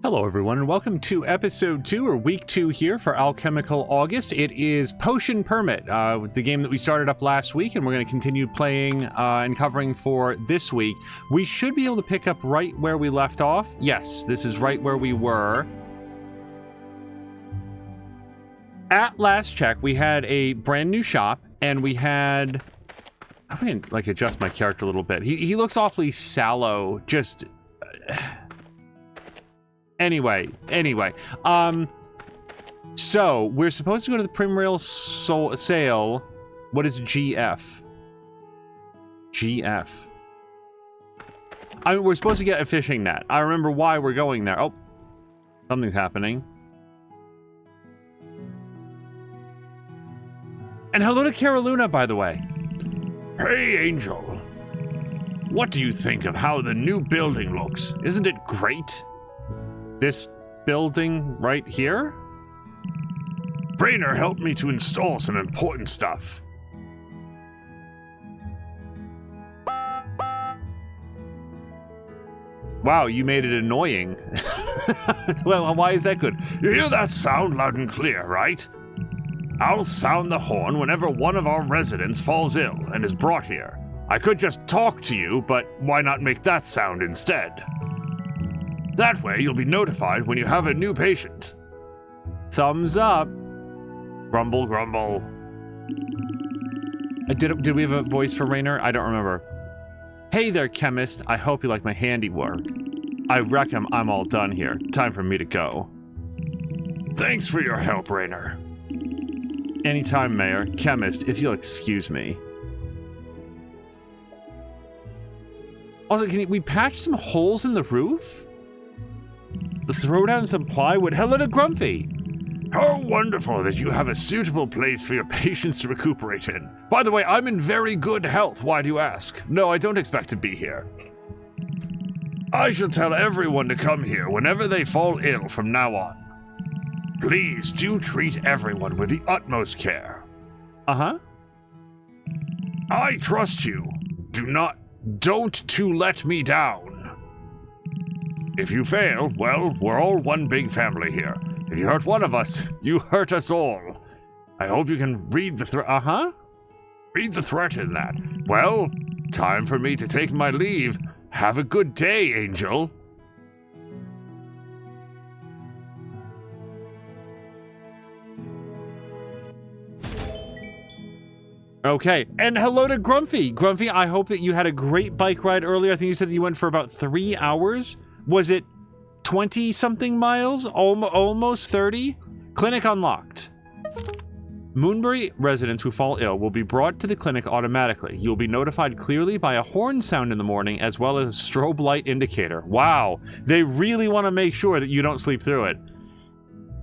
Hello everyone and welcome to episode 2 or week 2 here for Alchemical August. It is Potion Permit, the game that we started up last week, and we're going to continue playing and covering for this week. We should be able to pick up right where we left off. Yes, this is right where we were. At last check, we had a brand new shop, and we had... I'm going to like adjust my character a little bit. He looks awfully sallow, just... Anyway, so we're supposed to go to the Primrail sale. What is GF? GF. I mean, we're supposed to get a fishing net. I remember why we're going there. Oh, something's happening. And hello to Caroluna, by the way. Hey, Angel. What do you think of how the new building looks? Isn't it great? This building right here? Rainer helped me to install some important stuff. Wow, you made it annoying. Well, why is that good? You hear that sound loud and clear, right? I'll sound the horn whenever one of our residents falls ill and is brought here. I could just talk to you, but why not make that sound instead? That way, you'll be notified when you have a new patient. Thumbs up. Grumble, grumble. Did we have a voice for Rainer? I don't remember. Hey there, chemist. I hope you like my handiwork. I reckon I'm all done here. Time for me to go. Thanks for your help, Rainer. Anytime, Mayor. Chemist, if you'll excuse me. Also, can we patch some holes in the roof? Throw down some plywood. Hello to Grumpy. How wonderful that you have a suitable place for your patients to recuperate in. By the way, I'm in very good health. Why do you ask? No, I don't expect to be here. I shall tell everyone to come here whenever they fall ill from now on. Please do treat everyone with the utmost care. Uh-huh. I trust you. Don't let me down. If you fail, well, we're all one big family here. If you hurt one of us, you hurt us all. I hope you can read the threat. Uh-huh. Read the threat in that. Well, time for me to take my leave. Have a good day, Angel. Okay, and hello to Grumpy. Grumpy, I hope that you had a great bike ride earlier. I think you said that you went for about 3 hours. Was it 20-something miles? Almost 30? Clinic unlocked. Moonbury residents who fall ill will be brought to the clinic automatically. You will be notified clearly by a horn sound in the morning as well as a strobe light indicator. Wow, they really want to make sure that you don't sleep through it.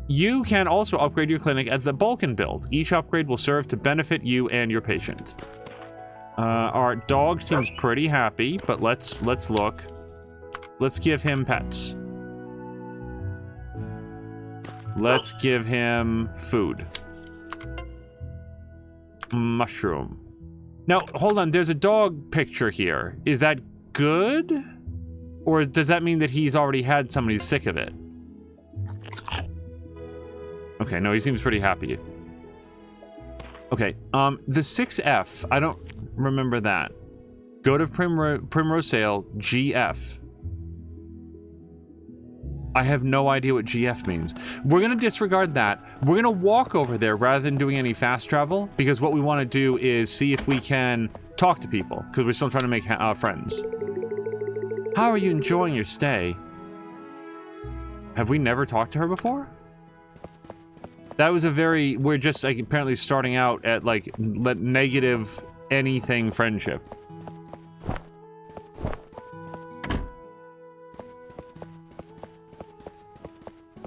You can also upgrade your clinic at the Balkan build. Each upgrade will serve to benefit you and your patient. Our dog seems pretty happy, but let's look. Let's give him pets. Let's give him food. Mushroom. Now, hold on. There's a dog picture here. Is that good? Or does that mean that he's already had somebody sick of it? Okay, no, he seems pretty happy. Okay, the 6F. I don't remember that. Go to Primrose Sale, GF. I have no idea what GF means. We're going to disregard that. We're going to walk over there rather than doing any fast travel, because what we want to do is see if we can talk to people, because we're still trying to make friends. How are you enjoying your stay? Have we never talked to her before? That was a very... We're just like apparently starting out at like negative anything friendship.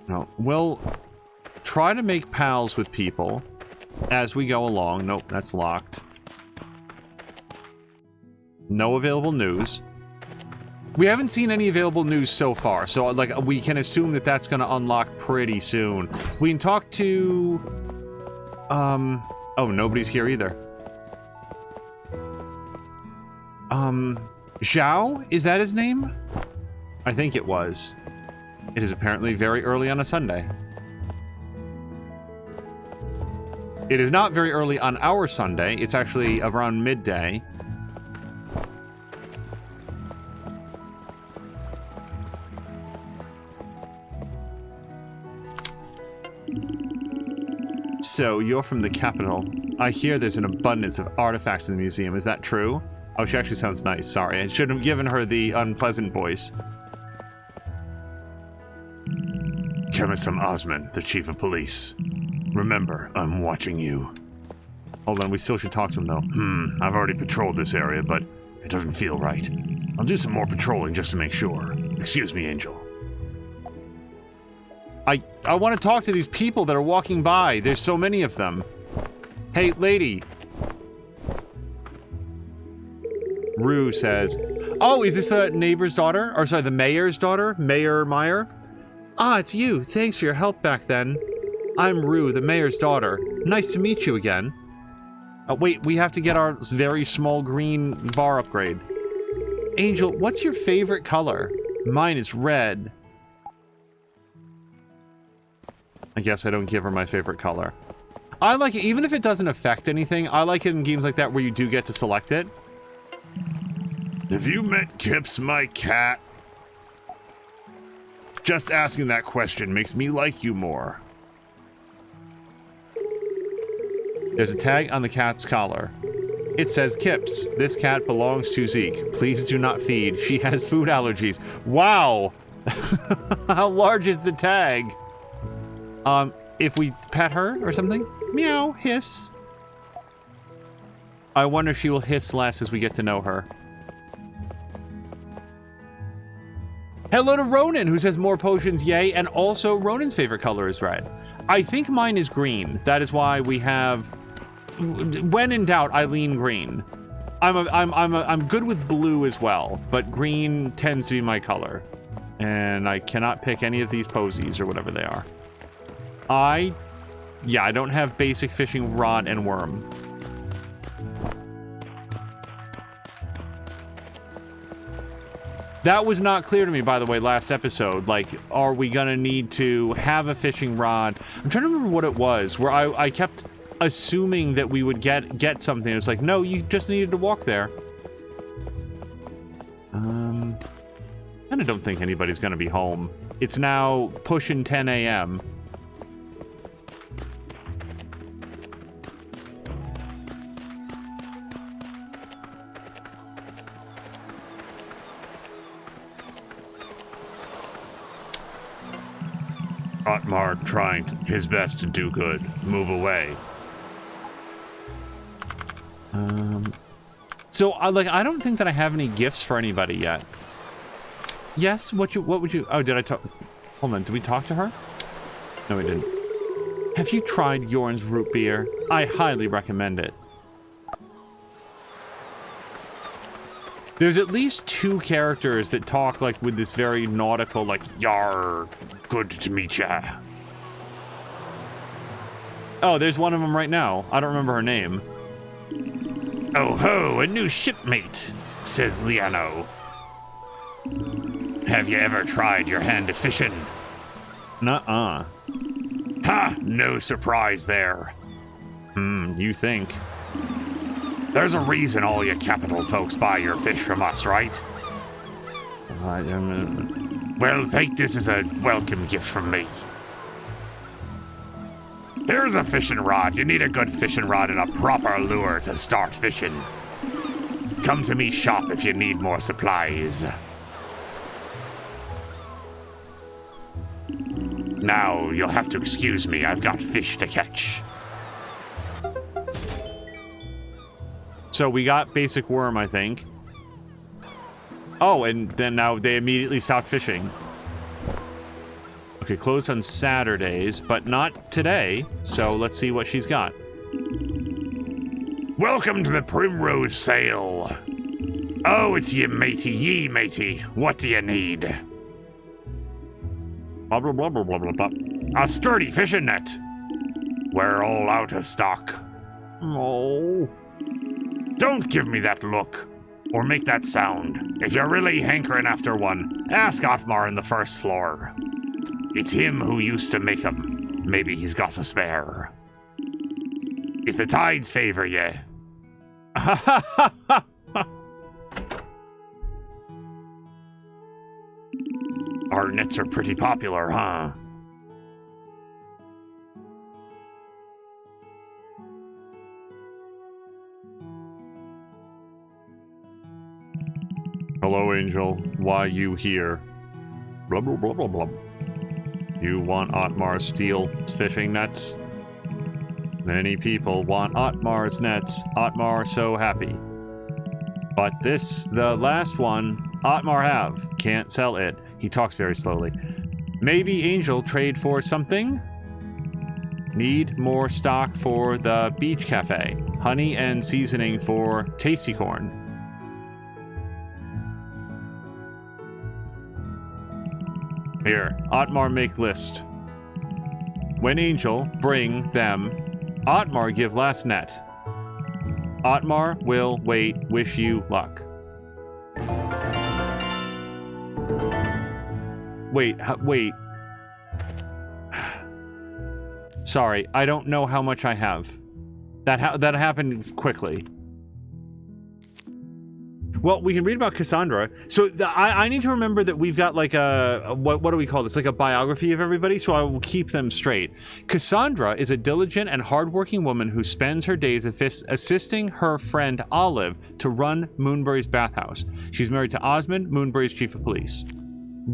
No, we'll try to make pals with people as we go along. Nope, that's locked. No available news. We haven't seen any available news so far, so like we can assume that that's going to unlock pretty soon. We can talk to... Oh, nobody's here either. Zhao? Is that his name? I think it was. It is apparently very early on a Sunday. It is not very early on our Sunday. It's actually around midday. So, you're from the capital. I hear there's an abundance of artifacts in the museum. Is that true? Oh, she actually sounds nice. Sorry, I should have given her the unpleasant voice. Chemist Osmond, the chief of police. Remember, I'm watching you. Hold on, we still should talk to him, though. I've already patrolled this area, but it doesn't feel right. I'll do some more patrolling just to make sure. Excuse me, Angel. I want to talk to these people that are walking by. There's so many of them. Hey, lady. Rue says, oh, is this the neighbor's daughter? Or sorry, the mayor's daughter? Mayor Meyer? Ah, it's you. Thanks for your help back then. I'm Rue, the mayor's daughter. Nice to meet you again. Wait, we have to get our very small green bar upgrade. Angel, what's your favorite color? Mine is red. I guess I don't give her my favorite color. I like it, even if it doesn't affect anything, I like it in games like that where you do get to select it. Have you met Kips, my cat? Just asking that question makes me like you more. There's a tag on the cat's collar. It says, Kips, this cat belongs to Zeke. Please do not feed. She has food allergies. Wow! How large is the tag? If we pet her or something? Meow, hiss. I wonder if she will hiss less as we get to know her. Hello to Ronan, who says more potions, yay, and also Ronan's favorite color is red. I think mine is green. That is why we have... When in doubt, I lean green. I'm good with blue as well, but green tends to be my color. And I cannot pick any of these posies or whatever they are. I don't have basic fishing rod and worm. That was not clear to me, by the way, last episode. Like, are we gonna need to have a fishing rod? I'm trying to remember what it was, where I kept assuming that we would get something. It was like, no, you just needed to walk there. I don't think anybody's gonna be home. It's now pushing 10 a.m. Otmar trying his best to do good. Move away. So I don't think that I have any gifts for anybody yet. Yes, what would you? Oh, did I talk? Hold on, did we talk to her? No, we didn't. Have you tried Yorn's root beer? I highly recommend it. There's at least 2 characters that talk like with this very nautical, like, Yar, good to meet ya. oh, there's one of them right now. I don't remember her name. Oh ho, a new shipmate, says Liano. Have you ever tried your hand at fishing? Nuh-uh. Ha, no surprise there. You think. There's a reason all you capital folks buy your fish from us, right? Well, take this as a welcome gift from me. Here's a fishing rod. You need a good fishing rod and a proper lure to start fishing. Come to me shop if you need more supplies. Now, you'll have to excuse me. I've got fish to catch. So we got basic worm, I think. Oh, and then now they immediately stopped fishing. Okay, closed on Saturdays, but not today. So let's see what she's got. Welcome to the Primrose Sale. Oh, it's ye matey. What do you need? Blah, blah, blah, blah, blah, blah, blah. A sturdy fishing net. We're all out of stock. Oh. Don't give me that look, or make that sound. If you're really hankering after one, ask Otmar in the first floor. It's him who used to make 'em. Maybe he's got a spare. If the tides favor you. Our nets are pretty popular, huh? Hello, Angel. Why you here? Blah, blah, blah, blah, blah. You want Otmar's steel fishing nets? Many people want Otmar's nets. Otmar so happy. But the last one, Otmar have. Can't sell it. He talks very slowly. Maybe Angel trade for something? Need more stock for the beach cafe. Honey and seasoning for tasty corn. Here, Otmar make list. When Angel bring them, Otmar give last net. Otmar will wait, wish you luck. Wait. Sorry, I don't know how much I have. That happened quickly. Well, we can read about Cassandra. So I need to remember that we've got like a, what do we call this? Like a biography of everybody, so I will keep them straight. Cassandra is a diligent and hardworking woman who spends her days assisting her friend Olive to run Moonbury's bathhouse. She's married to Osmond, Moonbury's chief of police.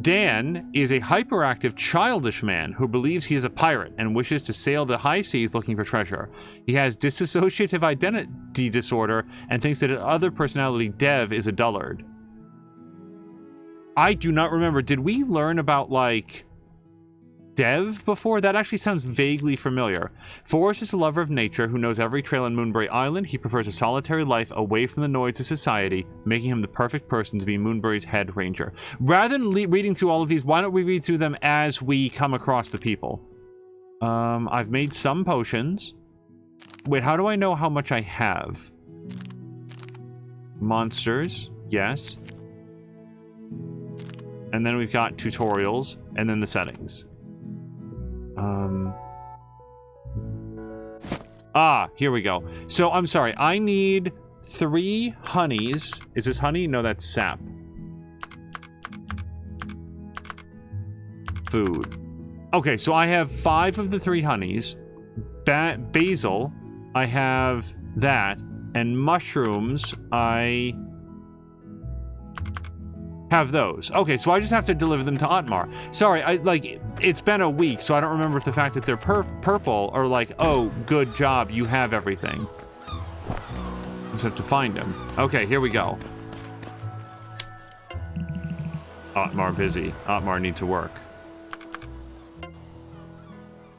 Dan is a hyperactive, childish man who believes he is a pirate and wishes to sail the high seas looking for treasure. He has dissociative identity disorder and thinks that his other personality, Dev, is a dullard. I do not remember. Did we learn about, like, Dev before? That actually sounds vaguely familiar. Forrest is a lover of nature who knows every trail on Moonbury Island. He prefers a solitary life away from the noise of society, making him the perfect person to be Moonbury's head ranger. Rather than reading through all of these, why don't we read through them as we come across the people? I've made some potions. Wait, how do I know how much I have? Monsters, yes. And then we've got tutorials, and then the settings. Here we go. So, I'm sorry. I need 3 honeys. Is this honey? No, that's sap. Food. Okay, so I have 5 of the 3 honeys. Basil, I have that. And mushrooms, I have those. Okay, so I just have to deliver them to Otmar. Sorry, it's been a week, so I don't remember if the fact that they're purple or like, oh, good job, you have everything. Just have to find them. Okay, here we go. Otmar busy. Otmar need to work.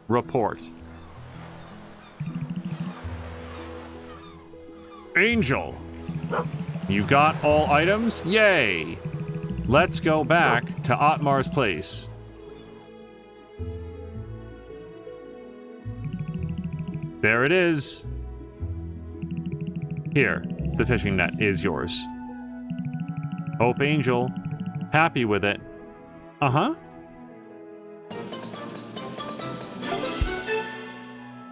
Report. Angel, you got all items? Yay! Let's go back to Otmar's place. There it is. Here, the fishing net is yours. Hope Angel happy with it. Uh-huh.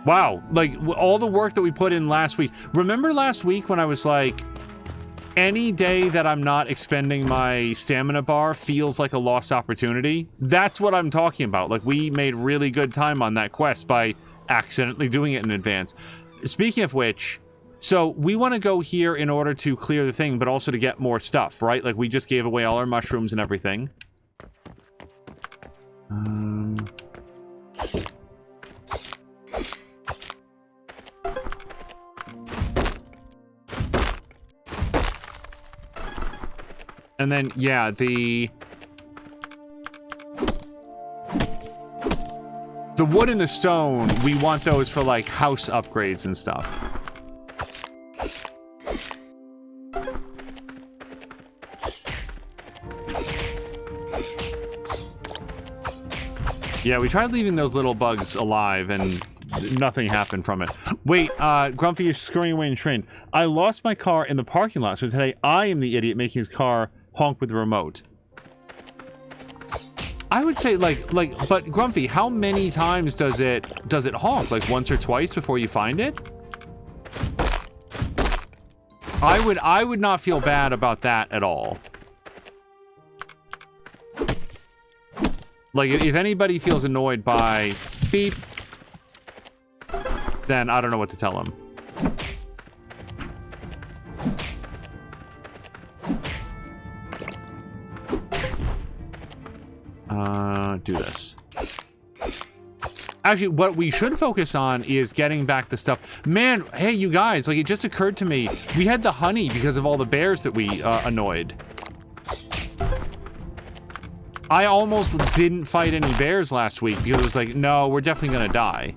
Wow, like all the work that we put in last week. Remember last week when I was like, any day that I'm not expending my stamina bar feels like a lost opportunity? That's what I'm talking about. Like, we made really good time on that quest by accidentally doing it in advance. Speaking of which, so we want to go here in order to clear the thing, but also to get more stuff, right? Like, we just gave away all our mushrooms and everything. And then, yeah, the wood and the stone, we want those for, like, house upgrades and stuff. Yeah, we tried leaving those little bugs alive, and nothing happened from it. Wait, Grumpy is scurrying away in train. I lost my car in the parking lot, so today I am the idiot making his car honk with the remote. I would say but Grumpy, how many times does it honk? Like once or twice before you find it? I would not feel bad about that at all. Like if anybody feels annoyed by beep, then I don't know what to tell them. Do this. Actually, what we should focus on is getting back the stuff. Man, hey, you guys, like, it just occurred to me, we had the honey because of all the bears that we annoyed. I almost didn't fight any bears last week because it was like, no, we're definitely gonna die.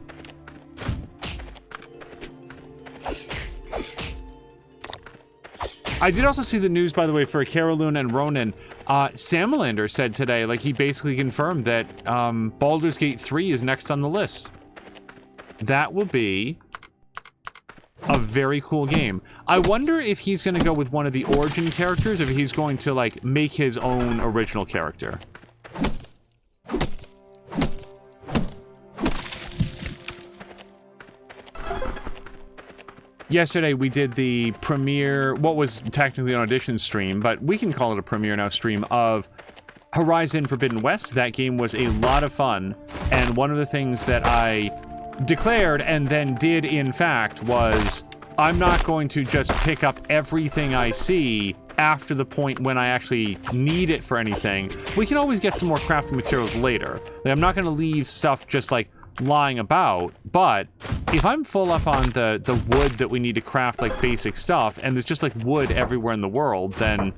I did also see the news, by the way, for Carolune and Ronan. Samalander said today, like, he basically confirmed that Baldur's Gate 3 is next on the list. That will be a very cool game. I wonder if he's going to go with one of the origin characters, or if he's going to, like, make his own original character. Yesterday, we did the premiere, what was technically an audition stream, but we can call it a premiere now stream, of Horizon Forbidden West. That game was a lot of fun, and one of the things that I declared and then did, in fact, was I'm not going to just pick up everything I see after the point when I actually need it for anything. We can always get some more crafting materials later. Like, I'm not going to leave stuff just, like, lying about, but if I'm full up on the wood that we need to craft, like, basic stuff, and there's just, like, wood everywhere in the world, then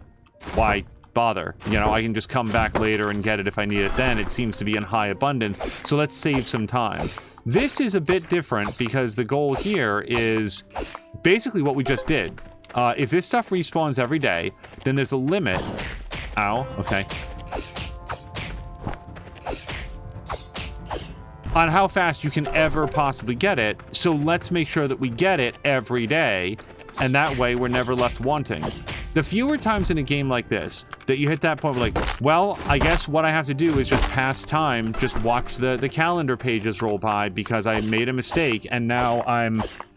why bother? You know, I can just come back later and get it if I need it then. It seems to be in high abundance, so let's save some time. This is a bit different because the goal here is basically what we just did. If this stuff respawns every day, then there's a limit. Ow, okay. On how fast you can ever possibly get it, so let's make sure that we get it every day, and that way we're never left wanting. The fewer times in a game like this that you hit that point where, like, well, I guess what I have to do is just pass time, just watch the calendar pages roll by because I made a mistake, and now I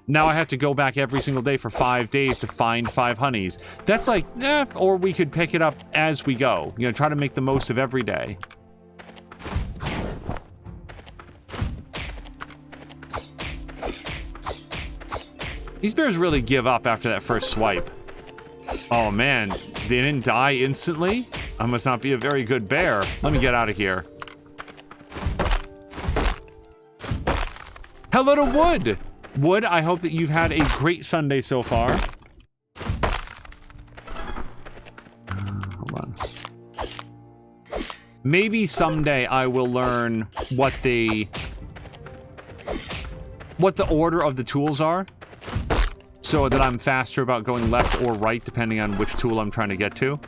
have to go back every single day for 5 days to find 5 honeys. That's like, or we could pick it up as we go. You know, try to make the most of every day. These bears really give up after that first swipe. Oh man, they didn't die instantly? I must not be a very good bear. Let me get out of here. Hello to Wood! Wood, I hope that you've had a great Sunday so far. Hold on. Maybe someday I will learn what the order of the tools are, so that I'm faster about going left or right depending on which tool I'm trying to get to.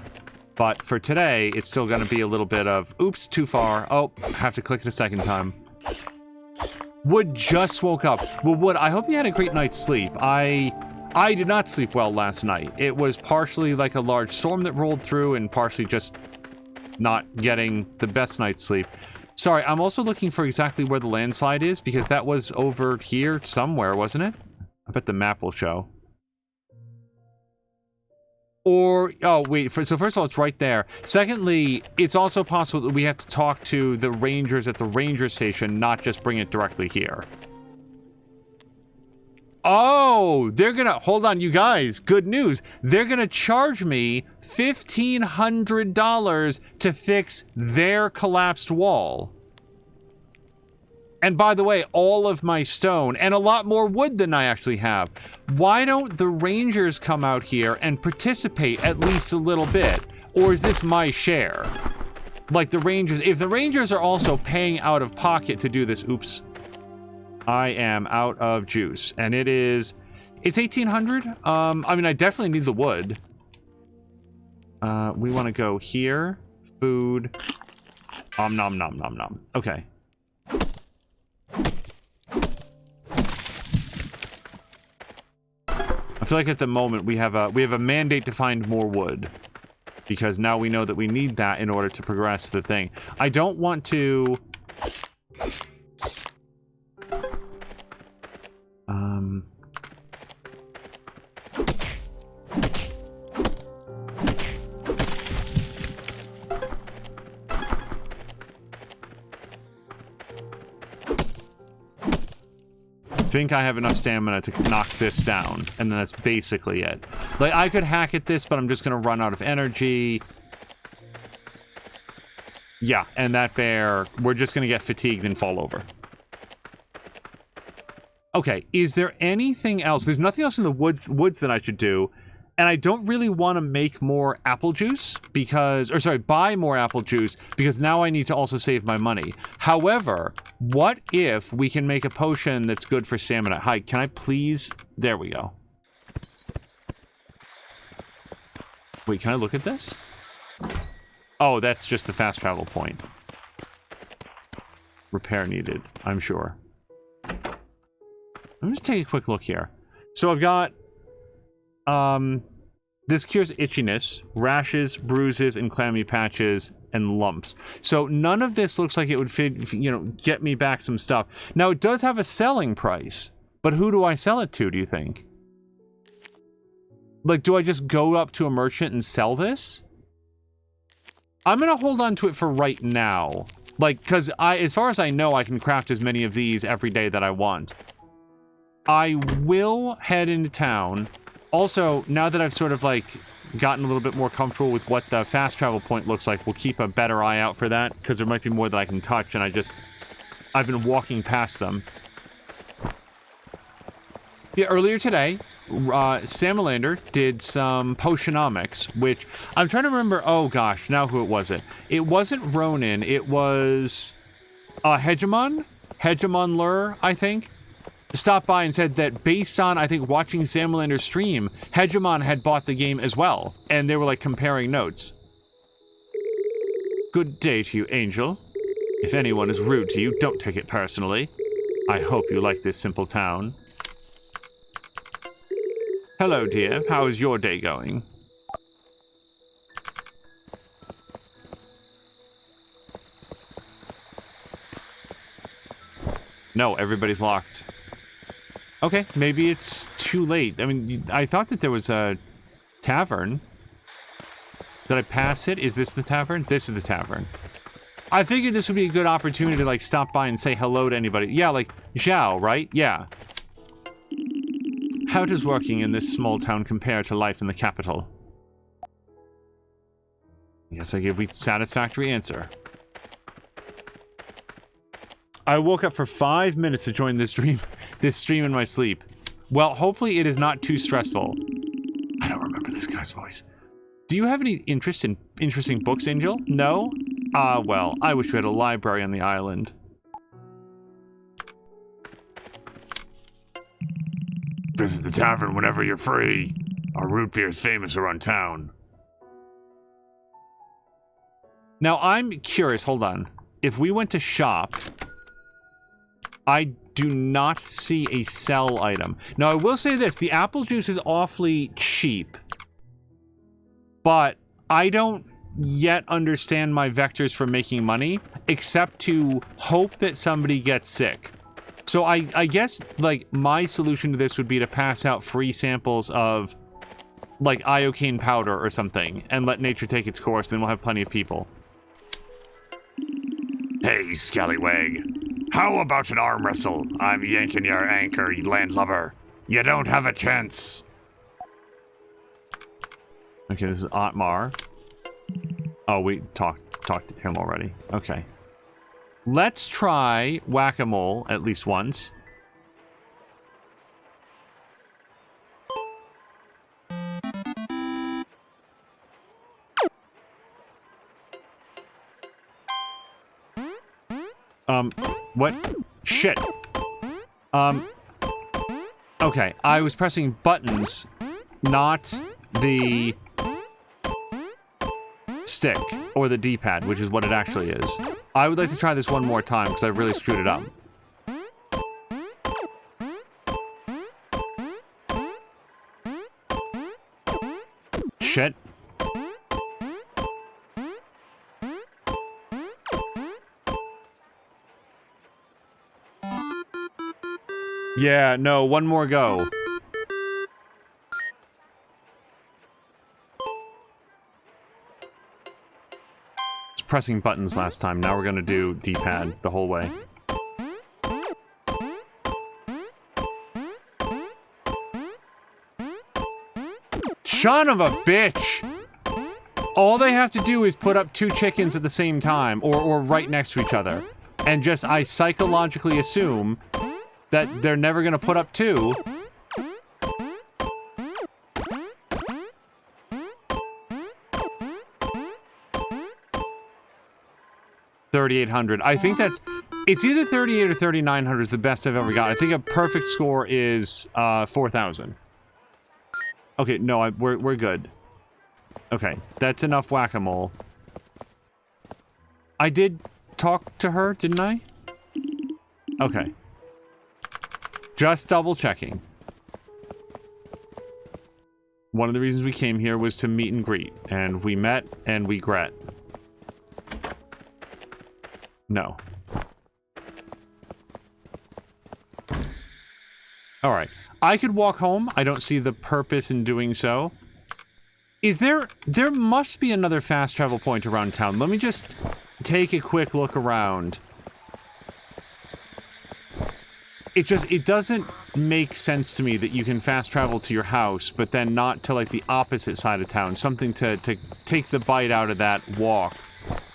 But for today, it's still going to be a little bit of, oops, too far. Oh, have to click it a second time. Wood just woke up. Well, Wood, I hope you had a great night's sleep. I did not sleep well last night. It was partially like a large storm that rolled through and partially just not getting the best night's sleep. Sorry, I'm also looking for exactly where the landslide is because that was over here somewhere, wasn't it? I bet the map will show. Or, oh, wait, so first of all, it's right there. Secondly, it's also possible that we have to talk to the rangers at the ranger station, not just bring it directly here. Oh, they're gonna, hold on, you guys, good news. They're gonna charge me $1,500 to fix their collapsed wall. And by the way, all of my stone, and a lot more wood than I actually have. Why don't the rangers come out here and participate at least a little bit? Or is this my share? Like the rangers, if the rangers are also paying out of pocket to do this, oops. I am out of juice, and it's 1,800? I mean, I definitely need the wood. We want to go here, food, nom nom nom nom. Okay. I feel like at the moment we have a mandate to find more wood. because now we know that we need that in order to progress the thing. I don't want to... I think I have enough stamina to knock this down, and then that's basically it. Like, I could hack at this, but I'm just gonna run out of energy. Yeah, and that bear, we're just gonna get fatigued and fall over. Okay, is there anything else? There's nothing else in the woods that I should do, and I don't really want to make more apple juice because, or sorry, buy more apple juice because now I need to also save my money. However, what if we can make a potion that's good for stamina? Hi, can I please? There we go. Wait, can I look at this? Oh, that's just the fast travel point. Repair needed, I'm sure. Let me just take a quick look here. So I've got, this cures itchiness, rashes, bruises, and clammy patches, and lumps. So none of this looks like it would fit, you know, get me back some stuff. Now, it does have a selling price, but who do I sell it to, do you think? Like, do I just go up to a merchant and sell this? I'm gonna hold on to it for right now. Like, because as far as I know, I can craft as many of these every day that I want. I will head into town. Also, now that I've sort of, like, gotten a little bit more comfortable with what the fast travel point looks like, we'll keep a better eye out for that, because there might be more that I can touch, and I've been walking past them. Yeah, earlier today, Samalander did some potionomics, which I'm trying to remember. Oh gosh, now who was it? It wasn't Ronin. It was Hegemon Lur, I think. Stopped by and said that based on, I think, watching Samalander's stream, Hegemon had bought the game as well, and they were like comparing notes. Good day to you, Angel. If anyone is rude to you, don't take it personally. I hope you like this simple town. Hello, dear. How is your day going? No, everybody's locked. Okay, maybe it's too late. I mean, I thought that there was a tavern. Did I pass it? Is this the tavern? This is the tavern. I figured this would be a good opportunity to, like, stop by and say hello to anybody. Yeah, like, Zhao, right? Yeah. How does working in this small town compare to life in the capital? Yes, I gave a satisfactory answer. I woke up for 5 minutes to join this stream in my sleep. Well, hopefully it is not too stressful. I don't remember this guy's voice. Do you have any interest in interesting books, Angel? No? Ah, well, I wish we had a library on the island. Visit the tavern whenever you're free. Our root beer is famous around town. Now, I'm curious, hold on. If we went to shop, I do not see a sell item. Now, I will say this, the apple juice is awfully cheap, but I don't yet understand my vectors for making money, except to hope that somebody gets sick. So I guess, like, my solution to this would be to pass out free samples of, like, iocane powder or something, and let nature take its course, then we'll have plenty of people. Hey, scallywag. How about an arm wrestle? I'm yanking your anchor, you landlubber. You don't have a chance. Okay, this is Otmar. Oh, we talked to him already. Okay. Let's try whack-a-mole at least once. What? Shit. Okay, I was pressing buttons, not the stick or the D-pad, which is what it actually is. I would like to try this one more time because I really screwed it up. Shit. Yeah, no, one more go. Just pressing buttons last time. Now we're gonna do D-pad the whole way. Son of a bitch! All they have to do is put up 2 chickens at the same time, or right next to each other. And just, I psychologically assume that they're never gonna put up 2. $3,800. I think that's... It's either 38 or 3,900 is the best I've ever got. I think a perfect score is 4,000. Okay, no, we're good. Okay, that's enough whack-a-mole. I did talk to her, didn't I? Okay. Just double-checking. One of the reasons we came here was to meet and greet, and we met and we gret. No. Alright. I could walk home. I don't see the purpose in doing so. Is there... There must be another fast travel point around town. Let me just take a quick look around. It doesn't make sense to me that you can fast travel to your house, but then not to, like, the opposite side of town. Something to take the bite out of that walk.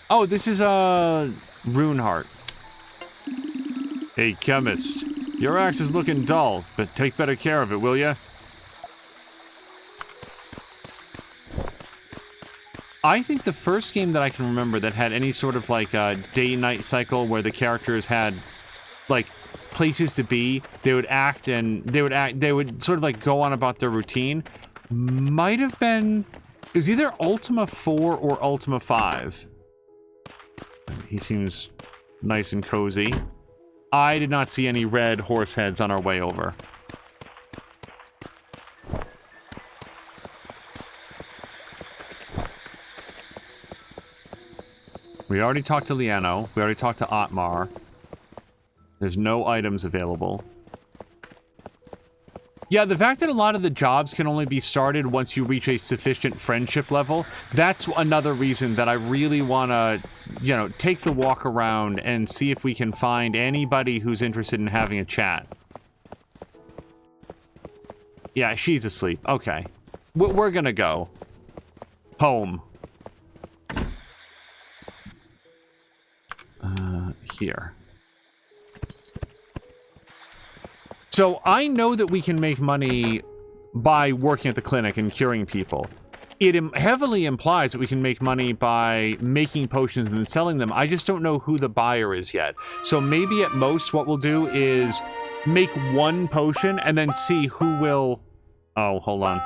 Oh, this is a... Runeheart. Hey, chemist. Your axe is looking dull, but take better care of it, will ya? I think the first game that I can remember that had any sort of, like, a day-night cycle where the characters had, like, places to be, they would sort of, like, go on about their routine, might have been... It was either Ultima 4 or Ultima 5. He seems nice and cozy. I did not see any red horse heads on our way over. We already talked to Liano. We already talked to Otmar. There's no items available. Yeah, the fact that a lot of the jobs can only be started once you reach a sufficient friendship level, that's another reason that I really want to, you know, take the walk around and see if we can find anybody who's interested in having a chat. Yeah, she's asleep. Okay. We're gonna go. Home. Here. So I know that we can make money by working at the clinic and curing people. It heavily implies that we can make money by making potions and then selling them. I just don't know who the buyer is yet. So maybe at most what we'll do is make 1 potion and then see who will... Oh, hold on.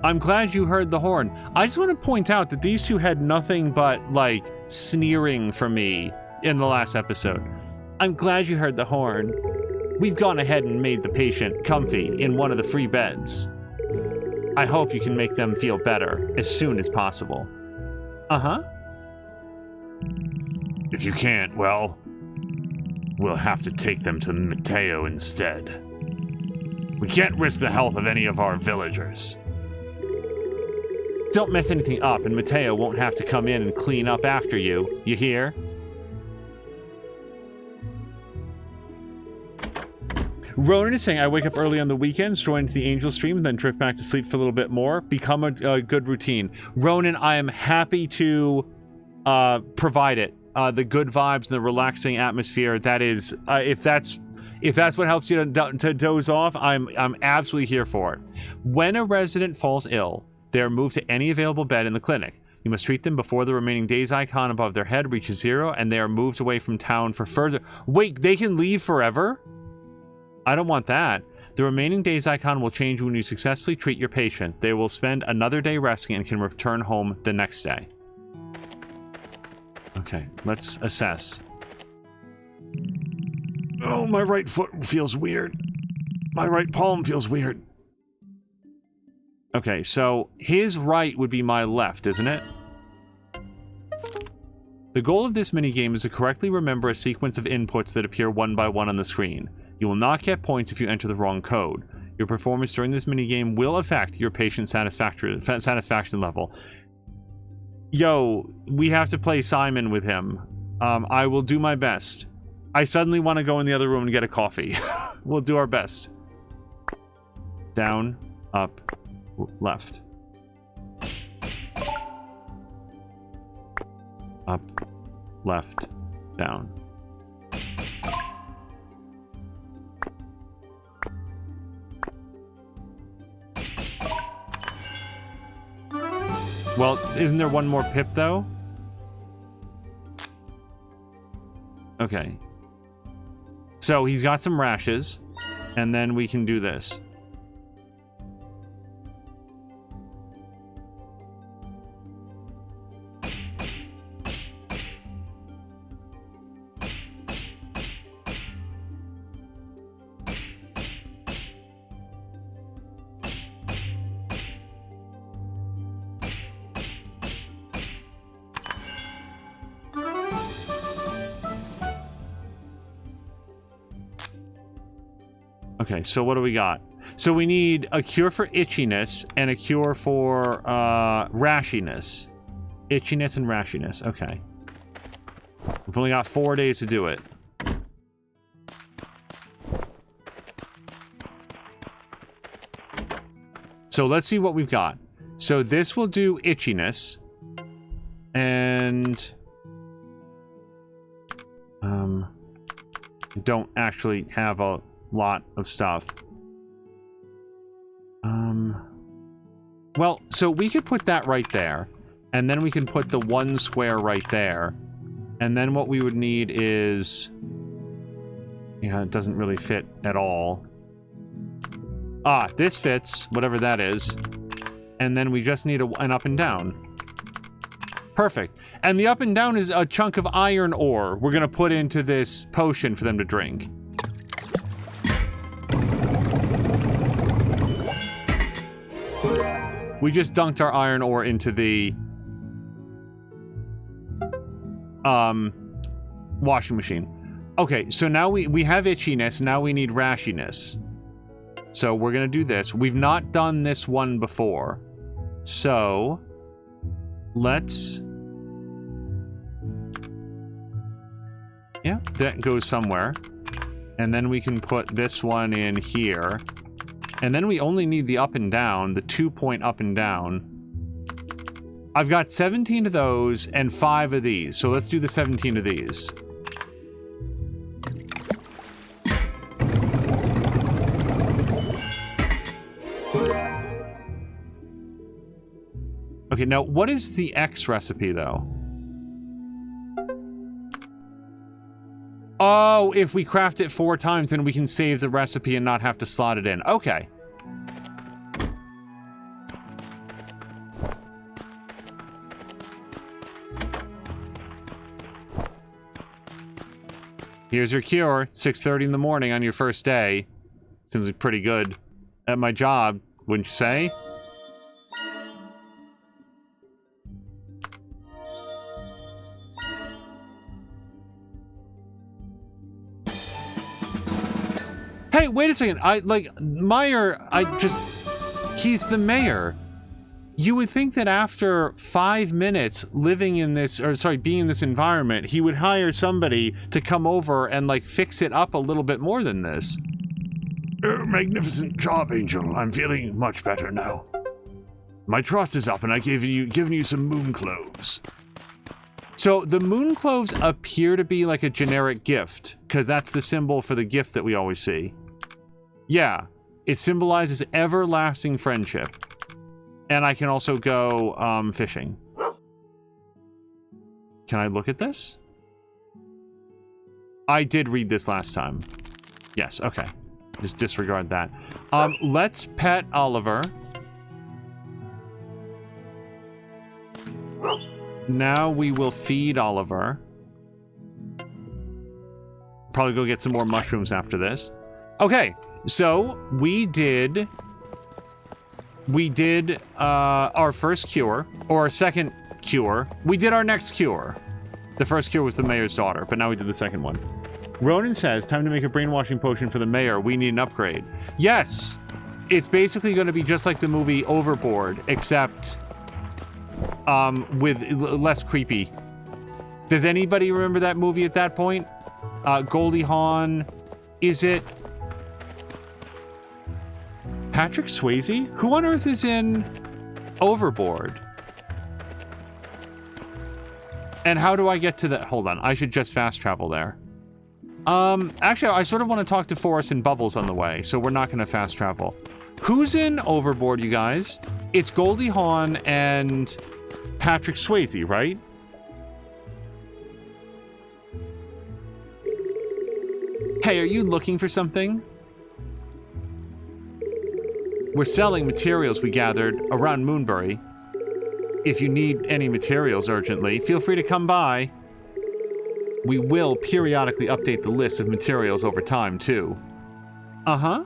I'm glad you heard the horn. I just want to point out that these two had nothing but, like, sneering for me in the last episode. I'm glad you heard the horn. We've gone ahead and made the patient comfy in one of the free beds. I hope you can make them feel better as soon as possible. Uh-huh. If you can't, well, we'll have to take them to Mateo instead. We can't risk the health of any of our villagers. Don't mess anything up, and Mateo won't have to come in and clean up after you. You hear? Ronan is saying, I wake up early on the weekends, join the Angel stream, and then drift back to sleep for a little bit more. Become a good routine. Ronan, I am happy to provide it. The good vibes and the relaxing atmosphere. That is, if that's what helps you to doze off, I'm absolutely here for it. When a resident falls ill, they are moved to any available bed in the clinic. You must treat them before the remaining days icon above their head reaches 0, and they are moved away from town for further... Wait, they can leave forever? I don't want that. The remaining days icon will change when you successfully treat your patient. They will spend another day resting and can return home the next day. Okay, let's assess. Oh, my right foot feels weird. My right palm feels weird. Okay, so his right would be my left, isn't it? The goal of this minigame is to correctly remember a sequence of inputs that appear one by one on the screen. You will not get points if you enter the wrong code. Your performance during this minigame will affect your patient satisfaction level. Yo, we have to play Simon with him. I will do my best. I suddenly want to go in the other room and get a coffee. We'll do our best. Down, up, left. Up, left, down. Well, isn't there one more pip, though? Okay. So, he's got some rashes, and then we can do this. Okay, so what do we got? So we need a cure for itchiness and a cure for rashiness. Itchiness and rashiness. Okay. We've only got 4 days to do it. So let's see what we've got. So this will do itchiness. And... don't actually have a lot of stuff. Well, so we could put that right there, and then we can put the one square right there, and then what we would need is... yeah, it doesn't really fit at all. Ah, this fits, whatever that is. And then we just need an up and down. Perfect. And the up and down is a chunk of iron ore we're gonna put into this potion for them to drink. We just dunked our iron ore into the washing machine. Okay, so now we have itchiness, now we need rashiness. So we're gonna do this. We've not done this one before. So let's... yeah, that goes somewhere. And then we can put this one in here. And then we only need the up and down, the 2-point up and down. I've got 17 of those and 5 of these. So let's do the 17 of these. Okay, now what is the X recipe, though? Oh, if we craft it 4 times, then we can save the recipe and not have to slot it in. Okay. Here's your cure. 6:30 in the morning on your first day. Seems like pretty good at my job, wouldn't you say? Hey, wait a second. Meyer, he's the mayor. You would think that after 5 minutes living in this, being in this environment, he would hire somebody to come over and, like, fix it up a little bit more than this. Magnificent job, Angel. I'm feeling much better now. My trust is up, and I've given you some moon cloves. So the moon cloves appear to be like a generic gift, because that's the symbol for the gift that we always see. Yeah, it symbolizes everlasting friendship. And I can also go fishing. Can I look at this? I did read this last time. Yes, okay. Just disregard that. Let's pet Oliver. Now we will feed Oliver. Probably go get some more mushrooms after this. Okay, so we did our first cure, or our second cure. We did our next cure. The first cure was the mayor's daughter, but now we did the second one. Ronan says, time to make a brainwashing potion for the mayor. We need an upgrade. Yes! It's basically going to be just like the movie Overboard, except with less creepy. Does anybody remember that movie at that point? Goldie Hawn. Is it Patrick Swayze? Who on earth is in Overboard? And how do I get to the... Hold on, I should just fast travel there. Actually, I sort of want to talk to Forrest and Bubbles on the way, so we're not going to fast travel. Who's in Overboard, you guys? It's Goldie Hawn and Patrick Swayze, right? Hey, are you looking for something? We're selling materials we gathered around Moonbury. If you need any materials urgently, feel free to come by. We will periodically update the list of materials over time, too. Uh-huh.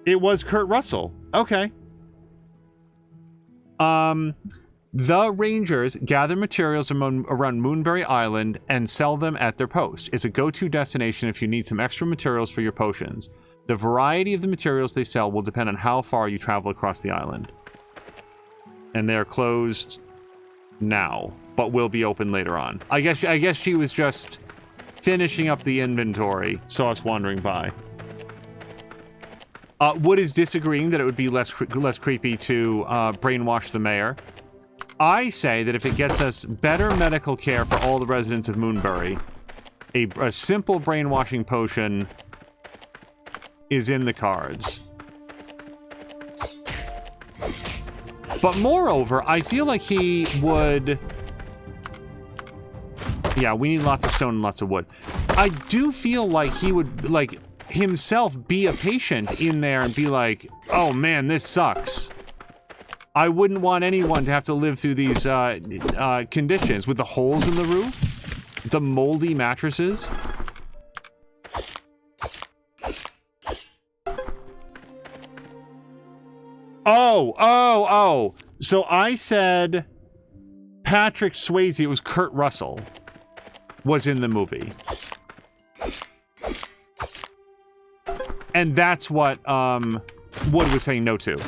It was Kurt Russell. Okay. The Rangers gather materials around Moonbury Island and sell them at their post. It's a go-to destination if you need some extra materials for your potions. The variety of the materials they sell will depend on how far you travel across the island. And they are closed now, but will be open later on. I guess she was just finishing up the inventory, saw us wandering by. Wood is disagreeing that it would be less creepy to brainwash the mayor. I say that if it gets us better medical care for all the residents of Moonbury, a simple brainwashing potion is in the cards. But moreover, I feel like he would... Yeah, we need lots of stone and lots of wood. I do feel like he would, like, himself be a patient in there and be like, oh man, this sucks. I wouldn't want anyone to have to live through these conditions with the holes in the roof, the moldy mattresses. Oh. So I said Patrick Swayze, it was Kurt Russell, was in the movie. And that's what Wood was saying no to.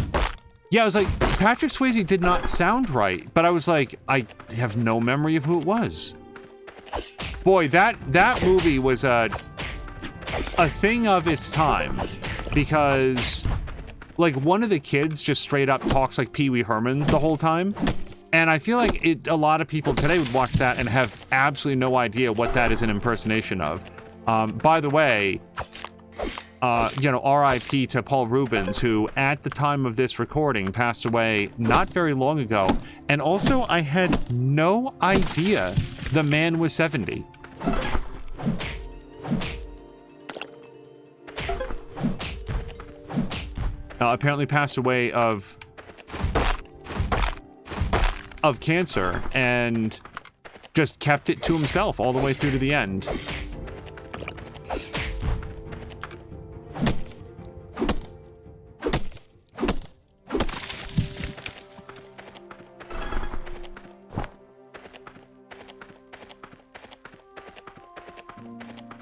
Yeah, I was like, Patrick Swayze did not sound right, but I was like, I have no memory of who it was. Boy, that movie was a thing of its time, because like one of the kids just straight up talks like Pee Wee Herman the whole time, and I feel like a lot of people today would watch that and have absolutely no idea what that is an impersonation of. By the way, R.I.P. to Paul Rubens, who at the time of this recording passed away not very long ago. And also, I had no idea the man was 70. Apparently passed away of cancer and just kept it to himself all the way through to the end.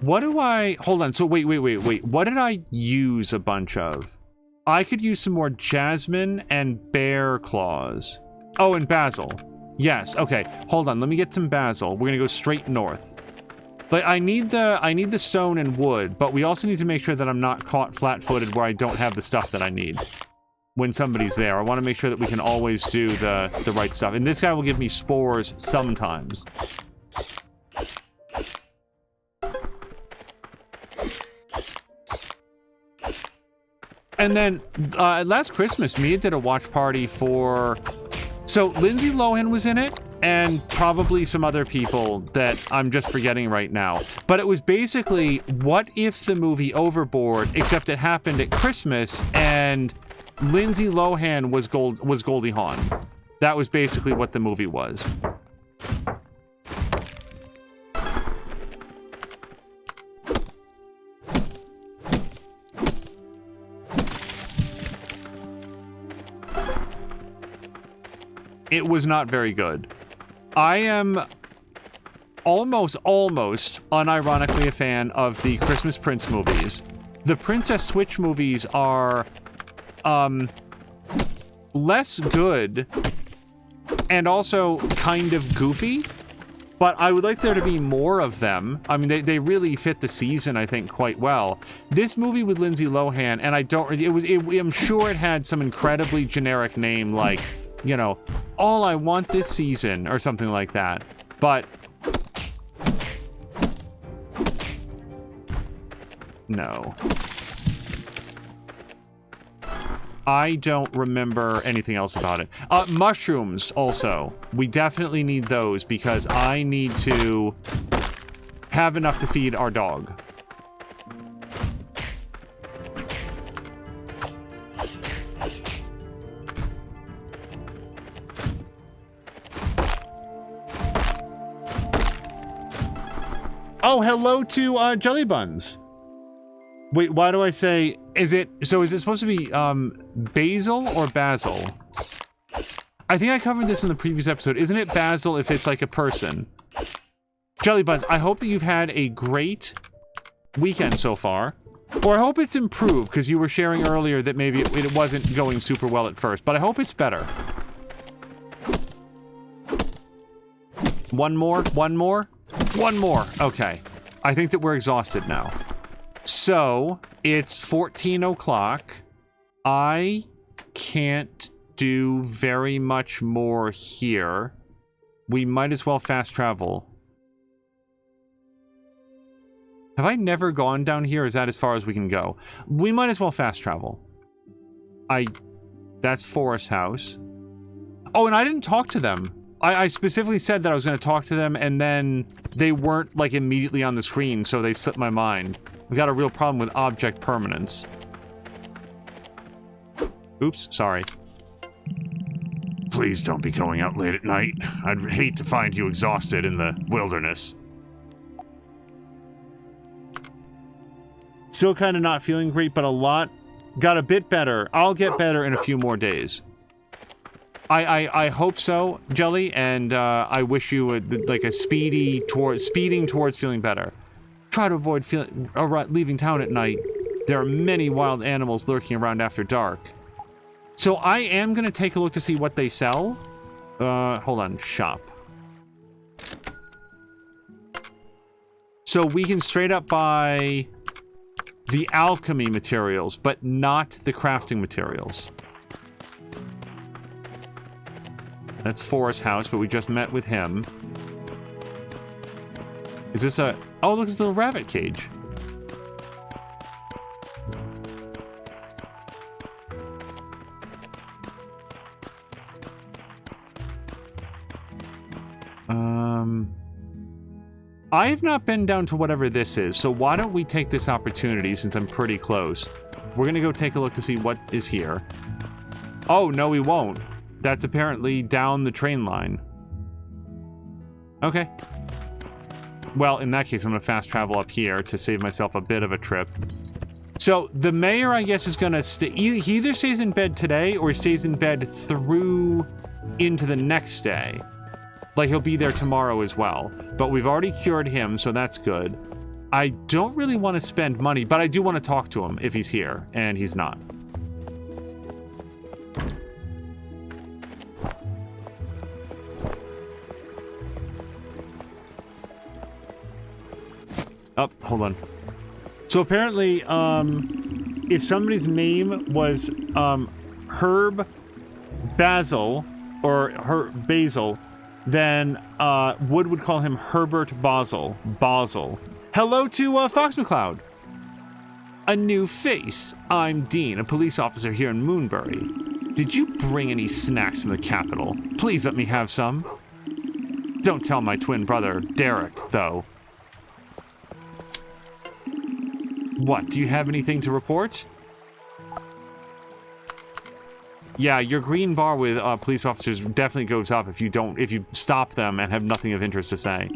What do I... Hold on. So wait. What did I use a bunch of? I could use some more jasmine and bear claws. Oh, and basil. Yes. Okay. Hold on. Let me get some basil. We're gonna go straight north. But I need the stone and wood, but we also need to make sure that I'm not caught flat-footed where I don't have the stuff that I need when somebody's there. I want to make sure that we can always do the right stuff. And this guy will give me spores sometimes. And then, last Christmas, Mia did a watch party for... So, Lindsay Lohan was in it, and probably some other people that I'm just forgetting right now. But it was basically, what if the movie Overboard, except it happened at Christmas and Lindsay Lohan was Goldie Hawn. That was basically what the movie was. It was not very good. I am almost unironically a fan of the Christmas Prince movies. The Princess Switch movies are less good and also kind of goofy, but I would like there to be more of them. I mean, they really fit the season, I think, quite well. This movie with Lindsay Lohan, and I'm sure it had some incredibly generic name like, you know, All I Want This Season or something like that. But no. I don't remember anything else about it. Mushrooms also. We definitely need those because I need to have enough to feed our dog. Oh, hello to Jelly Buns. Wait, why do I say, is it supposed to be basil or basil? I think I covered this in the previous episode. Isn't it basil if it's like a person? Jelly Buns, I hope that you've had a great weekend so far. Or I hope it's improved, because you were sharing earlier that maybe it wasn't going super well at first, but I hope it's better. One more? One more? One more. Okay. I think that we're exhausted now. So, it's 14 o'clock. I can't do very much more here. We might as well fast travel. Have I never gone down here? Or is that as far as we can go? We might as well fast travel. That's Forest House. Oh, and I didn't talk to them. I specifically said that I was going to talk to them, and then they weren't, like, immediately on the screen, so they slipped my mind. We got a real problem with object permanence. Oops, sorry. Please don't be going out late at night. I'd hate to find you exhausted in the wilderness. Still kind of not feeling great, but got a bit better. I'll get better in a few more days. I hope so, Jelly, and I wish you a speeding towards feeling better. Try to avoid leaving town at night. There are many wild animals lurking around after dark. So I am going to take a look to see what they sell. Hold on, shop. So we can straight up buy the alchemy materials, but not the crafting materials. That's Forest House, but we just met with him. Is this a... Oh, look, it's a little rabbit cage. I have not been down to whatever this is, so why don't we take this opportunity since I'm pretty close. We're gonna go take a look to see what is here. Oh, no, we won't. That's apparently down the train line. Okay. Well, in that case, I'm going to fast travel up here to save myself a bit of a trip. So, the mayor, I guess, is going to stay... He either stays in bed today, or he stays in bed through into the next day. Like, he'll be there tomorrow as well. But we've already cured him, so that's good. I don't really want to spend money, but I do want to talk to him if he's here, and he's not. Oh, hold on. So apparently, if somebody's name was Herb Basil or Basil, then Wood would call him Herbert Basel. Hello to Fox McCloud. A new face. I'm Dean, a police officer here in Moonbury. Did you bring any snacks from the capital? Please let me have some. Don't tell my twin brother, Derek, though. What, do you have anything to report? Yeah, your green bar with police officers definitely goes up if you stop them and have nothing of interest to say.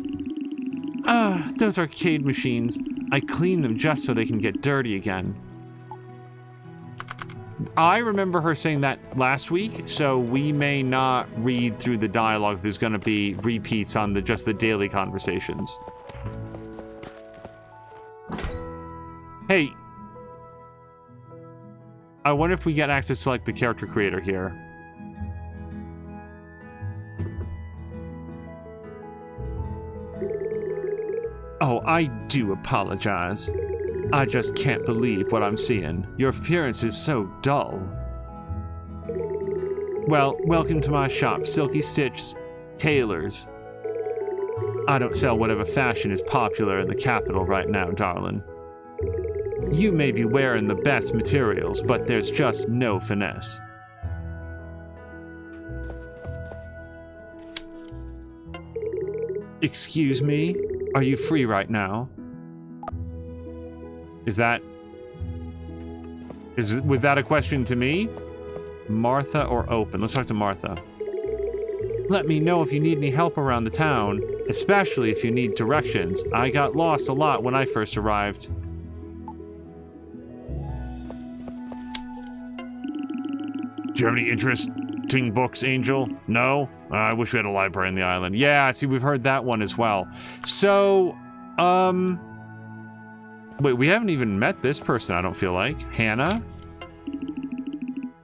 Those arcade machines. I clean them just so they can get dirty again. I remember her saying that last week, so we may not read through the dialogue. There's going to be repeats on just the daily conversations. Hey. I wonder if we get access to, like, the character creator here. Oh, I do apologize. I just can't believe what I'm seeing. Your appearance is so dull. Well, welcome to my shop, Silky Stitch Tailors. I don't sell whatever fashion is popular in the capital right now, darling. You may be wearing the best materials, but there's just no finesse. Excuse me? Are you free right now? Was that a question to me? Martha or Open? Let's talk to Martha. Let me know if you need any help around the town, especially if you need directions. I got lost a lot when I first arrived. Do you have any interesting books, Angel? No? I wish we had a library on the island. Yeah, see, we've heard that one as well. So, wait, we haven't even met this person, I don't feel like. Hannah?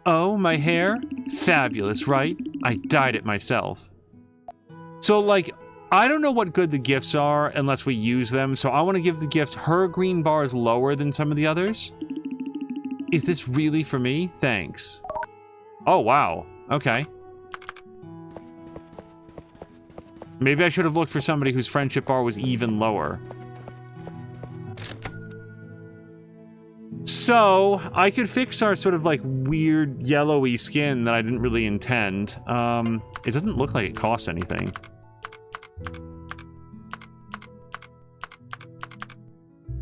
Oh, my hair? Fabulous, right? I dyed it myself. So, like, I don't know what good the gifts are unless we use them, so I want to give the gift. Her green bar is lower than some of the others. Is this really for me? Thanks. Oh, wow. Okay. Maybe I should have looked for somebody whose friendship bar was even lower. So, I could fix our sort of, like, weird yellowy skin that I didn't really intend. It doesn't look like it costs anything.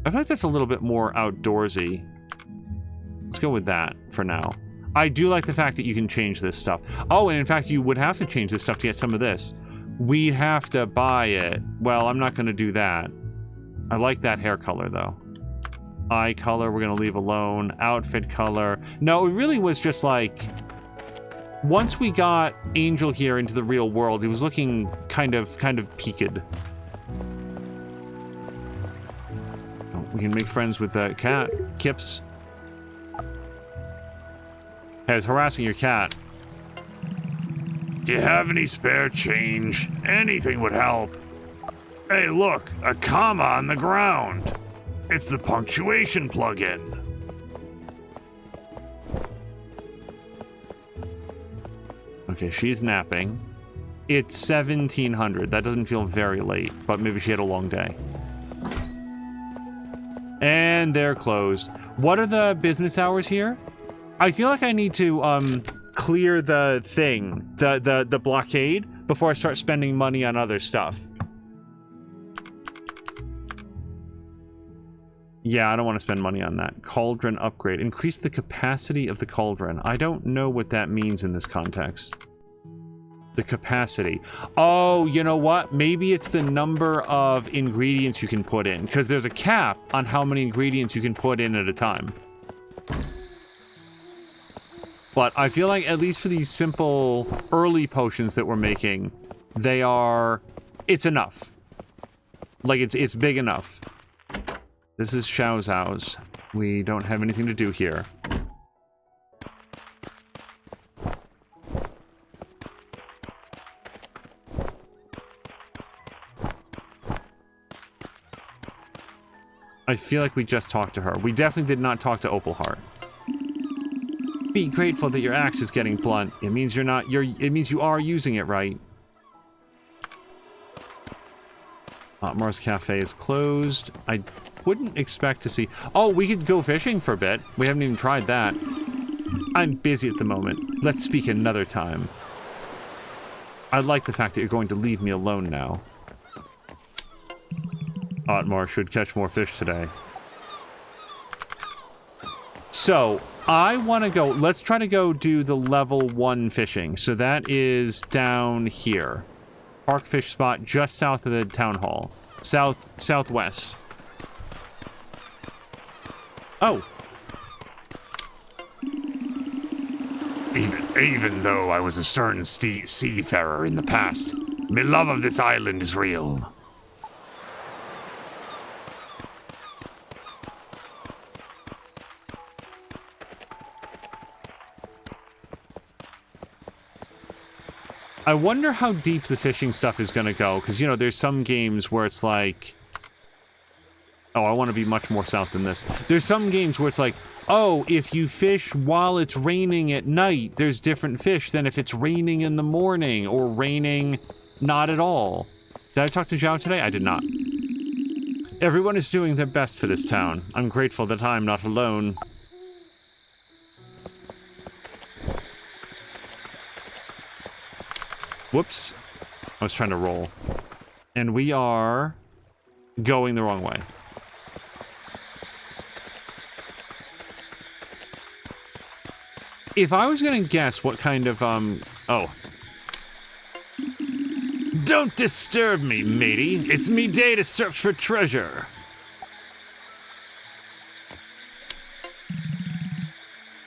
I feel like that's a little bit more outdoorsy. Let's go with that for now. I do like the fact that you can change this stuff. Oh, and in fact, you would have to change this stuff to get some of this. We have to buy it. Well, I'm not going to do that. I like that hair color, though. Eye color, we're going to leave alone. Outfit color. No, it really was just like... Once we got Angel here into the real world, he was looking kind of peaked. Oh, we can make friends with the cat. Kips. Hey, I was harassing your cat. Do you have any spare change? Anything would help. Hey, look, a comma on the ground. It's the punctuation plugin. Okay, she's napping. It's 1700. That doesn't feel very late, but maybe she had a long day. And they're closed. What are the business hours here? I feel like I need to clear the thing, the blockade, before I start spending money on other stuff. Yeah, I don't want to spend money on that. Cauldron upgrade. Increase the capacity of the cauldron. I don't know what that means in this context. The capacity. Oh, you know what? Maybe it's the number of ingredients you can put in, because there's a cap on how many ingredients you can put in at a time. But I feel like, at least for these simple early potions that we're making, they are... It's enough. Like, it's big enough. This is Xiao Zhao's. We don't have anything to do here. I feel like we just talked to her. We definitely did not talk to Opalheart. Be grateful that your axe is getting blunt. It means it means you are using it right. Mars Cafe is closed. I wouldn't expect to see... Oh, we could go fishing for a bit. We haven't even tried that. I'm busy at the moment. Let's speak another time. I like the fact that you're going to leave me alone now. Otmar should catch more fish today. So, I want to go... Let's try to go do the level 1 fishing. So that is down here. Park fish spot just south of the town hall. Southwest. Oh. Even though I was a stern seafarer in the past, my love of this island is real. I wonder how deep the fishing stuff is going to go, because, you know, there's some games where it's like... Oh, I want to be much more south than this. There's some games where it's like, oh, if you fish while it's raining at night, there's different fish than if it's raining in the morning, or raining not at all. Did I talk to Zhao today? I did not. Everyone is doing their best for this town. I'm grateful that I'm not alone. Whoops. I was trying to roll. And we are going the wrong way. If I was going to guess what kind of, oh. Don't disturb me, matey. It's me day to search for treasure.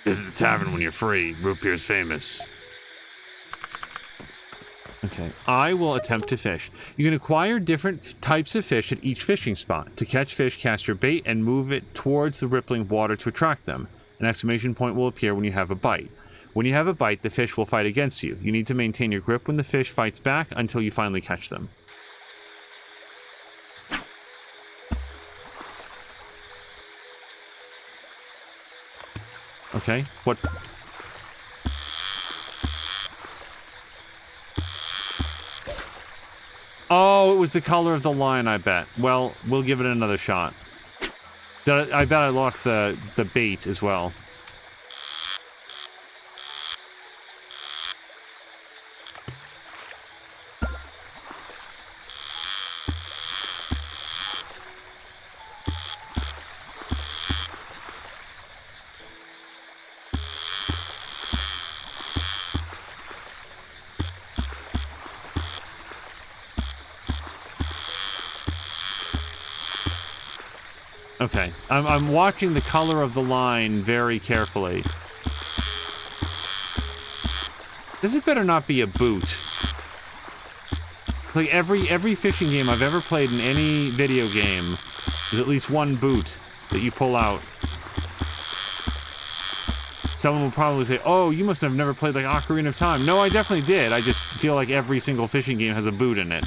This is the tavern when you're free. Root beer's famous. Okay, I will attempt to fish. You can acquire different types of fish at each fishing spot. To catch fish, cast your bait and move it towards the rippling water to attract them. An exclamation point will appear when you have a bite. When you have a bite, the fish will fight against you. You need to maintain your grip when the fish fights back until you finally catch them. Okay, what... Oh, it was the color of the line, I bet. Well, we'll give it another shot. I bet I lost the bait as well. Okay, I'm watching the color of the line very carefully. This had better not be a boot. Like every fishing game I've ever played in any video game, there's at least one boot that you pull out. Someone will probably say, oh, you must have never played like Ocarina of Time. No, I definitely did. I just feel like every single fishing game has a boot in it.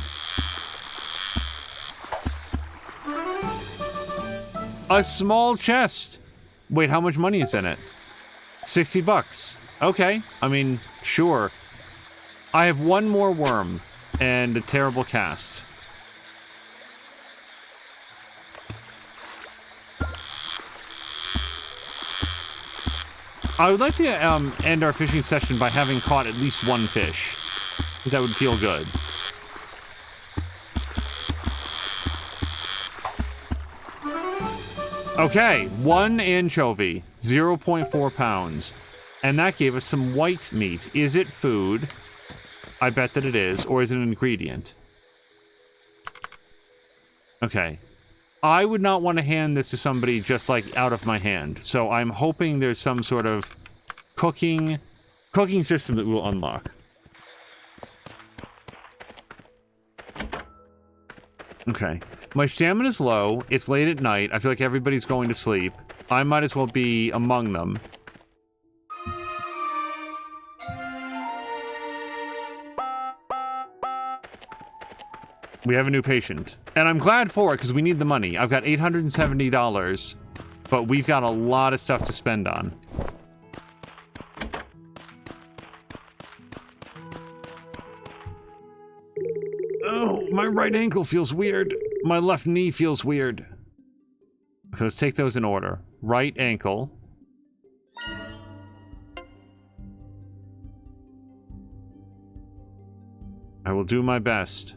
A small chest. Wait, how much money is in it? 60 bucks. Okay. I mean, sure. I have one more worm and a terrible cast. I would like to end our fishing session by having caught at least one fish. That would feel good. Okay, 1 anchovy, 0.4 pounds. And that gave us some white meat. Is it food? I bet that it is. Or is it an ingredient? Okay. I would not want to hand this to somebody just, like, out of my hand. So I'm hoping there's some sort of cooking system that we'll unlock. Okay. My stamina's low. It's late at night. I feel like everybody's going to sleep. I might as well be among them. We have a new patient. And I'm glad for it, because we need the money. I've got $870, but we've got a lot of stuff to spend on. Oh, my right ankle feels weird. My left knee feels weird. Okay, let's take those in order. Right ankle. I will do my best.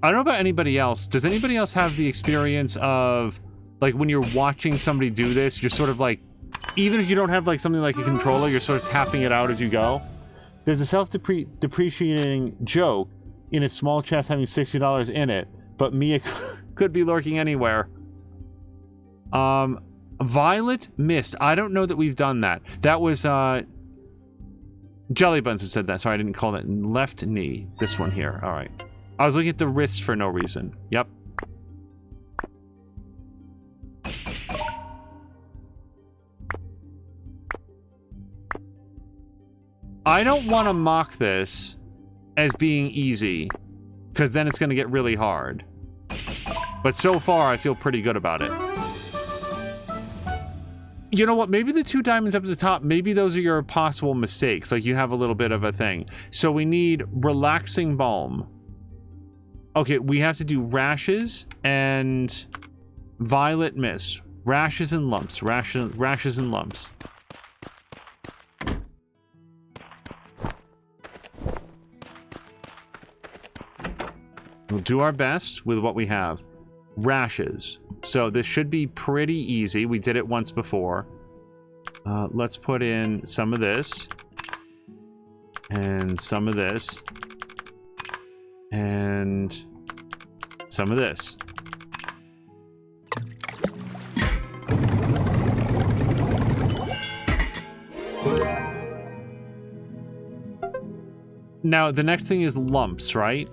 I don't know about anybody else. Does anybody else have the experience of, like, when you're watching somebody do this, you're sort of like, even if you don't have, like, something like a controller, you're sort of tapping it out as you go? There's a self-depreciating joke in a small chest having $60 in it, but Mia could be lurking anywhere. Violet Mist. I don't know that we've done that. That was, Jelly Buns that said that. Sorry, I didn't call that. Left knee. This one here. All right. I was looking at the wrist for no reason. Yep. I don't want to mock this as being easy, because then it's going to get really hard. But so far, I feel pretty good about it. You know what? Maybe the 2 diamonds up at the top, maybe those are your possible mistakes. Like, you have a little bit of a thing. So we need relaxing balm. Okay, we have to do rashes and violet mist. Rashes and lumps. Rashes and lumps. We'll do our best with what we have. Rashes. So this should be pretty easy. We did it once before. Let's put in some of this. And some of this. And some of this. Now, the next thing is lumps, right?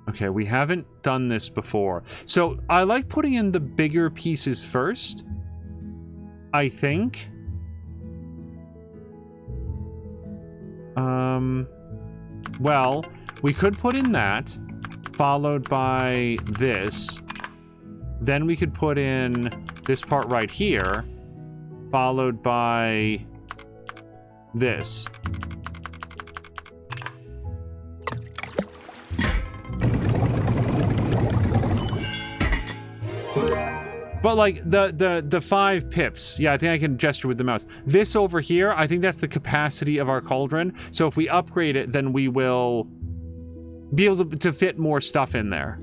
Okay, we haven't done this before. So, I like putting in the bigger pieces first, I think. Well, we could put in that, followed by this. Then we could put in this part right here, followed by this. But like the 5 pips, yeah, I think I can gesture with the mouse. This over here, I think that's the capacity of our cauldron. So if we upgrade it, then we will be able to fit more stuff in there.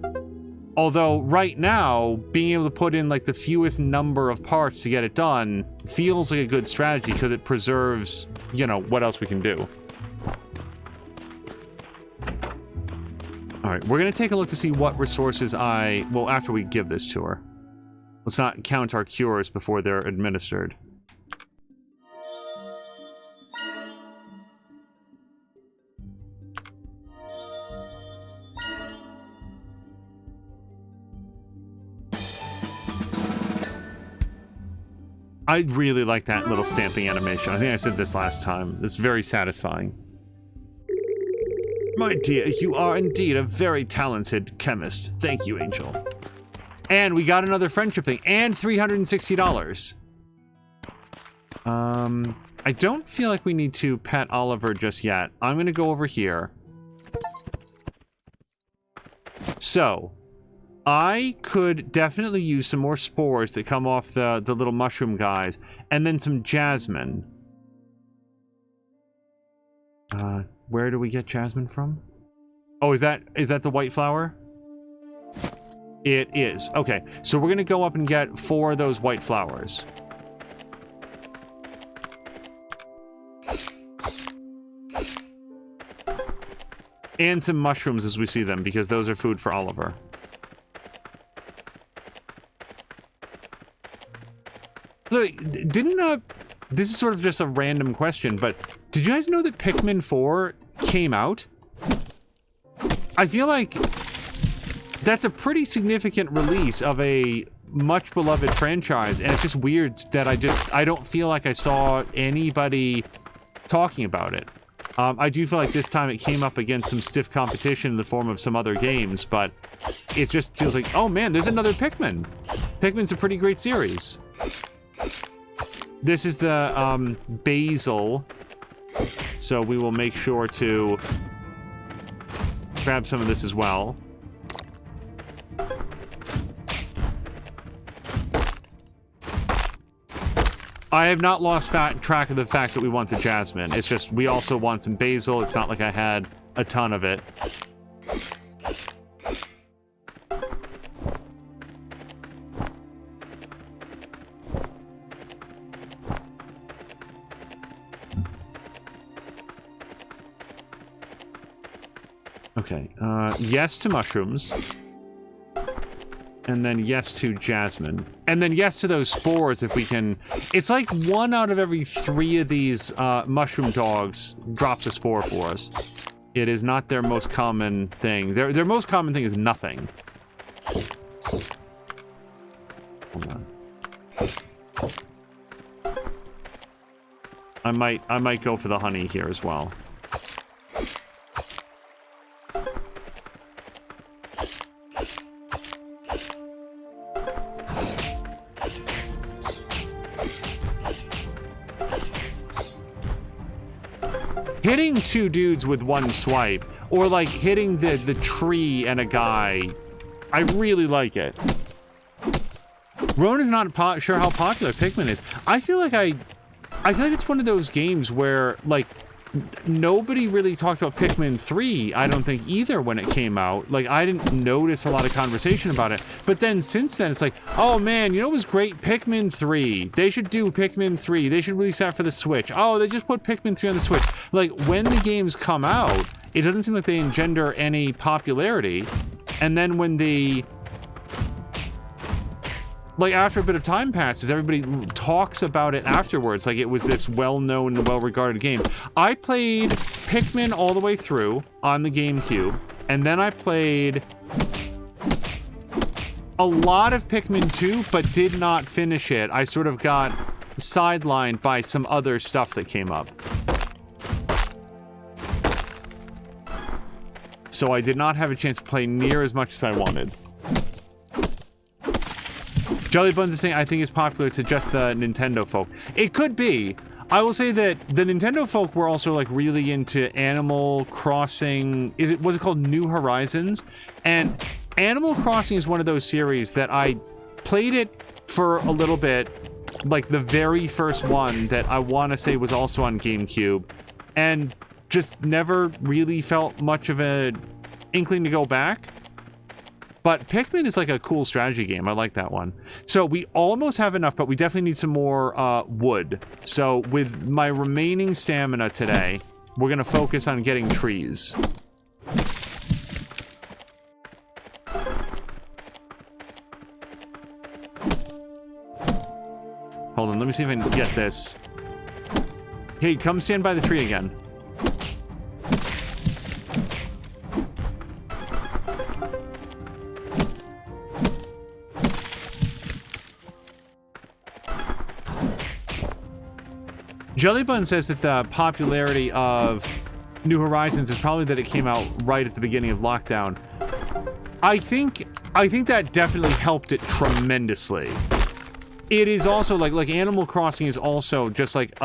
Although right now, being able to put in like the fewest number of parts to get it done feels like a good strategy because it preserves, you know, what else we can do. All right, we're gonna take a look to see what resources well, after we give this to her. Let's not count our cures before they're administered. I really like that little stamping animation. I think I said this last time. It's very satisfying. My dear, you are indeed a very talented chemist. Thank you, Angel. And we got another friendship thing, and $360. I don't feel like we need to pet Oliver just yet. I'm gonna go over here. So, I could definitely use some more spores that come off the little mushroom guys, and then some jasmine. Where do we get jasmine from? Oh, is that the white flower? It is. Okay, so we're gonna go up and get 4 of those white flowers. And some mushrooms as we see them, because those are food for Oliver. Look, this is sort of just a random question, but did you guys know that Pikmin 4 came out? I feel like that's a pretty significant release of a much beloved franchise, and it's just weird that I don't feel like I saw anybody talking about it. I do feel like this time it came up against some stiff competition in the form of some other games, but it just feels like, oh man, there's another Pikmin. Pikmin's a pretty great series. This is the basil, so we will make sure to grab some of this as well. I have not lost track of the fact that we want the jasmine. It's just we also want some basil. It's not like I had a ton of it. Okay, yes to mushrooms. And then yes to jasmine. And then yes to those spores if we can... It's like 1 out of every 3 of these mushroom dogs drops a spore for us. It is not their most common thing. Their most common thing is nothing. Hold on. I might go for the honey here as well. Hitting 2 dudes with 1 swipe, or like hitting the tree and a guy, I really like it. Ron is not sure how popular Pikmin is. I feel like it's one of those games where like nobody really talked about Pikmin 3, I don't think either when it came out. Like I didn't notice a lot of conversation about it. But then since then it's like, oh man, you know what was great? Pikmin 3. They should do Pikmin 3. They should release that for the Switch. Oh, they just put Pikmin 3 on the Switch. Like when the games come out, it doesn't seem like they engender any popularity. And then when the... like after a bit of time passes, everybody talks about it afterwards like it was this well-known and well-regarded game. I played Pikmin all the way through on the GameCube, and then I played a lot of Pikmin 2, but did not finish it. I sort of got sidelined by some other stuff that came up. So I did not have a chance to play near as much as I wanted. Jelly Buns is saying, I think it's popular to just the Nintendo folk. It could be. I will say that the Nintendo folk were also like really into Animal Crossing. Was it called New Horizons? And Animal Crossing is one of those series that I played it for a little bit, like the very first one that I want to say was also on GameCube, and just never really felt much of an inkling to go back. But Pikmin is like a cool strategy game. I like that one. So we almost have enough, but we definitely need some more wood. So with my remaining stamina today, we're going to focus on getting trees. Hold on, let me see if I can get this. Hey, come stand by the tree again. Jellybun says that the popularity of New Horizons is probably that it came out right at the beginning of lockdown. I think that definitely helped it tremendously. It is also like Animal Crossing is also just like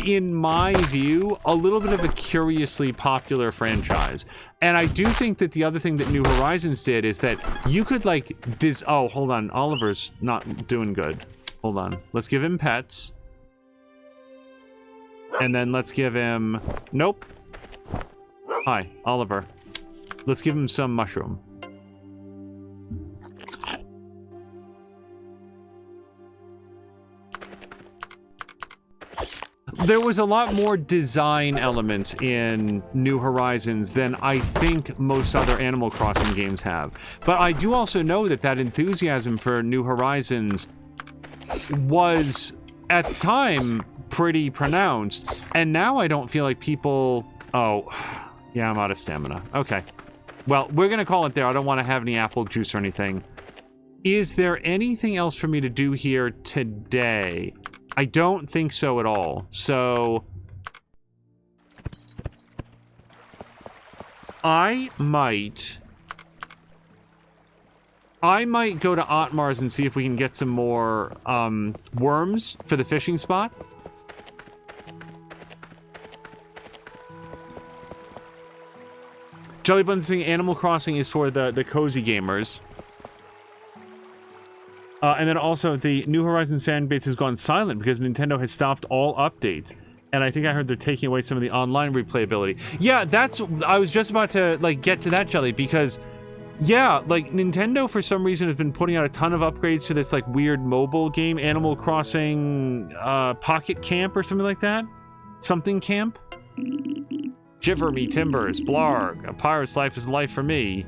in my view, a little bit of a curiously popular franchise. And I do think that the other thing that New Horizons did is that you could like oh, hold on, Oliver's not doing good. Hold on, let's give him pets. And then let's give him... Nope. Hi, Oliver. Let's give him some mushroom. There was a lot more design elements in New Horizons than I think most other Animal Crossing games have. But I do also know that that enthusiasm for New Horizons was, at the time, pretty pronounced, and now I don't feel like people... Oh, yeah, I'm out of stamina. Okay. Well, we're gonna call it there. I don't want to have any apple juice or anything. Is there anything else for me to do here today? I don't think so at all. So... I might go to Otmar's and see if we can get some more worms for the fishing spot. Jellybun saying Animal Crossing is for the cozy gamers. And then also, the New Horizons fan base has gone silent because Nintendo has stopped all updates. And I think I heard they're taking away some of the online replayability. Yeah, I was just about to, like, get to that, Jelly, because, yeah, like, Nintendo, for some reason, has been putting out a ton of upgrades to this, like, weird mobile game, Animal Crossing, Pocket Camp or something like that? Something Camp? Shiver me timbers, blarg, a pirate's life is life for me.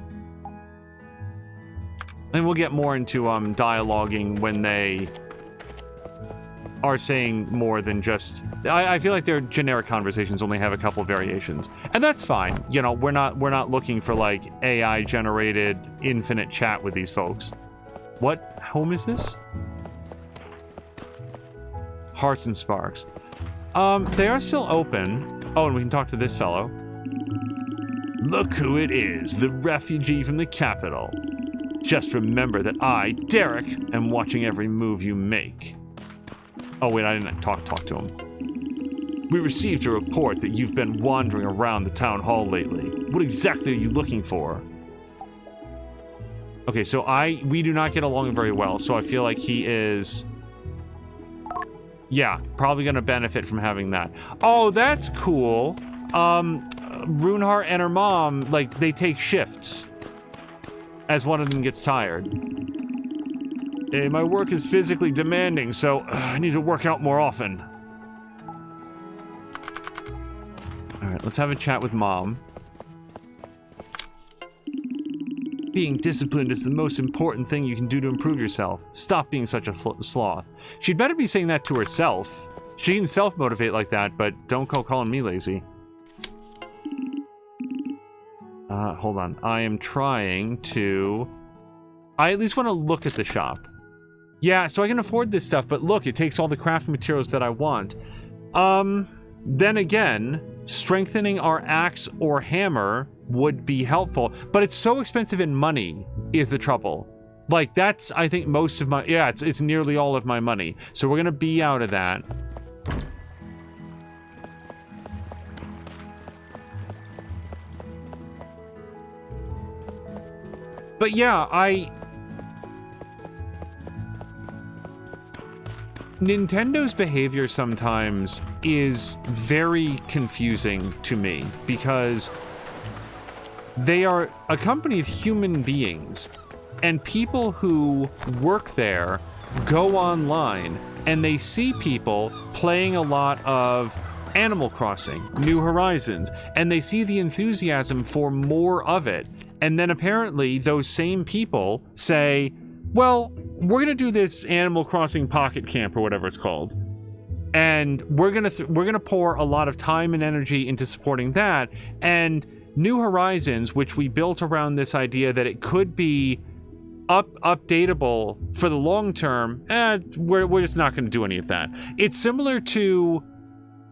And we'll get more into, dialoguing when they are saying more than just... I feel like their generic conversations only have a couple variations. And that's fine. You know, we're not looking for, like, AI-generated infinite chat with these folks. What home is this? Hearts and Sparks. They are still open. Oh, and we can talk to this fellow. Look who it is, the refugee from the capital. Just remember that I, Derek, am watching every move you make. Oh, wait, I didn't talk to him. We received a report that you've been wandering around the town hall lately. What exactly are you looking for? Okay, so we do not get along very well, so I feel like he is... Yeah, probably gonna benefit from having that. Oh, that's cool. Runeheart and her mom, like, they take shifts as one of them gets tired. Hey, my work is physically demanding, so I need to work out more often. Alright, let's have a chat with Mom. Being disciplined is the most important thing you can do to improve yourself. Stop being such a sloth. She'd better be saying that to herself. She can self-motivate like that, but don't go calling me lazy. Hold on. I am trying to... I at least want to look at the shop. Yeah, so I can afford this stuff, but look, it takes all the craft materials that I want. Then again, strengthening our axe or hammer would be helpful, but it's so expensive in money is the trouble. Like, that's, I think, most of my... Yeah, it's nearly all of my money. So we're gonna be out of that. But yeah, Nintendo's behavior sometimes is very confusing to me because they are a company of human beings, and people who work there go online and they see people playing a lot of Animal Crossing, New Horizons, and they see the enthusiasm for more of it. And then apparently those same people say, well, we're going to do this Animal Crossing Pocket Camp or whatever it's called. And we're going to pour a lot of time and energy into supporting that. And New Horizons, which we built around this idea that it could be updatable for the long term, we're just not going to do any of that. It's similar to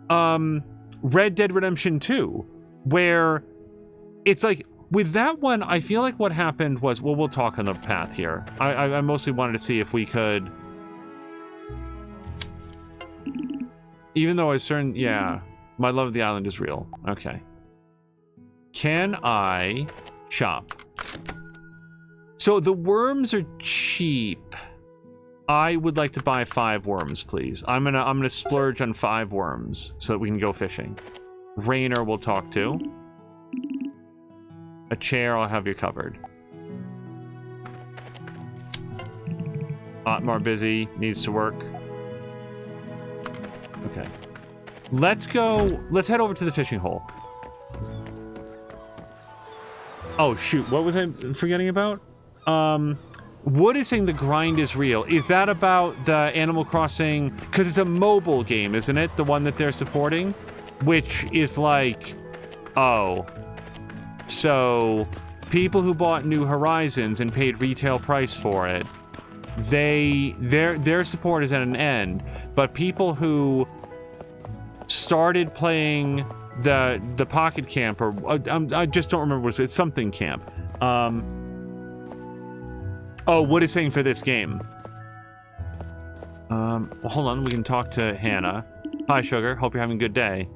Red Dead Redemption 2, where it's like, with that one, I feel like what happened was, well, we'll talk on the path here. I mostly wanted to see if we could... Even though I was certain... Yeah, my love of the island is real. Okay. Can I shop? So the worms are cheap. I would like to buy 5 worms, please. I'm gonna splurge on 5 worms so that we can go fishing. Rainer we'll talk to. A chair, I'll have you covered. Otmar busy, needs to work. Okay. Let's head over to the fishing hole. Oh shoot, what was I forgetting about? Wood is saying the grind is real. Is that about the Animal Crossing? Because it's a mobile game, isn't it? The one that they're supporting? Which is like... Oh... So, people who bought New Horizons and paid retail price for it, their support is at an end. But people who started playing the Pocket Camp, or I just don't remember what it's something camp. Oh, what is saying for this game? Well, hold on, we can talk to Hannah. Hi, Sugar. Hope you're having a good day.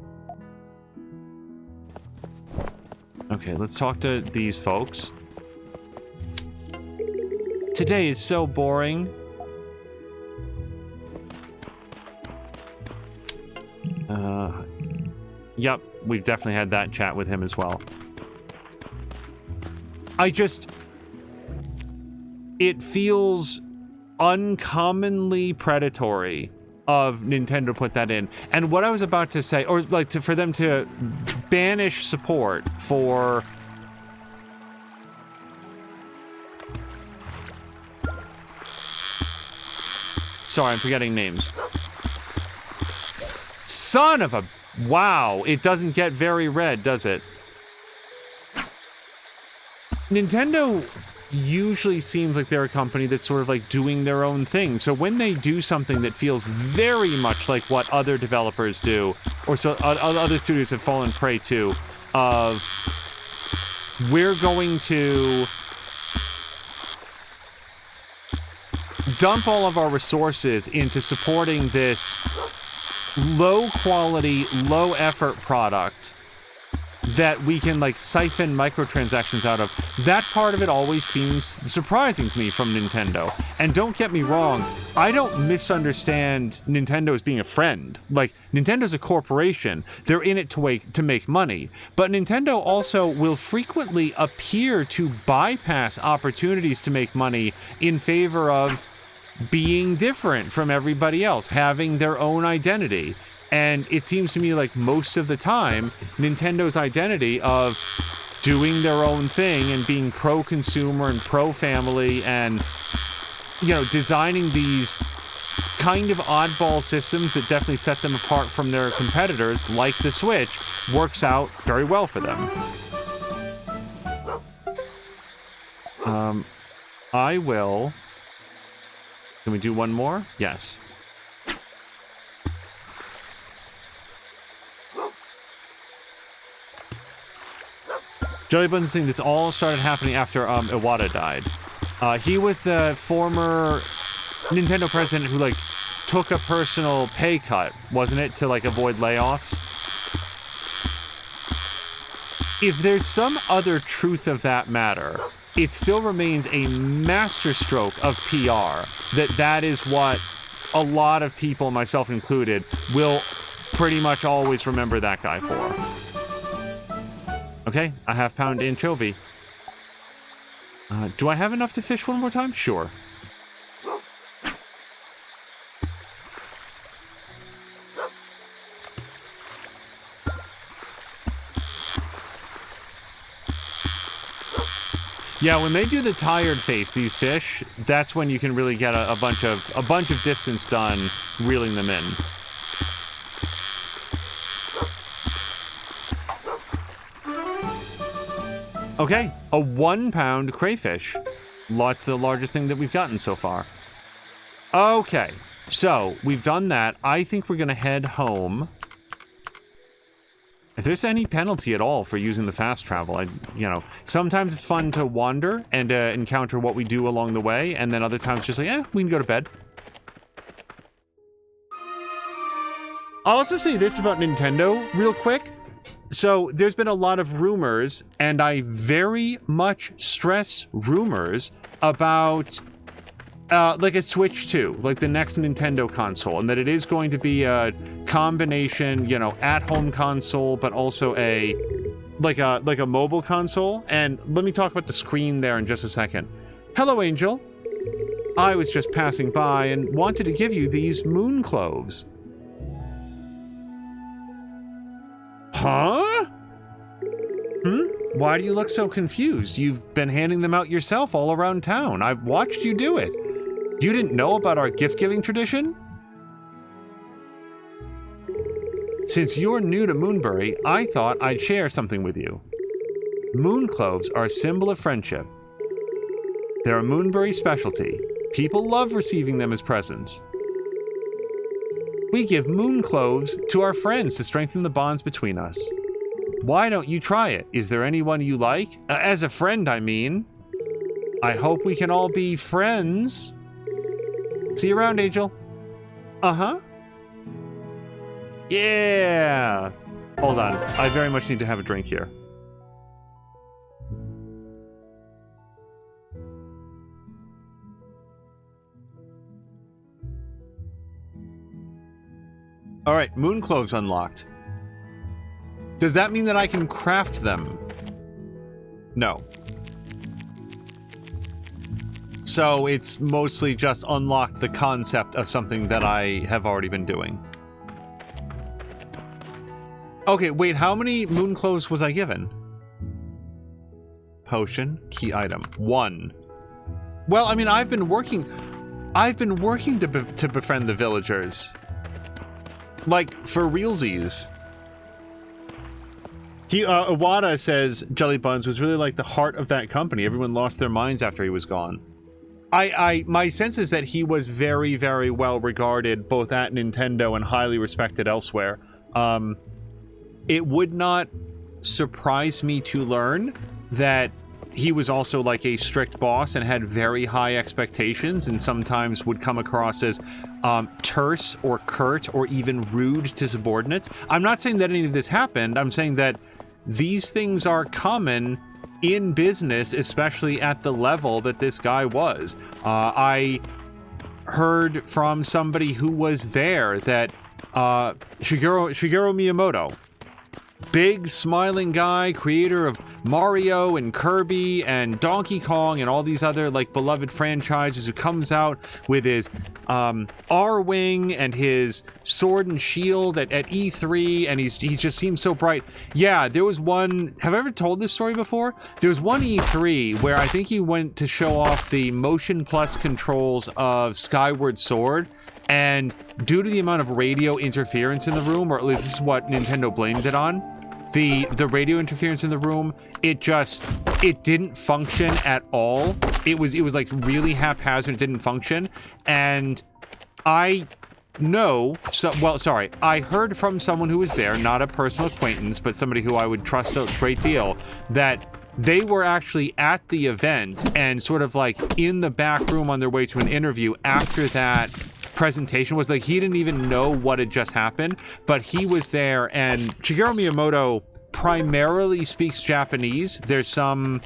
Okay, let's talk to these folks. Today is so boring. Yep, we've definitely had that chat with him as well. It feels uncommonly predatory of Nintendo to put that in. And what I was about to say, or like for them to banish support for... Sorry, I'm forgetting names. Son of a... Wow, it doesn't get very red, does it? Nintendo usually seems like they're a company that's sort of like doing their own thing. So when they do something that feels very much like what other developers do, or so other studios have fallen prey to, of we're going to dump all of our resources into supporting this low quality, low effort product that we can like siphon microtransactions out of. That part of it always seems surprising to me from Nintendo. And don't get me wrong, I don't misunderstand Nintendo as being a friend. Like, Nintendo's a corporation. They're in it to make money. But Nintendo also will frequently appear to bypass opportunities to make money in favor of being different from everybody else, having their own identity. And it seems to me like most of the time, Nintendo's identity of doing their own thing and being pro-consumer and pro-family and, you know, designing these kind of oddball systems that definitely set them apart from their competitors, like the Switch, works out very well for them. I will... Can we do one more? Yes. Joey Bunn's saying this all started happening after Iwata died. He was the former Nintendo president who like took a personal pay cut, wasn't it, to like avoid layoffs? If there's some other truth of that matter, it still remains a masterstroke of PR that is what a lot of people, myself included, will pretty much always remember that guy for. Okay, a half-pound anchovy. Do I have enough to fish one more time? Sure. Yeah, when they do the tired face, these fish, that's when you can really get a bunch of distance done reeling them in. Okay, a 1-pound crayfish. That's the largest thing that we've gotten so far. Okay, so we've done that. I think we're gonna head home. If there's any penalty at all for using the fast travel, sometimes it's fun to wander and encounter what we do along the way, and then other times just like, we can go to bed. I'll also say this about Nintendo real quick. So there's been a lot of rumors, and I very much stress rumors about like a Switch 2, like the next Nintendo console, and that it is going to be a combination, at-home console, but also a mobile console. And let me talk about the screen there in just a second. Hello, Angel. I was just passing by and wanted to give you these moon cloves. Huh? Why do you look so confused? You've been handing them out yourself all around town. I've watched you do it. You didn't know about our gift-giving tradition? Since you're new to Moonbury, I thought I'd share something with you. Moon cloves are a symbol of friendship. They're a Moonbury specialty. People love receiving them as presents. We give moon cloves to our friends to strengthen the bonds between us. Why don't you try it? Is there anyone you like? As a friend, I mean. I hope we can all be friends. See you around, Angel. Uh-huh. Yeah. Hold on. I very much need to have a drink here. All right, moon cloves unlocked. Does that mean that I can craft them? No. So it's mostly just unlocked the concept of something that I have already been doing. Okay, wait, how many moon cloves was I given? Potion, key item, 1. Well, I mean, I've been working to befriend the villagers. Like, for realsies. Iwata says Jelly Buns was really like the heart of that company. Everyone lost their minds after he was gone. My sense is that he was very, very well regarded both at Nintendo and highly respected elsewhere. It would not surprise me to learn that he was also like a strict boss and had very high expectations and sometimes would come across as terse or curt or even rude to subordinates. I'm not saying that any of this happened. I'm saying that these things are common in business, especially at the level that this guy was. I heard from somebody who was there that Shigeru Miyamoto, big smiling guy, creator of Mario and Kirby and Donkey Kong and all these other like beloved franchises, who comes out with his R-Wing and his sword and shield at E3, and he just seems so bright. Yeah, there was one, have I ever told this story before? There was one E3 where I think he went to show off the Motion Plus controls of Skyward Sword, and due to the amount of radio interference in the room, or at least this is what Nintendo blamed it on, the radio interference in the room, it didn't function at all. It was like really haphazard. It didn't function. And I heard from someone who was there, not a personal acquaintance, but somebody who I would trust a great deal, that they were actually at the event and sort of like in the back room on their way to an interview after that presentation. Was like, he didn't even know what had just happened, but he was there. And Shigeru Miyamoto primarily speaks Japanese. There's some,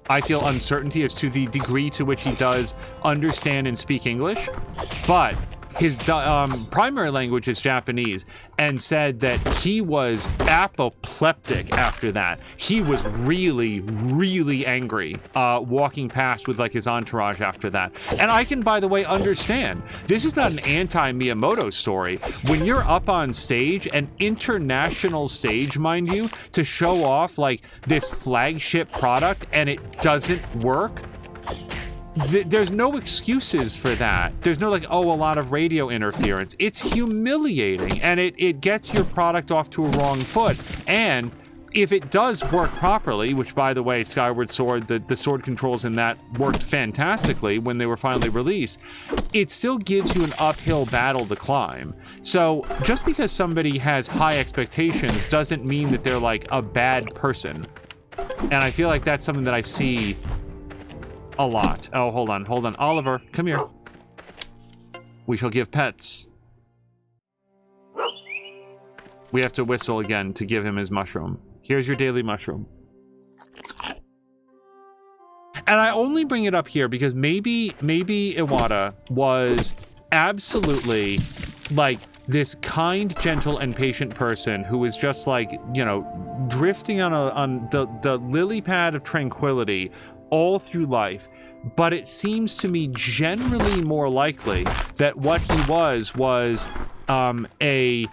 I feel, uncertainty as to the degree to which he does understand and speak English, but his primary language is Japanese, and said that he was apoplectic after that. He was really, really angry walking past with like his entourage after that. And I can, by the way, understand. This is not an anti-Miyamoto story. When you're up on stage, an international stage, mind you, to show off like this flagship product and it doesn't work, there's no excuses for that. There's no like, oh, a lot of radio interference. It's humiliating, and it gets your product off to a wrong foot. And if it does work properly, which, by the way, Skyward Sword, the sword controls in that worked fantastically when they were finally released, it still gives you an uphill battle to climb. So just because somebody has high expectations doesn't mean that they're like a bad person. And I feel like that's something that I see a lot. Oh, hold on. Oliver, come here. We shall give pets. We have to whistle again to give him his mushroom. Here's your daily mushroom. And I only bring it up here because maybe Iwata was absolutely like this kind, gentle, and patient person who was just like, you know, drifting on the lily pad of tranquility all through life. But it seems to me generally more likely that what he was a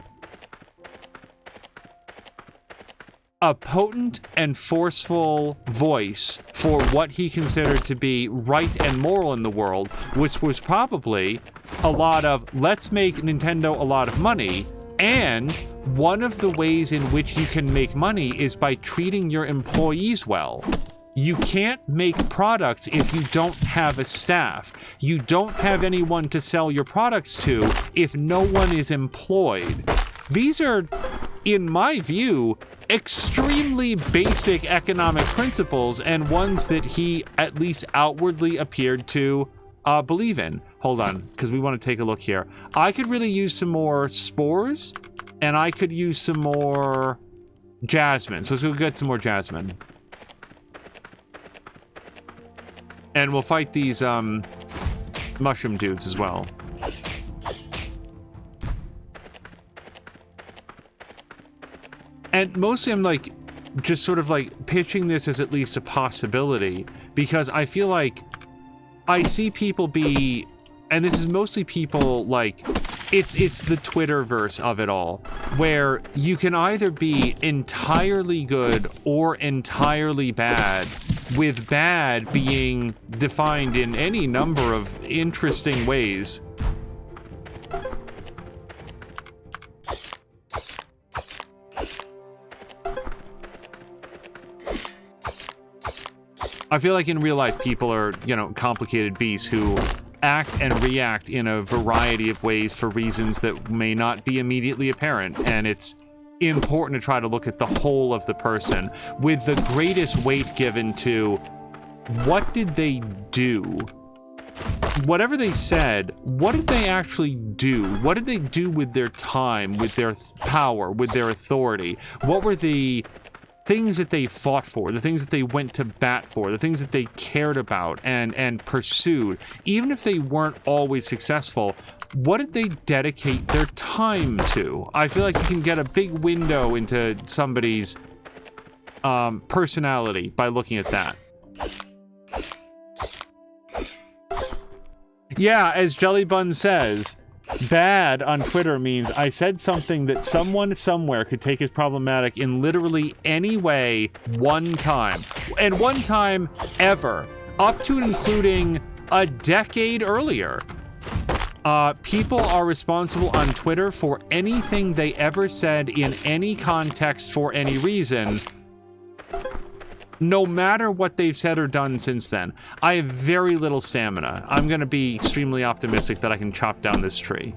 potent and forceful voice for what he considered to be right and moral in the world, which was probably a lot of, let's make Nintendo a lot of money, and one of the ways in which you can make money is by treating your employees well. You can't make products if you don't have a staff. You don't have anyone to sell your products to if no one is employed. These are, in my view, extremely basic economic principles, and ones that he at least outwardly appeared to believe in. Hold on, because we want to take a look here. I could really use some more spores, and I could use some more jasmine. So let's go get some more jasmine. And we'll fight these mushroom dudes as well. And mostly I'm like, just sort of like pitching this as at least a possibility, because I feel like I see people be, and this is mostly people like, it's the Twitterverse of it all, where you can either be entirely good or entirely bad, with bad being defined in any number of interesting ways. I feel like in real life, people are, you know, complicated beasts who act and react in a variety of ways for reasons that may not be immediately apparent, and it's important to try to look at the whole of the person with the greatest weight given to what did they do? Whatever they said, what did they actually do? What did they do with their time, with their power, with their authority? What were the things that they fought for, the things that they went to bat for, the things that they cared about and pursued? Even if they weren't always successful, what did they dedicate their time to? I feel like you can get a big window into somebody's personality by looking at that. Yeah, as Jellybun says, bad on Twitter means I said something that someone somewhere could take as problematic in literally any way one time. And one time ever. Up to and including a decade earlier. People are responsible on Twitter for anything they ever said in any context for any reason, no matter what they've said or done since then. I have very little stamina. I'm going to be extremely optimistic that I can chop down this tree.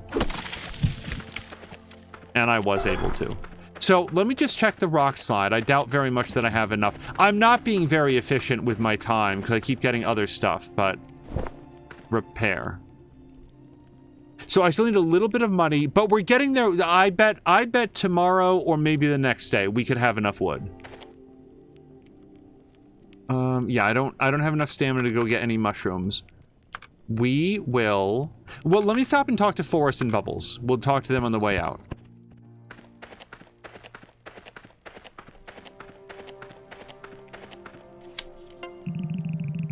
And I was able to. So let me just check the rock slide. I doubt very much that I have enough. I'm not being very efficient with my time because I keep getting other stuff, but repair. So I still need a little bit of money, but we're getting there. I bet tomorrow or maybe the next day we could have enough wood. Yeah, I don't have enough stamina to go get any mushrooms. We will... Well, let me stop and talk to Forrest and Bubbles. We'll talk to them on the way out.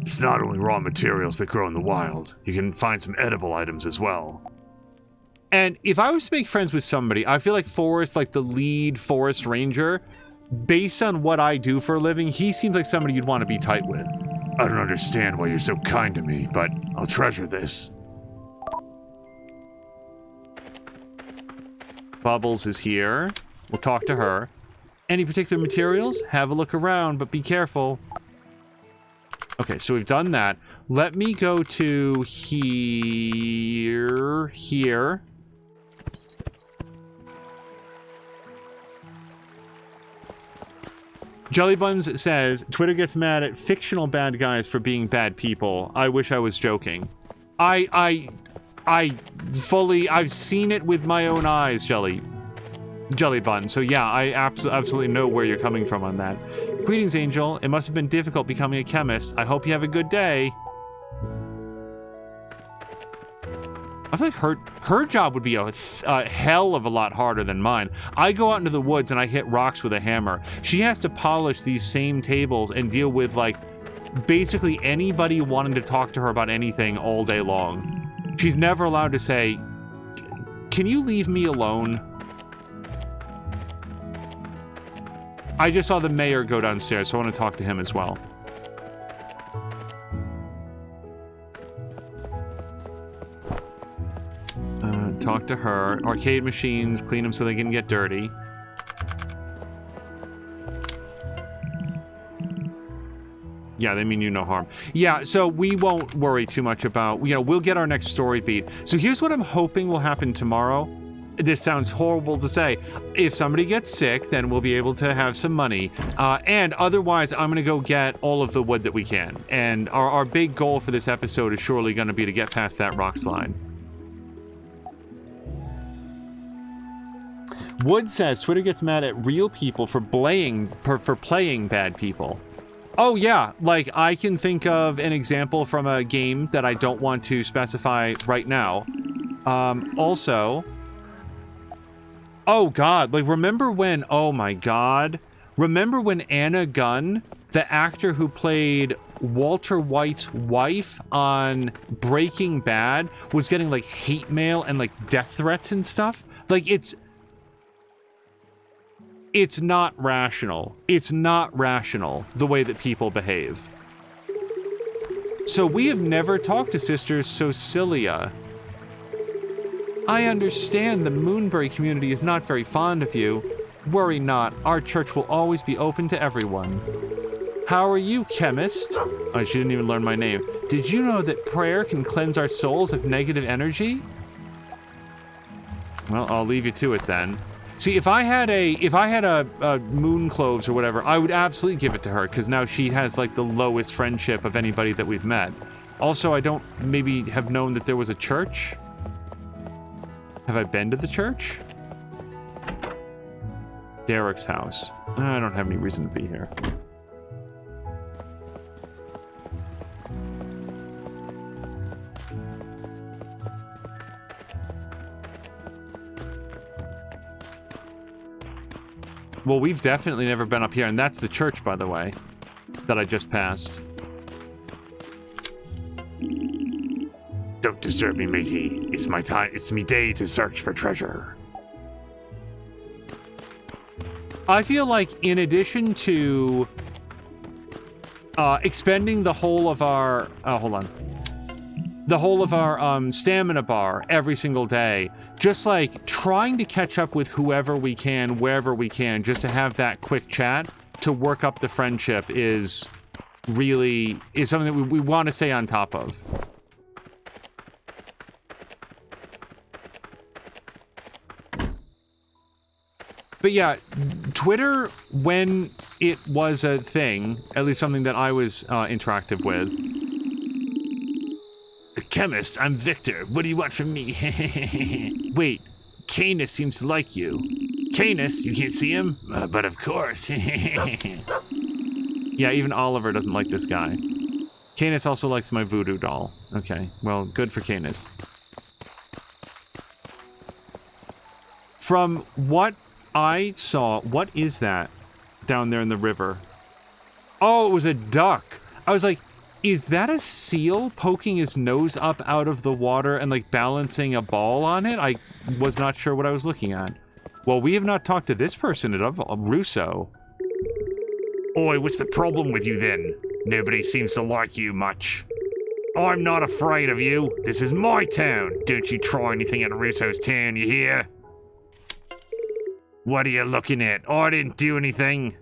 It's not only raw materials that grow in the wild. You can find some edible items as well. And if I was to make friends with somebody, I feel like Forrest, like the lead forest ranger, based on what I do for a living, he seems like somebody you'd want to be tight with. I don't understand why you're so kind to me, but I'll treasure this. Bubbles is here. We'll talk to her. Any particular materials? Have a look around, but be careful. Okay, so we've done that. Let me go to here. Jellybuns says, Twitter gets mad at fictional bad guys for being bad people. I wish I was joking. I've seen it with my own eyes, Jellybun. So yeah, I absolutely know where you're coming from on that. Greetings, Angel. It must have been difficult becoming a chemist. I hope you have a good day. I feel like her job would be a hell of a lot harder than mine. I go out into the woods and I hit rocks with a hammer. She has to polish these same tables and deal with, like, basically anybody wanting to talk to her about anything all day long. She's never allowed to say, "Can you leave me alone?" I just saw the mayor go downstairs, so I want to talk to him as well. Talk to her. Arcade machines, clean them so they can get dirty. Yeah, they mean you no harm. Yeah, so we won't worry too much about, you know, we'll get our next story beat. So here's what I'm hoping will happen tomorrow. This sounds horrible to say. If somebody gets sick, then we'll be able to have some money. And otherwise, I'm going to go get all of the wood that we can. And our big goal for this episode is surely going to be to get past that rock slide. Wood says Twitter gets mad at real people for playing bad people. Oh yeah, like I can think of an example from a game that I don't want to specify right now. Also, Oh God, like remember when, oh my God. Remember when Anna Gunn, the actor who played Walter White's wife on Breaking Bad, was getting like hate mail and like death threats and stuff? Like it's not rational. It's not rational the way that people behave. So we have never talked to Sister Socilia. I understand the Moonbury community is not very fond of you. Worry not, our church will always be open to everyone. How are you, chemist? Oh, she didn't even learn my name. Did you know that prayer can cleanse our souls of negative energy? Well, I'll leave you to it then. See, if I had a moon cloves or whatever, I would absolutely give it to her, because now she has like the lowest friendship of anybody that we've met. Also, I don't maybe have known that there was a church. Have I been to the church? Derek's house. I don't have any reason to be here. Well, we've definitely never been up here, and that's the church, by the way, that I just passed. Don't disturb me, matey. It's my time. It's me day to search for treasure. I feel like in addition to expending the whole of our stamina bar every single day, just like trying to catch up with whoever we can, wherever we can, just to have that quick chat to work up the friendship is something that we want to stay on top of. But yeah, Twitter, when it was a thing, at least something that I was interactive with. Chemist, I'm Victor. What do you want from me? Wait, Canis seems to like you. Canis? You can't see him? But of course. Yeah, even Oliver doesn't like this guy. Canis also likes my voodoo doll. Okay, well, good for Canis. From what I saw, what is that down there in the river? Oh, it was a duck. I was like, is that a seal poking his nose up out of the water and like balancing a ball on it? I was not sure what I was looking at. Well, we have not talked to this person at all, Russo. Oi, what's the problem with you then? Nobody seems to like you much. I'm not afraid of you. This is my town. Don't you try anything in Russo's town, you hear? What are you looking at? I didn't do anything.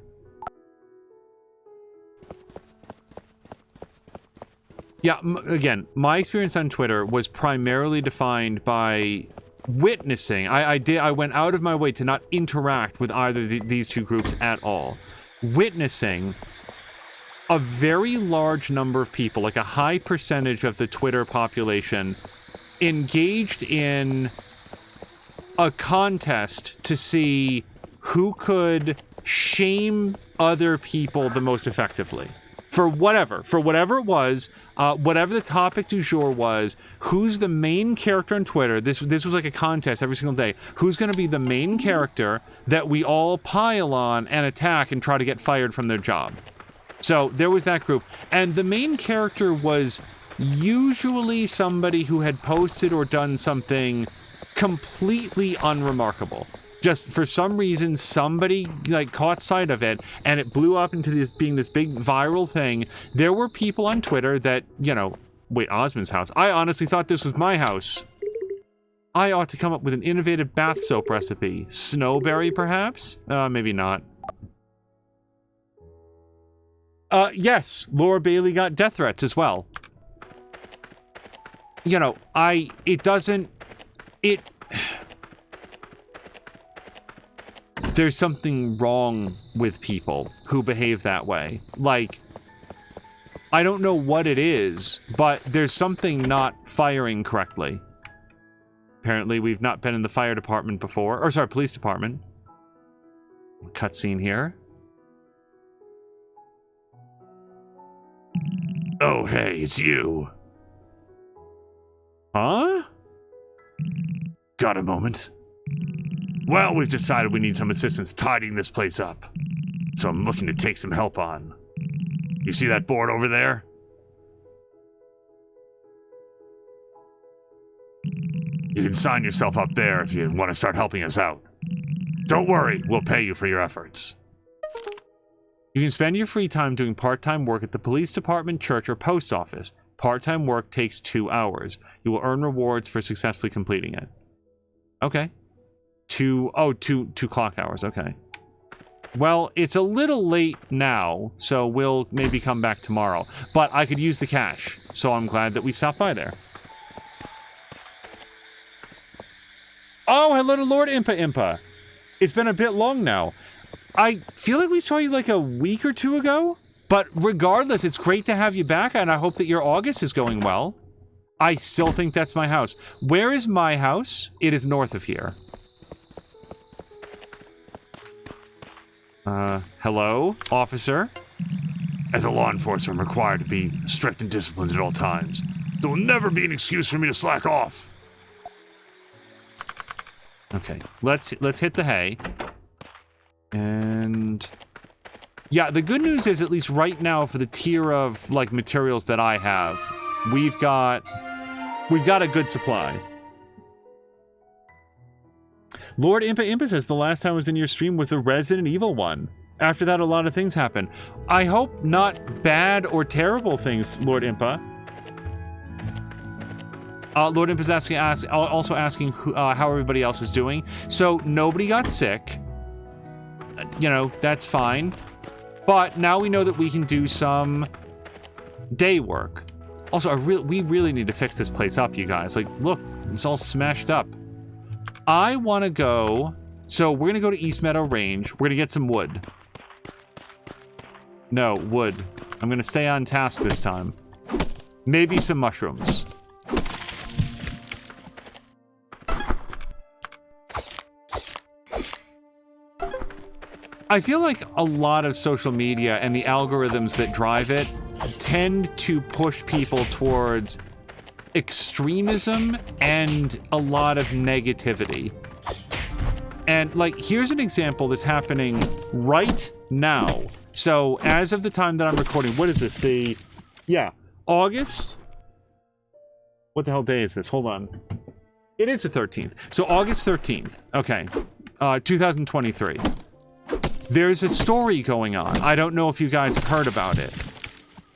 Yeah, again, my experience on Twitter was primarily defined by witnessing. I went out of my way to not interact with either these two groups at all. Witnessing a very large number of people, like a high percentage of the Twitter population, engaged in a contest to see who could shame other people the most effectively. For whatever it was, whatever the topic du jour was, who's the main character on Twitter? This was like a contest every single day. Who's going to be the main character that we all pile on and attack and try to get fired from their job? So there was that group. And the main character was usually somebody who had posted or done something completely unremarkable. Just for some reason, somebody like caught sight of it and it blew up into this being this big viral thing. There were people on Twitter that, wait, Osmond's house. I honestly thought this was my house. I ought to come up with an innovative bath soap recipe. Snowberry, perhaps? Maybe not. Yes, Laura Bailey got death threats as well. There's something wrong with people who behave that way. Like, I don't know what it is, but there's something not firing correctly. Apparently, we've not been in the fire department before. Or, sorry, police department. Cutscene here. Oh, hey, it's you. Huh? Got a moment? Well, we've decided we need some assistance tidying this place up. So I'm looking to take some help on. You see that board over there? You can sign yourself up there if you want to start helping us out. Don't worry, we'll pay you for your efforts. You can spend your free time doing part-time work at the police department, church, or post office. Part-time work takes 2 hours. You will earn rewards for successfully completing it. Okay. 2 clock hours, okay. Well, it's a little late now, so we'll maybe come back tomorrow. But I could use the cash, so I'm glad that we stopped by there. Oh, hello to Lord Impa Impa. It's been a bit long now. I feel like we saw you like a week or two ago. But regardless, it's great to have you back, and I hope that your August is going well. I still think that's my house. Where is my house? It is north of here. Hello, officer? As a law enforcer, I'm required to be strict and disciplined at all times. There will never be an excuse for me to slack off. Okay, let's hit the hay. And yeah, the good news is, at least right now, for the tier of like materials that I have, we've got a good supply. Lord Impa Impa says the last time I was in your stream was the Resident Evil one. After that, a lot of things happened. I hope not bad or terrible things, Lord Impa. Lord Impa's also asking how everybody else is doing. So nobody got sick. You know, that's fine. But now we know that we can do some day work. Also, we really need to fix this place up, you guys. Like, look, it's all smashed up. I want to go... So, we're going to go to East Meadow Range. We're going to get some wood. No, wood. I'm going to stay on task this time. Maybe some mushrooms. I feel like a lot of social media and the algorithms that drive it tend to push people towards extremism and a lot of negativity. And, like, here's an example that's happening right now. So, as of the time that I'm recording, what is this? August? What the hell day is this? Hold on. It is the 13th. So, August 13th. Okay. 2023. There's a story going on. I don't know if you guys have heard about it.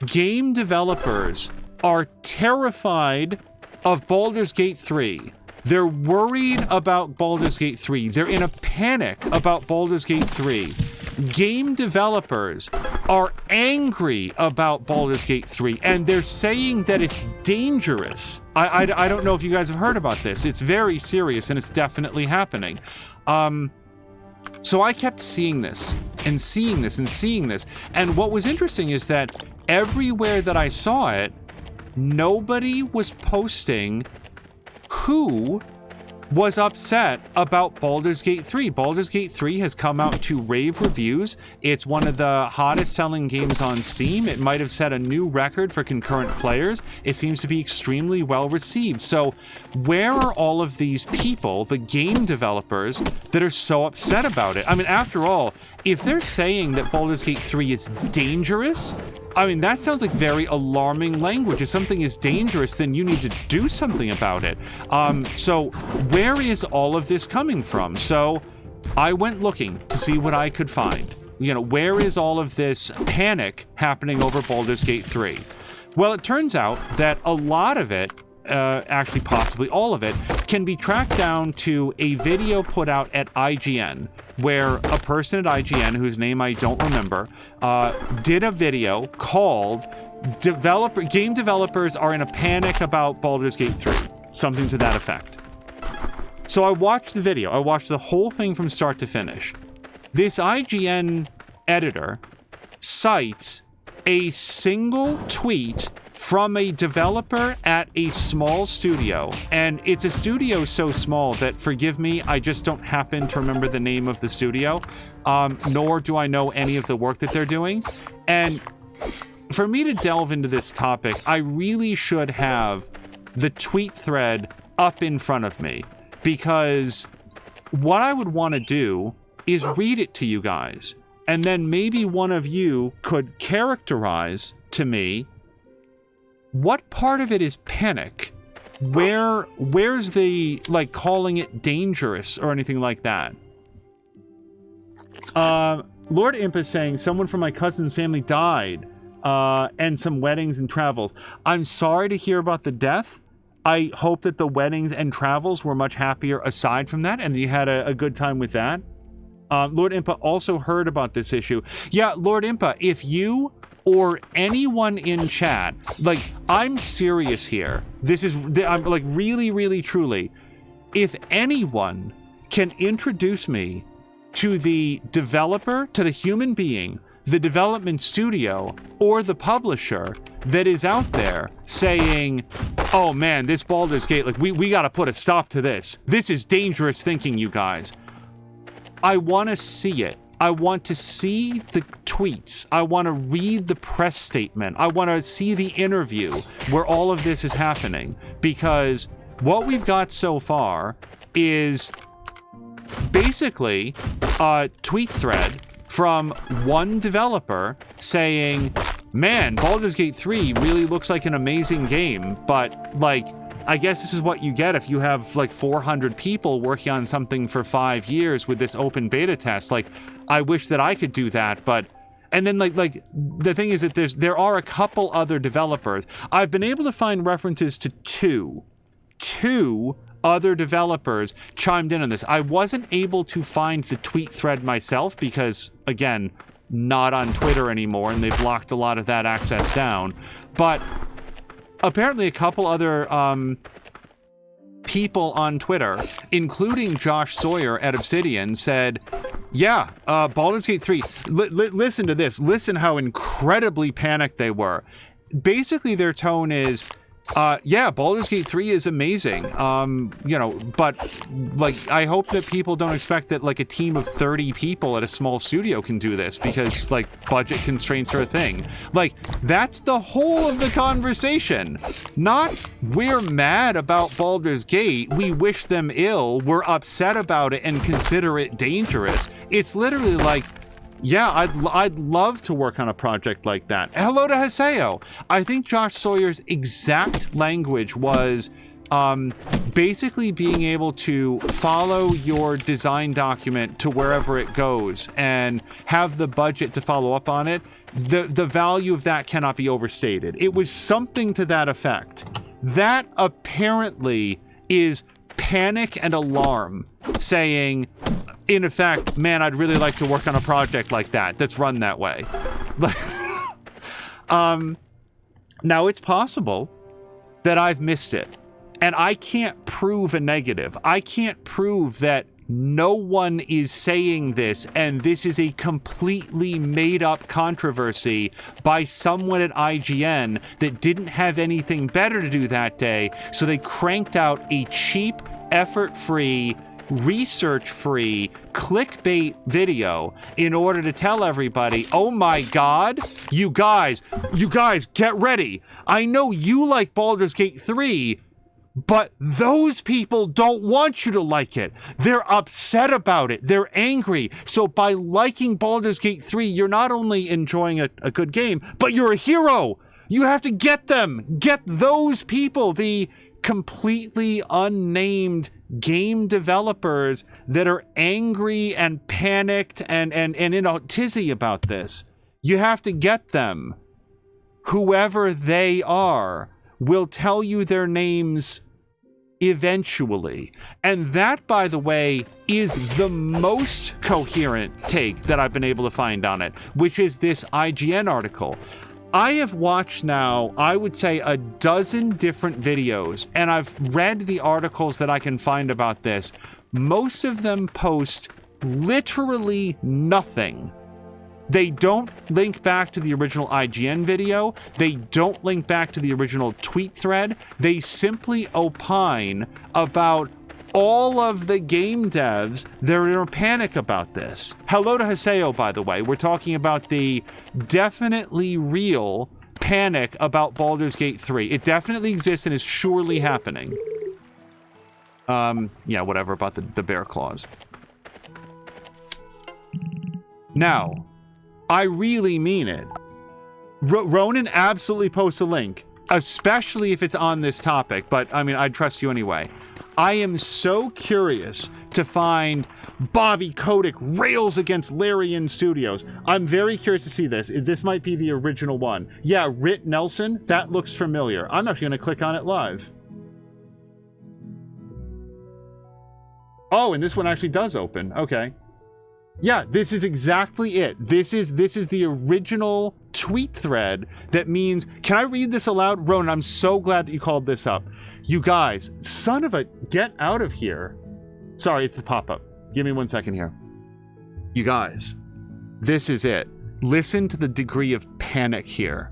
Game developers are terrified of Baldur's Gate 3. They're worried about Baldur's Gate 3. They're in a panic about Baldur's Gate 3. Game developers are angry about Baldur's Gate 3, and they're saying that it's dangerous. I don't know if you guys have heard about this. It's very serious, and it's definitely happening. So I kept seeing this, and seeing this, and seeing this. And what was interesting is that everywhere that I saw it, nobody was posting who was upset about Baldur's Gate 3. Baldur's Gate 3 has come out to rave reviews. It's one of the hottest selling games on Steam. It might have set a new record for concurrent players. It seems to be extremely well received. So where are all of these people, the game developers, that are so upset about it? I mean, after all, if they're saying that Baldur's Gate 3 is dangerous, I mean, that sounds like very alarming language. If something is dangerous, then you need to do something about it. So where is all of this coming from? So I went looking to see what I could find. You know, where is all of this panic happening over Baldur's Gate 3? Well, it turns out that a lot of it, actually possibly all of it, can be tracked down to a video put out at IGN, where a person at IGN, whose name I don't remember, did a video called Game Developers Are in a Panic About Baldur's Gate 3. Something to that effect. So I watched the video. I watched the whole thing from start to finish. This IGN editor cites a single tweet from a developer at a small studio. And it's a studio so small that, forgive me, I just don't happen to remember the name of the studio, nor do I know any of the work that they're doing. And for me to delve into this topic, I really should have the tweet thread up in front of me, because what I would want to do is read it to you guys. And then maybe one of you could characterize to me what part of it is panic. Where's the, like, calling it dangerous or anything like that? Lord Imp is saying, someone from my cousin's family died, and some weddings and travels. I'm sorry to hear about the death. I hope that the weddings and travels were much happier aside from that, and you had a good time with that. Lord Impa also heard about this issue. Yeah, Lord Impa, if you or anyone in chat, like, I'm serious here. I'm like really, really, truly. If anyone can introduce me to the developer, to the human being, the development studio, or the publisher that is out there saying, oh man, this Baldur's Gate, like, we gotta put a stop to this. This is dangerous thinking, you guys. I want to see it. I want to see the tweets. I want to read the press statement. I want to see the interview where all of this is happening, because what we've got so far is basically a tweet thread from one developer saying, man, Baldur's Gate 3 really looks like an amazing game, but, like, I guess this is what you get if you have, like, 400 people working on something for 5 years with this open beta test. Like, I wish that I could do that, but... And then, like the thing is that there are a couple other developers. I've been able to find references to two other developers chimed in on this. I wasn't able to find the tweet thread myself because, again, not on Twitter anymore, and they've locked a lot of that access down. But apparently a couple other people on Twitter, including Josh Sawyer at Obsidian, said, yeah, Baldur's Gate 3, listen to this. Listen how incredibly panicked they were. Basically, their tone is, yeah, Baldur's Gate 3 is amazing. You know, but, like, I hope that people don't expect that, like, a team of 30 people at a small studio can do this, because, like, budget constraints are a thing. Like, that's the whole of the conversation. Not, we're mad about Baldur's Gate, we wish them ill, we're upset about it and consider it dangerous. It's literally like, yeah, I'd love to work on a project like that. Hello to Haseo. I think Josh Sawyer's exact language was basically being able to follow your design document to wherever it goes and have the budget to follow up on it. The value of that cannot be overstated. It was something to that effect. That apparently is panic and alarm, saying, in effect, man, I'd really like to work on a project like that that's run that way. Now, it's possible that I've missed it, and I can't prove a negative. I can't prove that no one is saying this, and this is a completely made-up controversy by someone at IGN that didn't have anything better to do that day, so they cranked out a cheap, effort-free, research-free clickbait video in order to tell everybody, oh my god, you guys, get ready. I know you like Baldur's Gate 3, but those people don't want you to like it. They're upset about it. They're angry. So by liking Baldur's Gate 3, you're not only enjoying a good game, but you're a hero. You have to get them. Get those people, the completely unnamed game developers that are angry and panicked and in a tizzy about this. You have to get them. Whoever they are will tell you their names eventually. And that, by the way, is the most coherent take that I've been able to find on it, which is this IGN article. I have watched now, I would say, a dozen different videos, and I've read the articles that I can find about this. Most of them post literally nothing. They don't link back to the original IGN video. They don't link back to the original tweet thread. They simply opine about all of the game devs that are in panic about this. Hello to Haseo, by the way. We're talking about the definitely real panic about Baldur's Gate 3. It definitely exists and is surely happening. Yeah, whatever about the bear claws. Now, I really mean it. Ronan absolutely post a link, especially if it's on this topic, but I mean, I'd trust you anyway. I am so curious to find Bobby Kotick rails against Larian Studios. I'm very curious to see this. This might be the original one. Yeah, Rit Nelson, that looks familiar. I'm actually going to click on it live. Oh, and this one actually does open. Okay. Yeah, this is exactly it. This is the original tweet thread that means, can I read this aloud? Ronan, I'm so glad that you called this up. You guys, son of a, get out of here. Sorry, it's the pop-up. Give me 1 second here. You guys, this is it. Listen to the degree of panic here.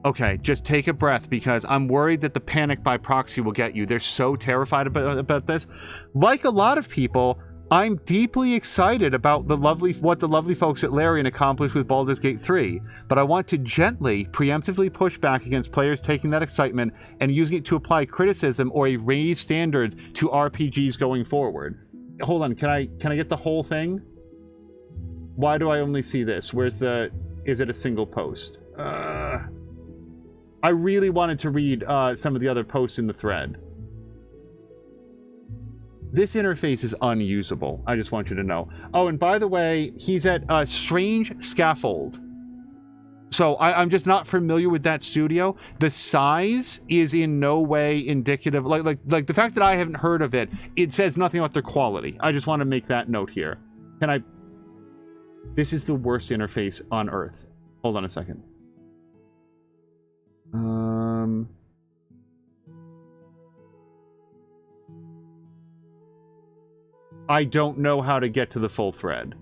Okay, just take a breath because I'm worried that the panic by proxy will get you. They're so terrified about this. Like a lot of people, I'm deeply excited about what the lovely folks at Larian accomplished with Baldur's Gate 3, but I want to gently, preemptively push back against players taking that excitement and using it to apply criticism or erase standards to RPGs going forward. Hold on, can I get the whole thing? Why do I only see this? Is it a single post? I really wanted to read some of the other posts in the thread. This interface is unusable. I just want you to know. Oh, and by the way, he's at Strange Scaffold. So I'm just not familiar with that studio. The size is in no way indicative. Like the fact that I haven't heard of it, it says nothing about their quality. I just want to make that note here. This is the worst interface on Earth. Hold on a second. I don't know how to get to the full thread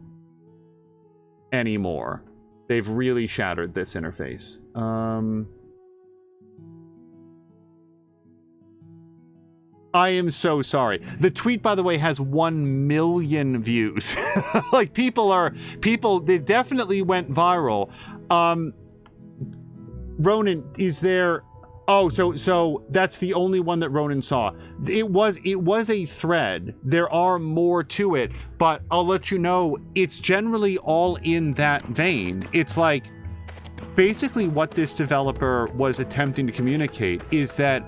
anymore. They've really shattered this interface. I am so sorry. The tweet, by the way, has 1 million views. Like, they definitely went viral. Ronan, is there... Oh, so that's the only one that Ronan saw. It was a thread. There are more to it, but I'll let you know, it's generally all in that vein. It's like, basically what this developer was attempting to communicate is that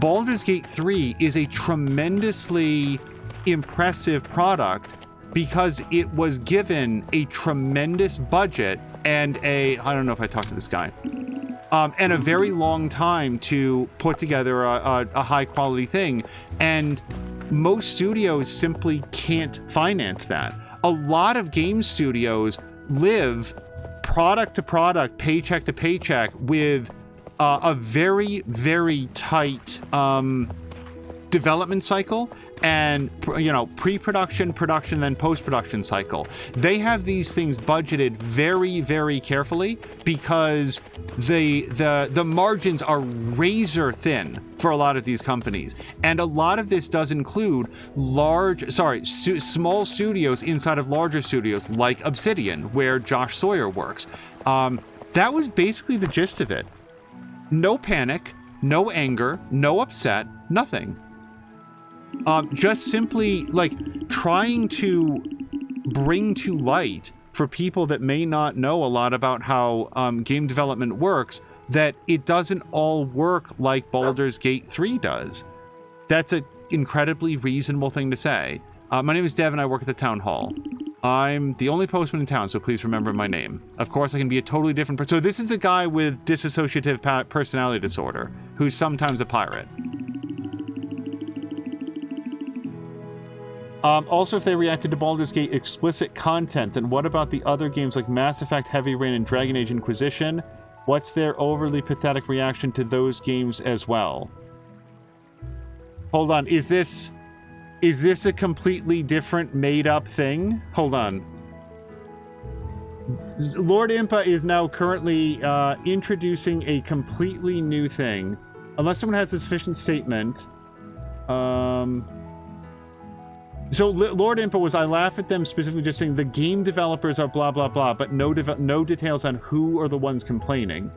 Baldur's Gate 3 is a tremendously impressive product because it was given a tremendous budget and I don't know if I talked to this guy, and a very long time to put together a high quality thing. And most studios simply can't finance that. A lot of game studios live product to product, paycheck to paycheck with a very, very tight development cycle and, pre-production, production, then post-production cycle. They have these things budgeted very, very carefully because the margins are razor thin for a lot of these companies. And a lot of this does include small studios inside of larger studios like Obsidian, where Josh Sawyer works. That was basically the gist of it. No panic, no anger, no upset, nothing. Just simply trying to bring to light for people that may not know a lot about how game development works, that it doesn't all work like Baldur's Gate 3 does. That's an incredibly reasonable thing to say. My name is Devin. I work at the town hall. I'm the only postman in town, so please remember my name. Of course, I can be a totally different person. So this is the guy with dissociative personality disorder, who's sometimes a pirate. Also, if they reacted to Baldur's Gate explicit content, then what about the other games like Mass Effect, Heavy Rain, and Dragon Age Inquisition? What's their overly pathetic reaction to those games as well? Hold on, is this a completely different made-up thing? Hold on. Lord Impa is now currently introducing a completely new thing. Unless someone has a sufficient statement. So Lord Impa was, I laugh at them specifically just saying the game developers are blah, blah, blah, but no details on who are the ones complaining.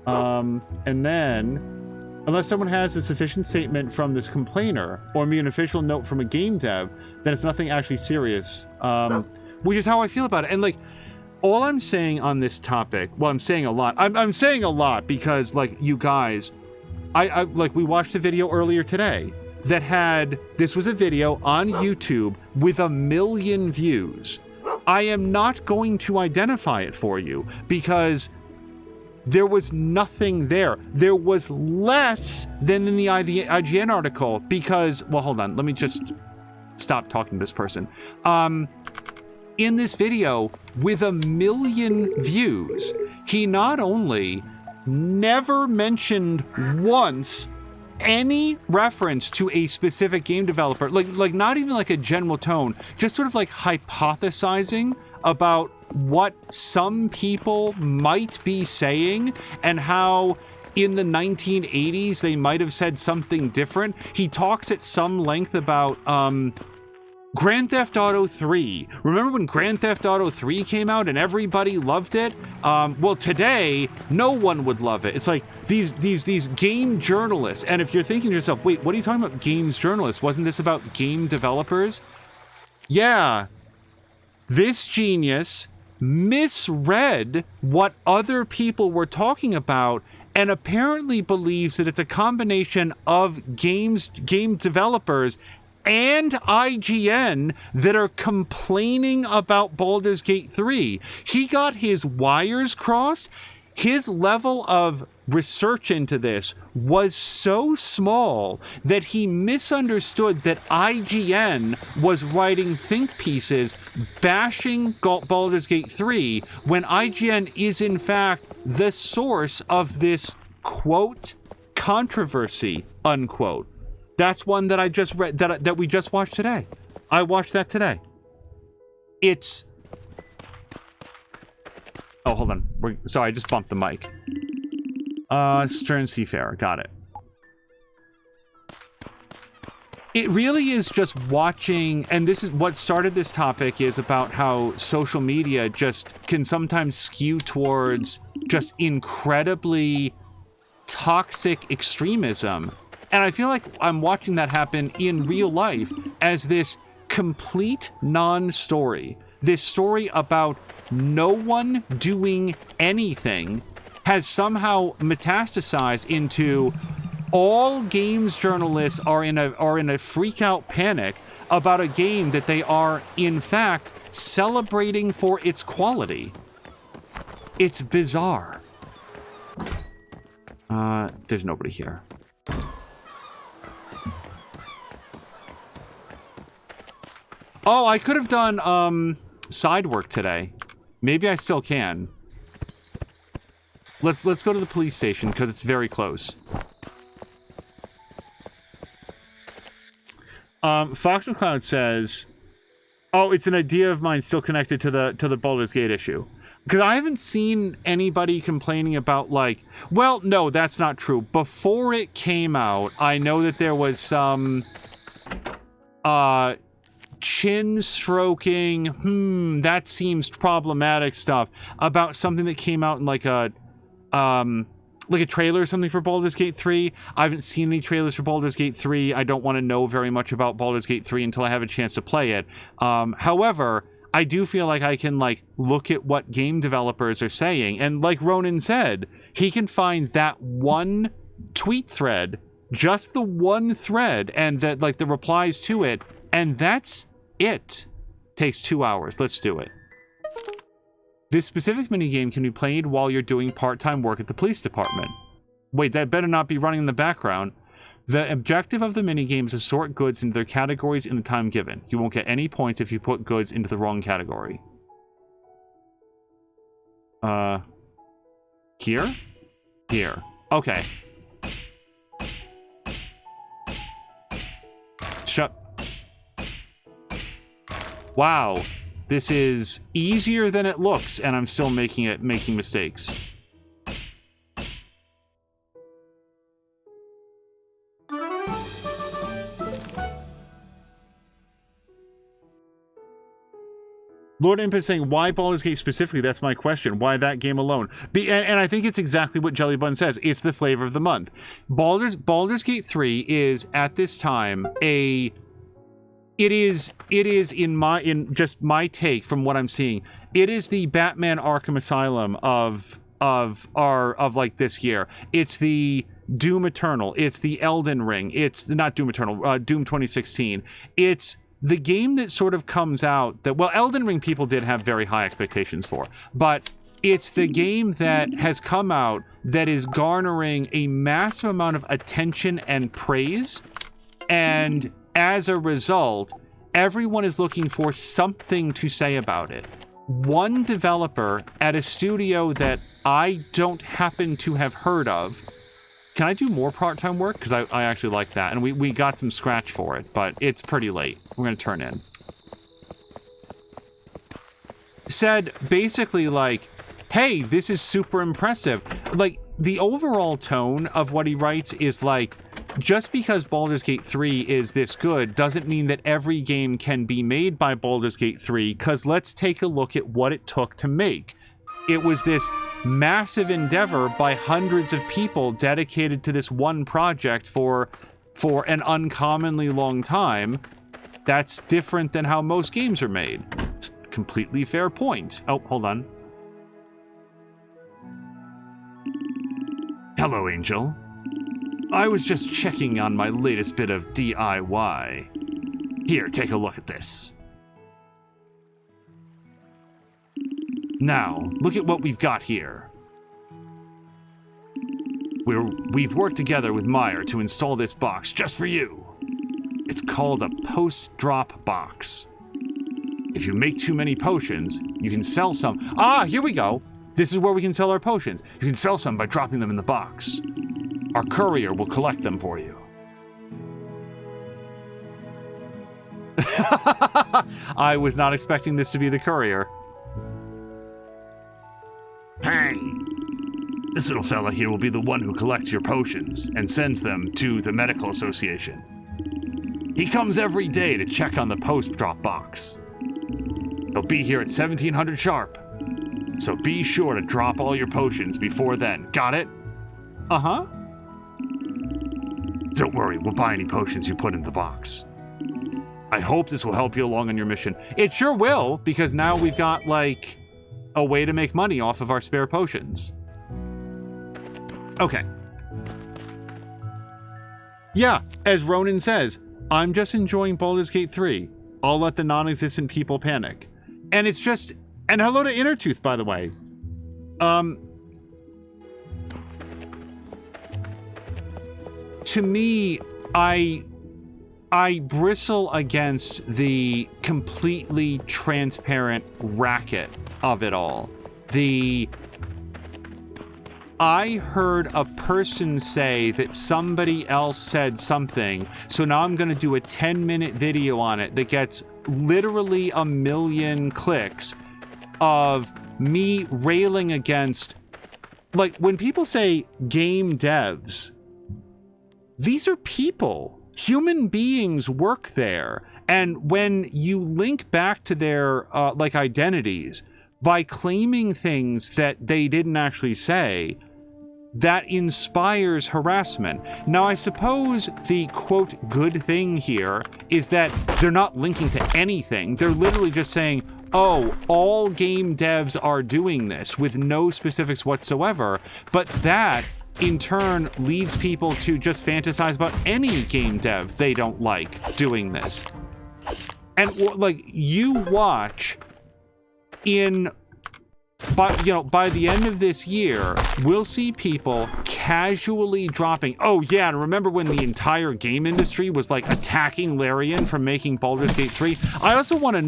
And then Unless someone has a sufficient statement from this complainer or maybe an official note from a game dev, then it's nothing actually serious. Which is how I feel about it. And like, all I'm saying on this topic, well, I'm saying a lot. I'm saying a lot because, like, you guys, I like, we watched a video earlier today that had, this was a video on YouTube with 1 million views. I am not going to identify it for you because there was nothing there. There was less than in the IGN article because, well, hold on, let me just stop talking to this person. In this video, with 1 million views, he not only never mentioned once any reference to a specific game developer, like not even like a general tone, just sort of like hypothesizing about what some people might be saying and how in the 1980s they might have said something different. He talks at some length about Grand Theft Auto 3. Remember when Grand Theft Auto 3 came out and everybody loved it? Well, today, no one would love it. It's like these game journalists. And if you're thinking to yourself, wait, what are you talking about games journalists? Wasn't this about game developers? Yeah. This genius misread what other people were talking about and apparently believes that it's a combination of game developers and IGN that are complaining about Baldur's Gate 3. He got his wires crossed. His level of research into this was so small that he misunderstood that IGN was writing think pieces bashing Baldur's Gate 3 when IGN is in fact the source of this, quote, controversy, unquote. That's one that I just read, that we just watched today. I watched that today. It's... Oh, hold on. Sorry, I just bumped the mic. Stern Seafarer. Got it. It really is just watching, and this is what started this topic, is about how social media just can sometimes skew towards just incredibly toxic extremism. And I feel like I'm watching that happen in real life as this complete non-story. This story about no one doing anything has somehow metastasized into all games journalists are in a freak out panic about a game that they are in fact celebrating for its quality. It's bizarre. There's nobody here. Oh, I could have done side work today. Maybe I still can. Let's go to the police station because it's very close. Fox McCloud says, "Oh, it's an idea of mine still connected to the Baldur's Gate issue." Because I haven't seen anybody complaining about, like, well, no, that's not true. Before it came out, I know that there was some chin stroking, that seems problematic stuff about something that came out in like a trailer or something for Baldur's Gate 3. I haven't seen any trailers for Baldur's Gate 3. I don't want to know very much about Baldur's Gate 3 until I have a chance to play it. However, I do feel like I can like look at what game developers are saying, and like Ronan said, he can find that one tweet thread, just the one thread, and that like the replies to it, and that's it. Takes 2 hours. Let's do it. This specific minigame can be played while you're doing part-time work at the police department. Wait, that better not be running in the background. The objective of the minigame is to sort goods into their categories in the time given. You won't get any points if you put goods into the wrong category. Here? Here. Okay. Shut. Wow. This is easier than it looks, and I'm still making mistakes. Lord Imp is saying, why Baldur's Gate specifically? That's my question. Why that game alone? And I think it's exactly what Jellybun says. It's the flavor of the month. Baldur's Gate 3 is, at this time, it is in just my take from what I'm seeing, it is the Batman Arkham Asylum of like this year. It's the Doom Eternal. It's the Elden Ring. It's not Doom Eternal, Doom 2016. It's the game that sort of comes out that, well, Elden Ring people did have very high expectations for, but it's the game that has come out that is garnering a massive amount of attention and praise. And as a result, everyone is looking for something to say about it. One developer at a studio that I don't happen to have heard of. Can I do more part-time work? Because I actually like that. And we got some scratch for it, but it's pretty late. We're going to turn in. Said basically like, hey, this is super impressive. Like, the overall tone of what he writes is like, just because Baldur's Gate 3 is this good doesn't mean that every game can be made by Baldur's Gate 3, because let's take a look at what it took to make. It was this massive endeavor by hundreds of people dedicated to this one project for an uncommonly long time. That's different than how most games are made. It's a completely fair point. Oh, hold on. Hello, Angel. I was just checking on my latest bit of DIY. Here, take a look at this. Now, look at what we've got here. We've worked together with Meyer to install this box just for you. It's called a post-drop box. If you make too many potions, you can sell some. Ah, here we go. This is where we can sell our potions. You can sell some by dropping them in the box. Our courier will collect them for you. I was not expecting this to be the courier. Hey, this little fella here will be the one who collects your potions and sends them to the medical association. He comes every day to check on the post-drop box. He'll be here at 1700 sharp, so be sure to drop all your potions before then. Got it? Uh-huh. Don't worry, we'll buy any potions you put in the box. I hope this will help you along on your mission. It sure will, because now we've got, like, a way to make money off of our spare potions. Okay. Yeah, as Ronan says, I'm just enjoying Baldur's Gate 3. I'll let the non-existent people panic. And it's just... And hello to Innertooth, by the way. To me, I bristle against the completely transparent racket of it all. I heard a person say that somebody else said something, so now I'm going to do a 10-minute video on it that gets literally 1 million clicks of me railing against, like, when people say game devs, these are people. Human beings work there. And when you link back to their, identities by claiming things that they didn't actually say, that inspires harassment. Now, I suppose the, quote, good thing here is that they're not linking to anything. They're literally just saying, oh, all game devs are doing this with no specifics whatsoever. But that, in turn, leads people to just fantasize about any game dev they don't like doing this. And, like, you watch by the end of this year, we'll see people casually dropping. Oh yeah, and remember when the entire game industry was like attacking Larian for making Baldur's Gate 3? I also want to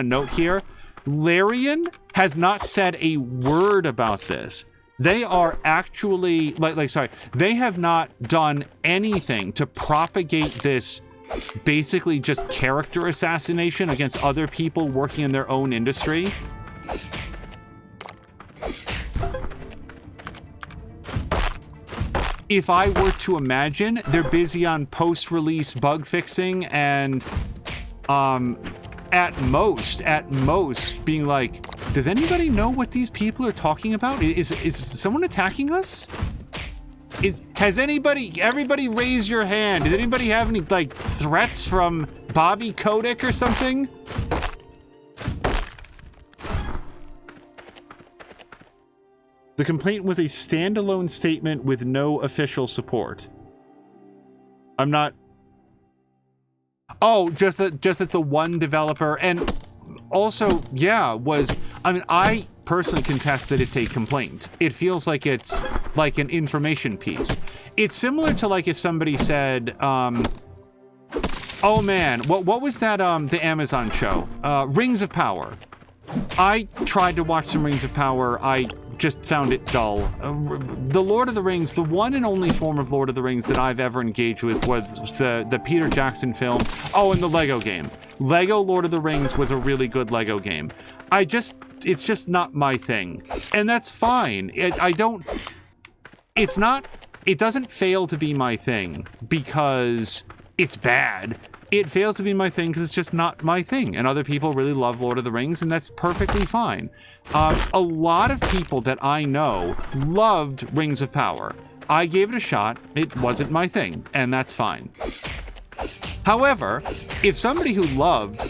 note here, Larian has not said a word about this. They are actually they have not done anything to propagate this basically just character assassination against other people working in their own industry. If I were to imagine, they're busy on post-release bug fixing and at most being like, does anybody know what these people are talking about? Is someone attacking us? Everybody raise your hand. Does anybody have any, like, threats from Bobby Kotick or something? The complaint was a standalone statement with no official support. I'm not... Oh, just that the one developer, and also, yeah, was... I mean, I personally contest that it's a complaint. It feels like it's like an information piece. It's similar to, like, if somebody said, oh man, what was that, the Amazon show? Rings of Power. I tried to watch some Rings of Power. I just found it dull. The Lord of the Rings, the one and only form of Lord of the Rings that I've ever engaged with was the Peter Jackson film. Oh, and the Lego game. Lego Lord of the Rings was a really good Lego game. It's just not my thing. And that's fine. It doesn't fail to be my thing because it's bad. It fails to be my thing because it's just not my thing. And other people really love Lord of the Rings, and that's perfectly fine. A lot of people that I know loved Rings of Power. I gave it a shot. It wasn't my thing, and that's fine. However, if somebody who loved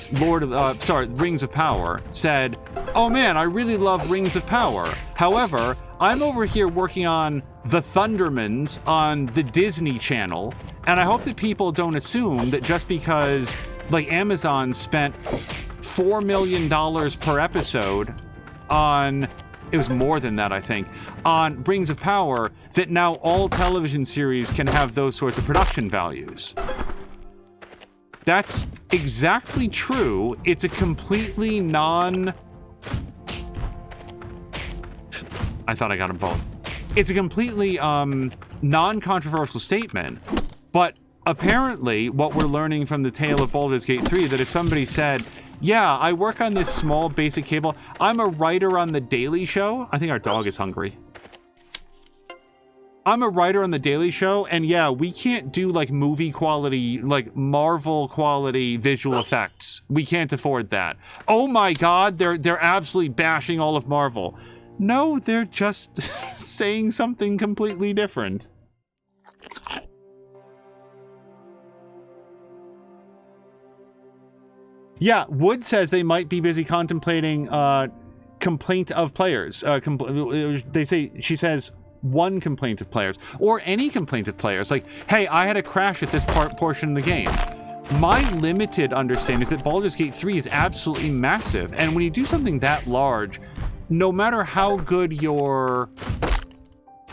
Rings of Power said, oh man, I really love Rings of Power. However, I'm over here working on The Thundermans on the Disney Channel, and I hope that people don't assume that just because, like, Amazon spent $4 million per episode on, it was more than that, I think, on Rings of Power, that now all television series can have those sorts of production values. That's exactly true. It's a completely I thought I got them both. It's a completely non-controversial statement, but apparently what we're learning from the tale of Baldur's Gate 3, that if somebody said, yeah, I work on this small basic cable, I'm a writer on The Daily Show. I think our dog is hungry. I'm a writer on The Daily Show, and yeah, we can't do, like, movie quality, like, Marvel quality visual effects. We can't afford that. Oh my god, they're absolutely bashing all of Marvel. No, they're just saying something completely different. Yeah, Wood says they might be busy contemplating complaint of players. She says one complaint of players, or any complaint of players. Like, hey, I had a crash at this portion of the game. My limited understanding is that Baldur's Gate 3 is absolutely massive, and when you do something that large, no matter how good your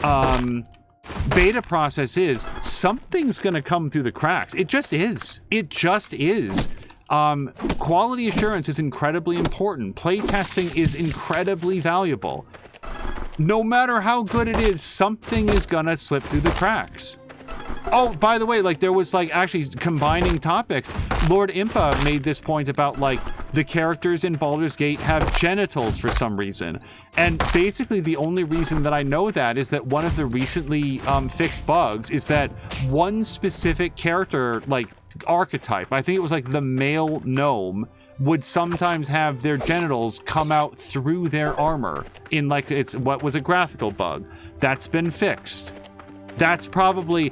beta process is, something's gonna come through the cracks. It just is. It just is. Quality assurance is incredibly important. Playtesting is incredibly valuable. No matter how good it is, something is gonna slip through the cracks. Oh, by the way, like, there was, like, actually combining topics. Lord Impa made this point about, like, the characters in Baldur's Gate have genitals for some reason. And basically the only reason that I know that is that one of the recently fixed bugs is that one specific character, like, archetype, I think it was like the male gnome, would sometimes have their genitals come out through their armor in, like, it's what was a graphical bug. That's been fixed. That's probably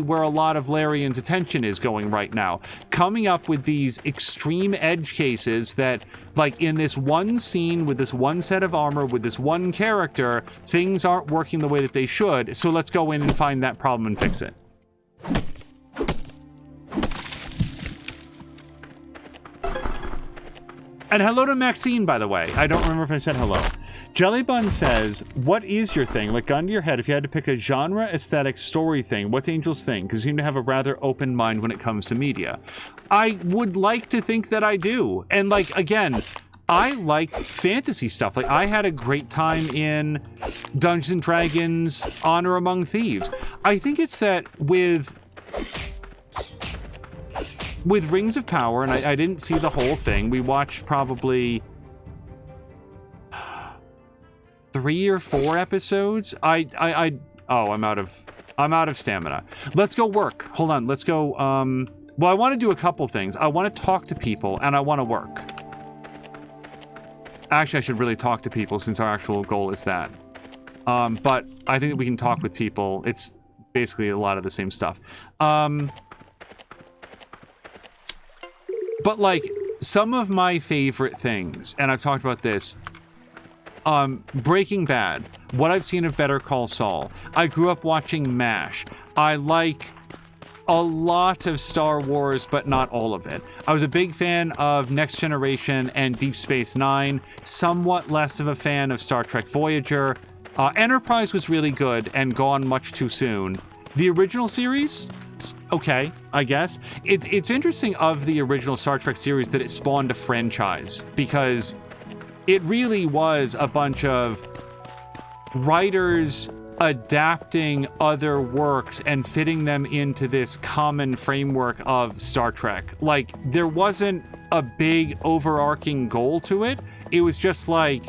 where a lot of Larian's attention is going right now. Coming up with these extreme edge cases that, like, in this one scene with this one set of armor with this one character, things aren't working the way that they should, so let's go in and find that problem and fix it. And hello to Maxine, by the way. I don't remember if I said hello. Jellybun says, what is your thing? Like, gun to your head, if you had to pick a genre, aesthetic, story thing, what's Angel's thing? Because you seem to have a rather open mind when it comes to media. I would like to think that I do. And, like, again, I like fantasy stuff. Like, I had a great time in Dungeons & Dragons Honor Among Thieves. I think it's that with Rings of Power, and I didn't see the whole thing. We watched probably 3 or 4 episodes. I'm out of stamina. Let's go work. Hold on. Let's go Well, I want to do a couple things. I want to talk to people, and I want to work. Actually, I should really talk to people since our actual goal is that. But I think that we can talk with people. It's basically a lot of the same stuff. But like, some of my favorite things, and I've talked about this, Breaking Bad, what I've seen of Better Call Saul. I grew up watching MASH. I like a lot of Star Wars, but not all of it. I was a big fan of Next Generation and Deep Space Nine, somewhat less of a fan of Star Trek Voyager. Enterprise was really good and gone much too soon. The original series, okay, I guess. It's interesting of the original Star Trek series that it spawned a franchise, because it really was a bunch of writers adapting other works and fitting them into this common framework of Star Trek. Like, there wasn't a big overarching goal to it. It was just like,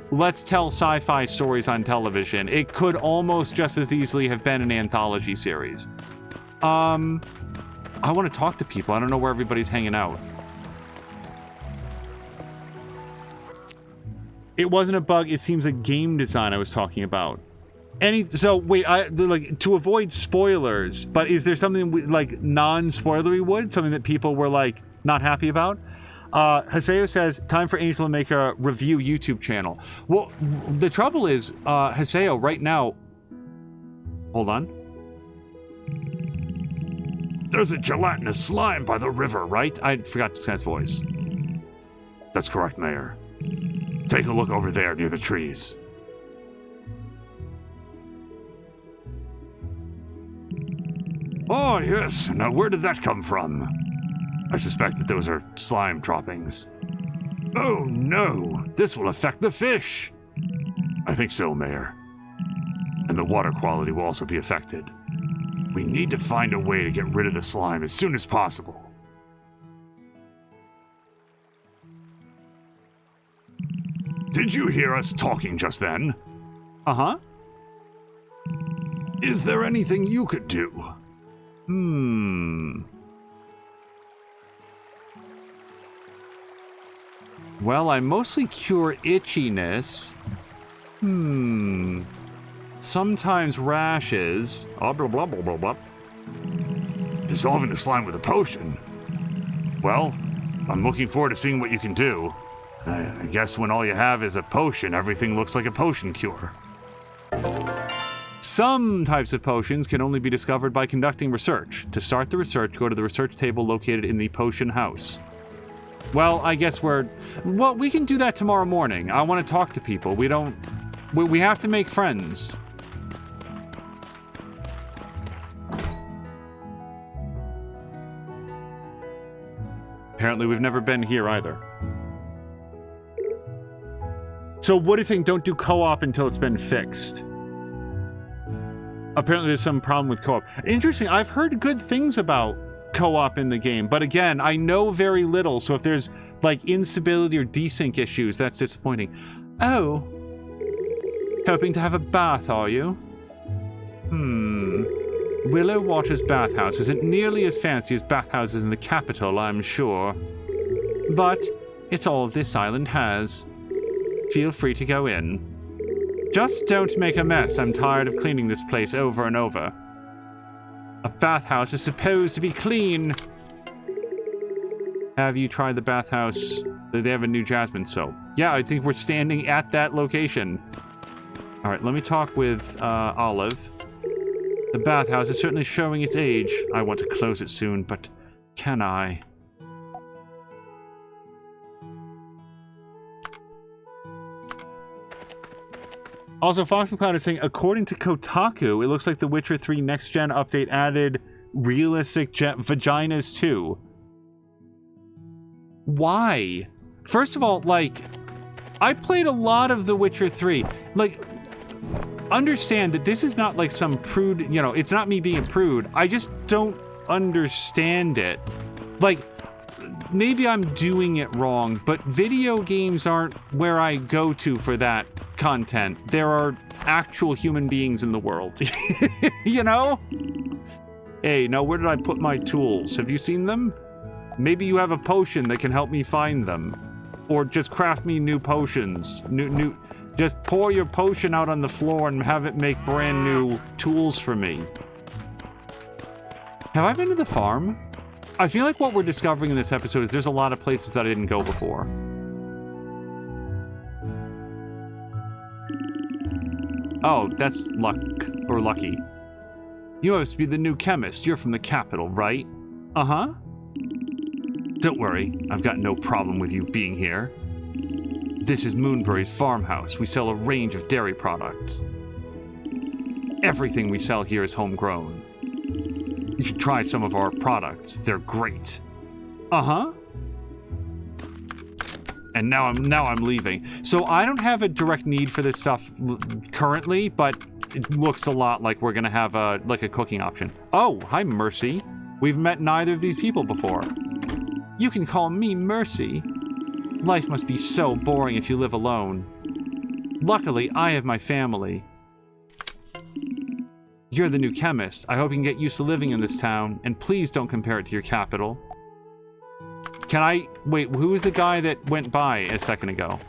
let's tell sci-fi stories on television. It could almost just as easily have been an anthology series. I want to talk to people. I don't know where everybody's hanging out. It wasn't a bug. It seems like game design I was talking about. So wait, like, to avoid spoilers, but is there something like non-spoilery something that people were like not happy about? Haseo says, time for Angel to make a review YouTube channel. Well, the trouble is, Haseo, right now... Hold on. There's a gelatinous slime by the river, right? I forgot this guy's voice. That's correct, Mayor. Take a look over there near the trees. Oh, yes. Now, where did that come from? I suspect that those are slime droppings. Oh, no. This will affect the fish. I think so, Mayor. And the water quality will also be affected. We need to find a way to get rid of the slime as soon as possible. Did you hear us talking just then? Uh-huh. Is there anything you could do? Well, I mostly cure itchiness. Sometimes rashes. Blah, blah, blah, blah, blah. Dissolving the slime with a potion. Well, I'm looking forward to seeing what you can do. I guess when all you have is a potion, everything looks like a potion cure. Some types of potions can only be discovered by conducting research. To start the research, go to the research table located in the potion house. Well, I guess we can do that tomorrow morning. I want to talk to people. We have to make friends. Apparently we've never been here either. So what is saying don't do co-op until it's been fixed? Apparently there's some problem with co-op. Interesting, I've heard good things about co-op in the game, but again, I know very little, so if there's like instability or desync issues, that's disappointing. Oh. Hoping to have a bath, are you? Willow Water's bathhouse isn't nearly as fancy as bathhouses in the capital, I'm sure. But it's all this island has. Feel free to go in. Just don't make a mess. I'm tired of cleaning this place over and over. A bathhouse is supposed to be clean. Have you tried the bathhouse? They have a new jasmine soap. Yeah, I think we're standing at that location. All right, let me talk with Olive. The bathhouse is certainly showing its age. I want to close it soon, but can I? Also, Fox McCloud is saying, according to Kotaku, it looks like the Witcher 3 Next Gen update added realistic vaginas too. Why? First of all, like, I played a lot of The Witcher 3. Like, understand that this is not like some prude, you know, it's not me being a prude. I just don't understand it. Like, maybe I'm doing it wrong, but video games aren't where I go to for that content. There are actual human beings in the world. You know? Hey, now where did I put my tools? Have you seen them? Maybe you have a potion that can help me find them. Or just craft me new potions. Just pour your potion out on the floor and have it make brand new tools for me. Have I been to the farm? I feel like what we're discovering in this episode is there's a lot of places that I didn't go before. Oh, that's luck. Or lucky. You must be the new chemist. You're from the capital, right? Uh-huh. Don't worry, I've got no problem with you being here. This is Moonbury's farmhouse. We sell a range of dairy products. Everything we sell here is homegrown. You should try some of our products. They're great. Uh-huh. And now I'm leaving. So I don't have a direct need for this stuff currently, but it looks a lot like we're gonna have a cooking option. Oh, hi Mercy. We've met neither of these people before. You can call me Mercy. Life must be so boring if you live alone. Luckily, I have my family. You're the new chemist. I hope you can get used to living in this town, and please don't compare it to your capital. Can I... Wait, who was the guy that went by a second ago?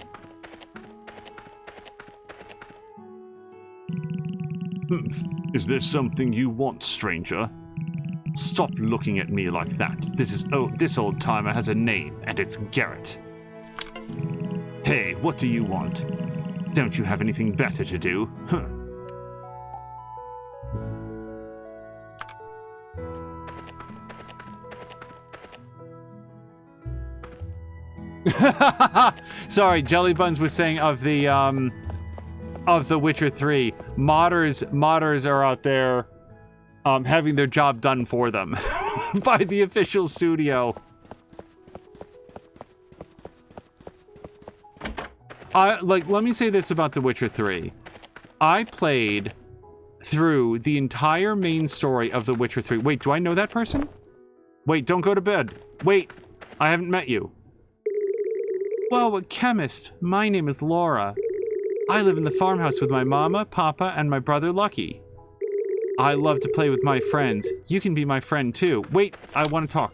Is there something you want, stranger? Stop looking at me like that. This old timer has a name, and it's Garrett. Hey, what do you want? Don't you have anything better to do? Huh. Sorry, Jelly Buns was saying of the Witcher 3. Modders are out there having their job done for them by the official studio. Let me say this about The Witcher 3. I played through the entire main story of The Witcher 3. Wait, do I know that person? Wait, don't go to bed. Wait, I haven't met you. Whoa, chemist. My name is Laura. I live in the farmhouse with my mama, papa, and my brother Lucky. I love to play with my friends. You can be my friend too. Wait, I want to talk.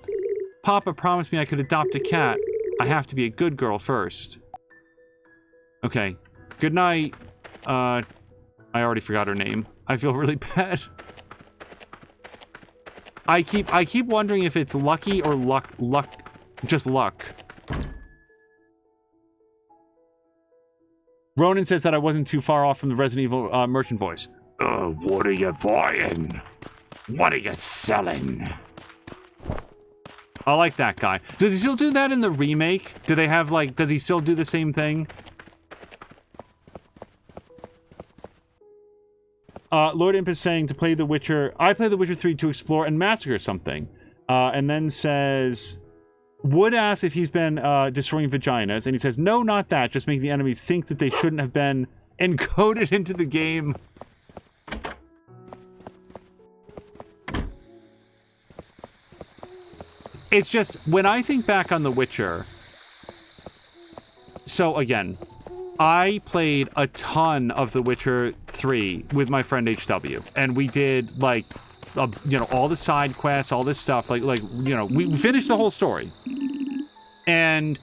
Papa promised me I could adopt a cat. I have to be a good girl first. Okay. Good night. I already forgot her name. I feel really bad. I keep wondering if it's Lucky or just luck. Ronan says that I wasn't too far off from the Resident Evil merchant voice. What are you buying? What are you selling? I like that guy. Does he still do that in the remake? Do they have, does he still do the same thing? Lord Imp is saying to play The Witcher... I play The Witcher 3 to explore and massacre something. And then says... Wood asks if he's been destroying vaginas, and he says, no, not that. Just make the enemies think that they shouldn't have been encoded into the game. It's just, when I think back on The Witcher... So, again, I played a ton of The Witcher 3 with my friend HW, and we did, all the side quests, all this stuff, we finished the whole story. And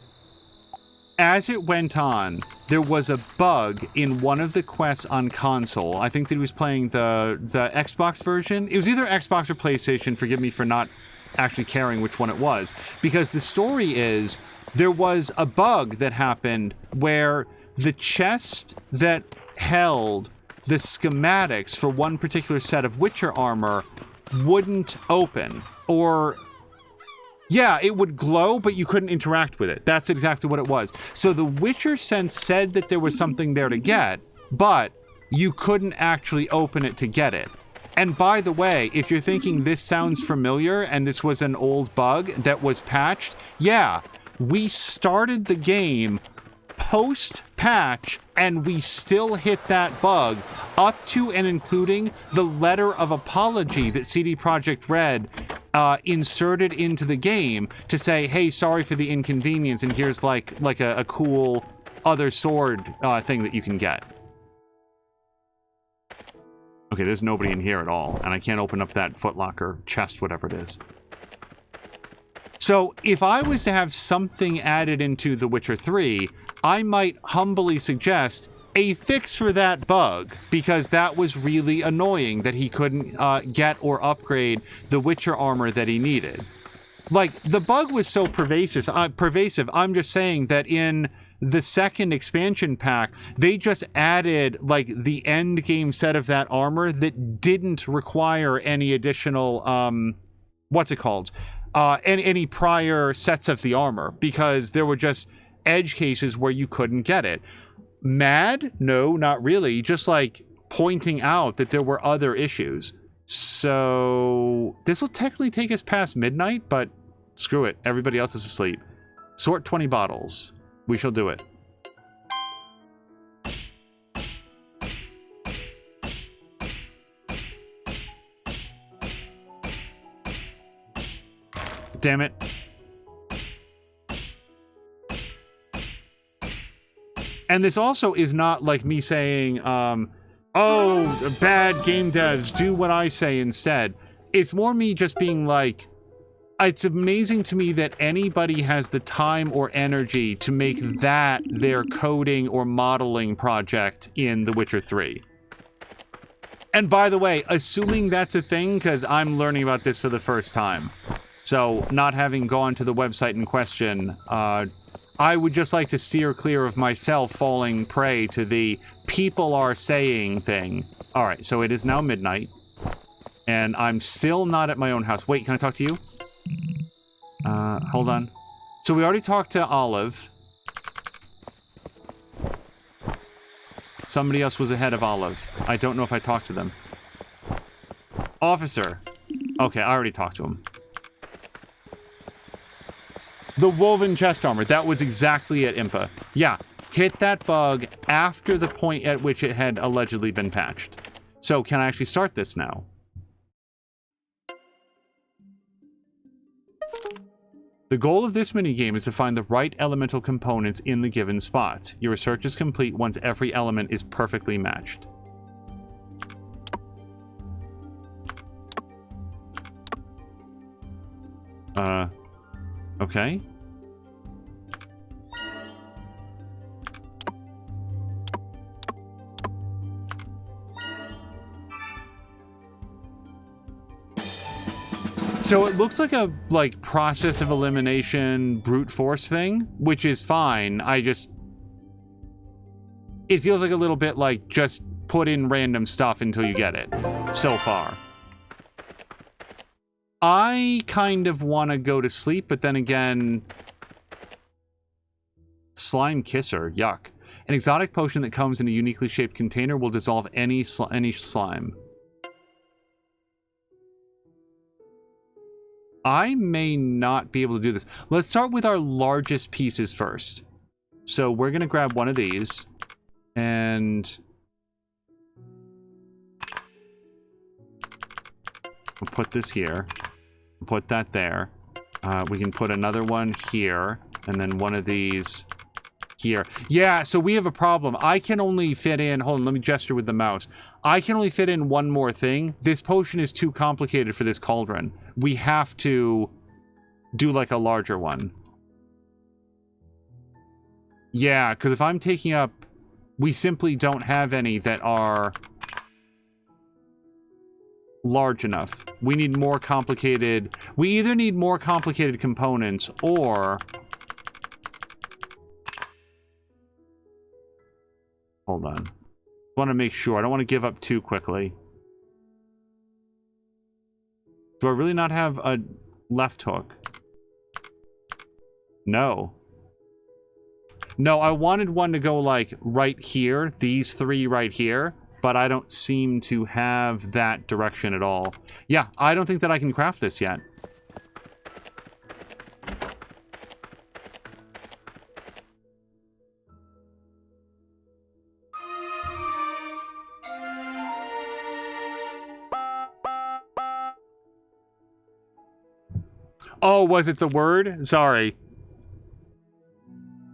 as it went on, there was a bug in one of the quests on console. I think that he was playing the Xbox version. It was either Xbox or PlayStation, forgive me for not actually caring which one it was. Because the story is, there was a bug that happened where the chest that held the schematics for one particular set of Witcher armor wouldn't open, or yeah, it would glow, but you couldn't interact with it. That's exactly what it was. So the Witcher sense said that there was something there to get, but you couldn't actually open it to get it. And by the way, if you're thinking this sounds familiar and this was an old bug that was patched, yeah, we started the game post-patch, and we still hit that bug, up to and including the letter of apology that CD Projekt Red inserted into the game to say, hey, sorry for the inconvenience, and here's like a cool other sword thing that you can get. Okay, there's nobody in here at all, and I can't open up that footlocker chest, whatever it is. So, if I was to have something added into The Witcher 3, I might humbly suggest a fix for that bug, because that was really annoying that he couldn't get or upgrade the Witcher armor that he needed. Like, the bug was so pervasive, I'm just saying that in the second expansion pack, they just added, like, the end game set of that armor that didn't require any additional, what's it called? Any prior sets of the armor, because there were just edge cases where you couldn't get it. Mad? No, not really. Just, like, pointing out that there were other issues. So, this will technically take us past midnight, but screw it. Everybody else is asleep. Sort 20 bottles. We shall do it. Damn it. And this also is not like me saying, oh, bad game devs, do what I say instead. It's more me just being like, it's amazing to me that anybody has the time or energy to make that their coding or modeling project in The Witcher 3. And by the way, assuming that's a thing, because I'm learning about this for the first time. So, not having gone to the website in question, I would just like to steer clear of myself falling prey to the people are saying thing. Alright, so it is now midnight. And I'm still not at my own house. Wait, can I talk to you? Hold on. So we already talked to Olive. Somebody else was ahead of Olive. I don't know if I talked to them. Officer. Okay, I already talked to him. The woven chest armor. That was exactly it, Impa. Yeah, hit that bug after the point at which it had allegedly been patched. So can I actually start this now? The goal of this minigame is to find the right elemental components in the given spots. Your research is complete once every element is perfectly matched. Okay. So it looks like a, process of elimination brute force thing, which is fine. It feels like a little bit like just put in random stuff until you get it, so far. I kind of want to go to sleep, but then again... Slime Kisser, yuck. An exotic potion that comes in a uniquely shaped container will dissolve any slime. I may not be able to do this. Let's start with our largest pieces first. So we're going to grab one of these. And... we'll put this here. Put that there. We can put another one here. And then one of these here. Yeah, so we have a problem. I can only fit in... Hold on, let me gesture with the mouse. I can only fit in one more thing. This potion is too complicated for this cauldron. We have to do, like, a larger one. Yeah, because if I'm taking up... We simply don't have any that are... large enough. We need more complicated... We either need more complicated components, or... Hold on. I want to make sure. I don't want to give up too quickly. Do I really not have a left hook? No. No, I wanted one to go, like, right here. These three right here. But I don't seem to have that direction at all. Yeah, I don't think that I can craft this yet. Oh, was it the word? Sorry.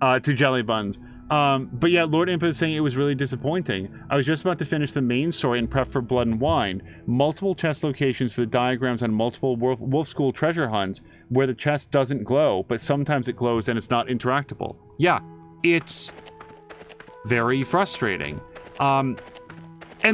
To Jelly Buns. But yeah, Lord Impa is saying it was really disappointing. I was just about to finish the main story and prep for Blood and Wine. Multiple chest locations for the diagrams on multiple Wolf School treasure hunts where the chest doesn't glow, but sometimes it glows and it's not interactable. Yeah, it's very frustrating. And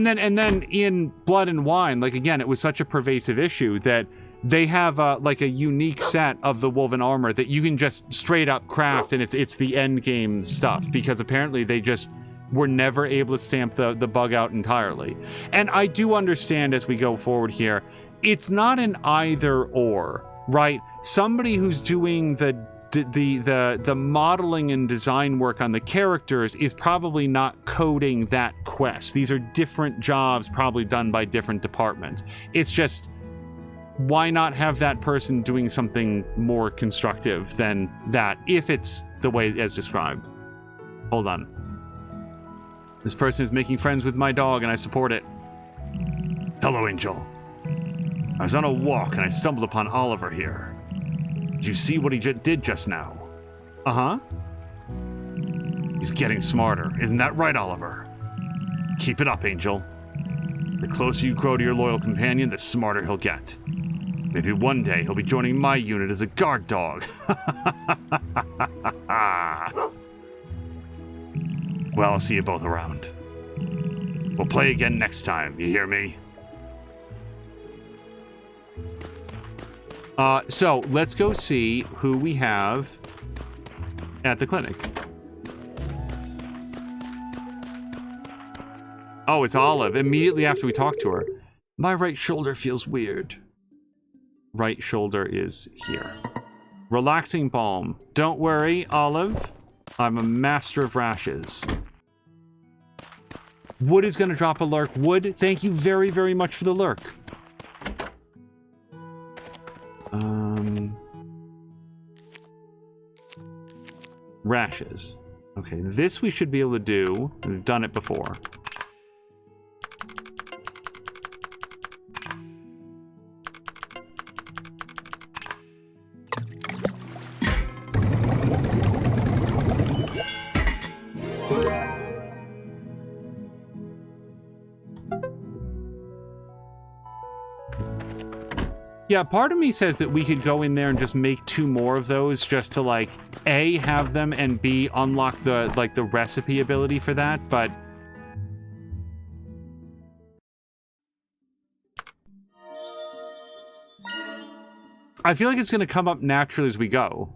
then in Blood and Wine, like again, it was such a pervasive issue that they have like a unique set of the woven armor that you can just straight up craft, and it's the end game stuff, because apparently they just were never able to stamp the bug out entirely. And I do understand as we go forward here, it's not an either or, right? Somebody who's doing the modeling and design work on the characters is probably not coding that quest. These are different jobs probably done by different departments. It's just, why not have that person doing something more constructive than that, if it's the way as described? Hold on. This person is making friends with my dog and I support it. Hello, Angel. I was on a walk and I stumbled upon Oliver here. Did you see what he did just now? Uh-huh. He's getting smarter. Isn't that right, Oliver? Keep it up, Angel. The closer you grow to your loyal companion, the smarter he'll get. Maybe one day he'll be joining my unit as a guard dog. Well, I'll see you both around. We'll play again next time, you hear me? So let's go see who we have at the clinic. Oh, it's Olive, immediately after we talk to her. My right shoulder feels weird. Right shoulder is here. Relaxing balm. Don't worry, Olive. I'm a master of rashes. Wood is going to drop a lurk. Wood, thank you very, very much for the lurk. Rashes. Okay, this we should be able to do. We've done it before. Yeah, part of me says that we could go in there and just make 2 more of those just to, like, A, have them, and B, unlock the, like, the recipe ability for that, but... I feel like it's going to come up naturally as we go.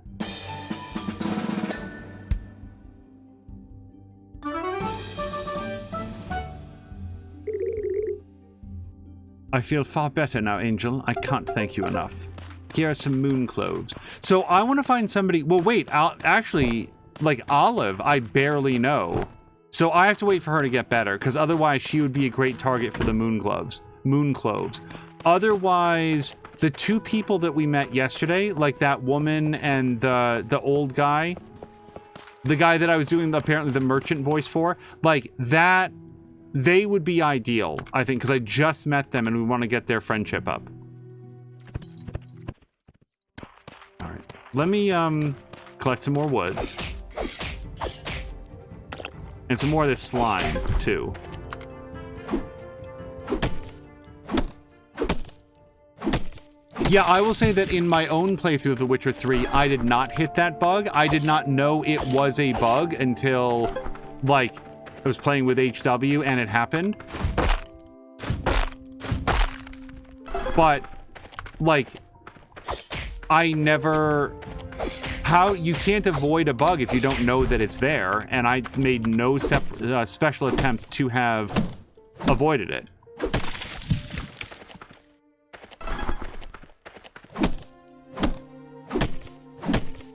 I feel far better now, Angel. I can't thank you enough. Here are some moon cloves. So I want to find somebody... Well, wait. Actually, like, Olive, I barely know. So I have to wait for her to get better, because otherwise she would be a great target for the moon cloves. Otherwise, the 2 people that we met yesterday, like that woman and the old guy, the guy that I was doing apparently the merchant voice for, like, that... They would be ideal, I think, because I just met them and we want to get their friendship up. Alright. Let me, collect some more wood. And some more of this slime, too. Yeah, I will say that in my own playthrough of The Witcher 3, I did not hit that bug. I did not know it was a bug until, like... I was playing with HW and it happened. But, like, I never... How... You can't avoid a bug if you don't know that it's there, and I made no special attempt to have avoided it.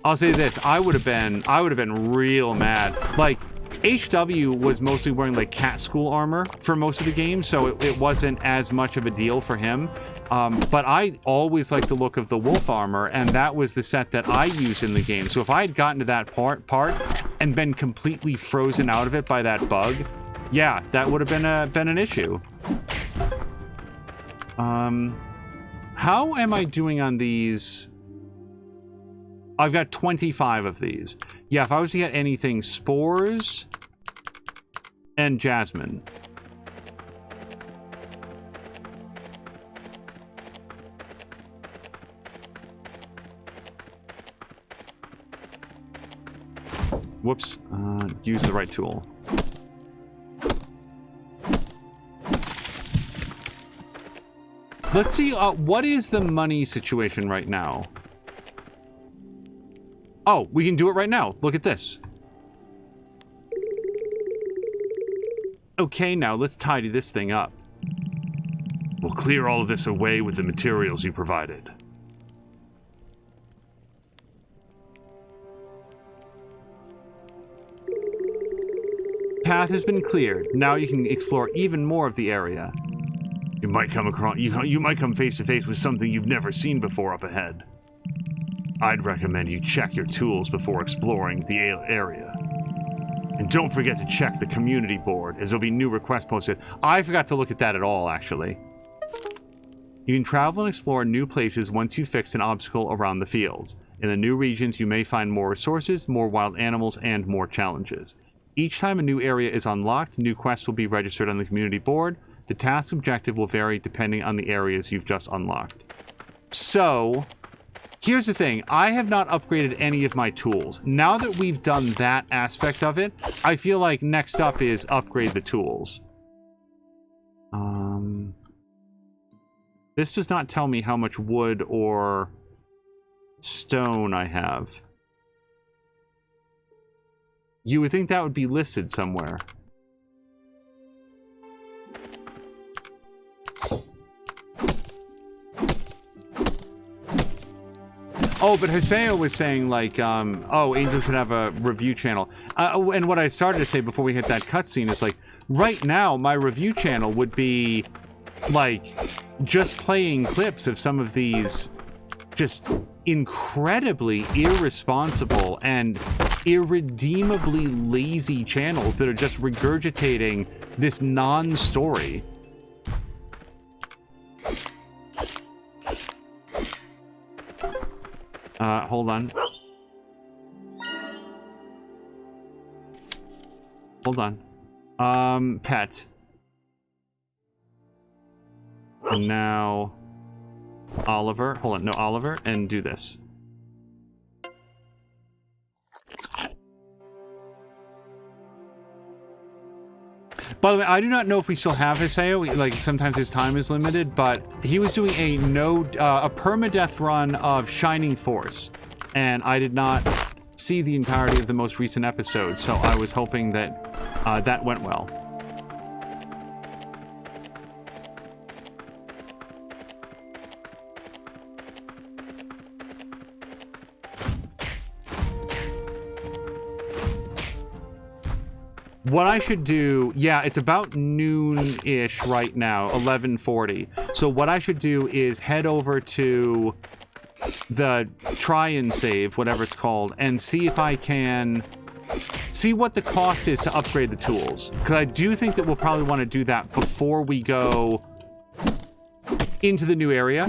I'll say this, I would have been real mad. Like, HW was mostly wearing, like, cat school armor for most of the game, so it wasn't as much of a deal for him. But I always liked the look of the wolf armor, and that was the set that I used in the game. So if I had gotten to that part and been completely frozen out of it by that bug, yeah, that would have been an issue. How am I doing on these? I've got 25 of these. Yeah, if I was to get anything, spores and jasmine. Whoops. Use the right tool. Let's see, what is the money situation right now? Oh, we can do it right now. Look at this. Okay, now let's tidy this thing up. We'll clear all of this away with the materials you provided. Path has been cleared. Now you can explore even more of the area. You might come across, you might come face to face with something you've never seen before up ahead. I'd recommend you check your tools before exploring the area. And don't forget to check the community board, as there'll be new requests posted. I forgot to look at that at all, actually. You can travel and explore new places once you fix an obstacle around the fields. In the new regions, you may find more resources, more wild animals, and more challenges. Each time a new area is unlocked, new quests will be registered on the community board. The task objective will vary depending on the areas you've just unlocked. So, here's the thing. I have not upgraded any of my tools. Now that we've done that aspect of it, I feel like next up is upgrade the tools. This does not tell me how much wood or stone I have. You would think that would be listed somewhere. Oh, but Haseo was saying, like, oh, Angel should have a review channel. And what I started to say before we hit that cutscene is, like, right now, my review channel would be, like, just playing clips of some of these just incredibly irresponsible and irredeemably lazy channels that are just regurgitating this non-story. Hold on. Hold on. Pet. And now Oliver. Hold on, no, Oliver, and do this. By the way, I do not know if we still have Haseo. Like, sometimes his time is limited, but he was doing a permadeath run of Shining Force, and I did not see the entirety of the most recent episode, so I was hoping that that went well. What I should do, yeah, it's about noon-ish right now, 11:40. So what I should do is head over to the try and save, whatever it's called, and see if I can see what the cost is to upgrade the tools. Because I do think that we'll probably want to do that before we go into the new area.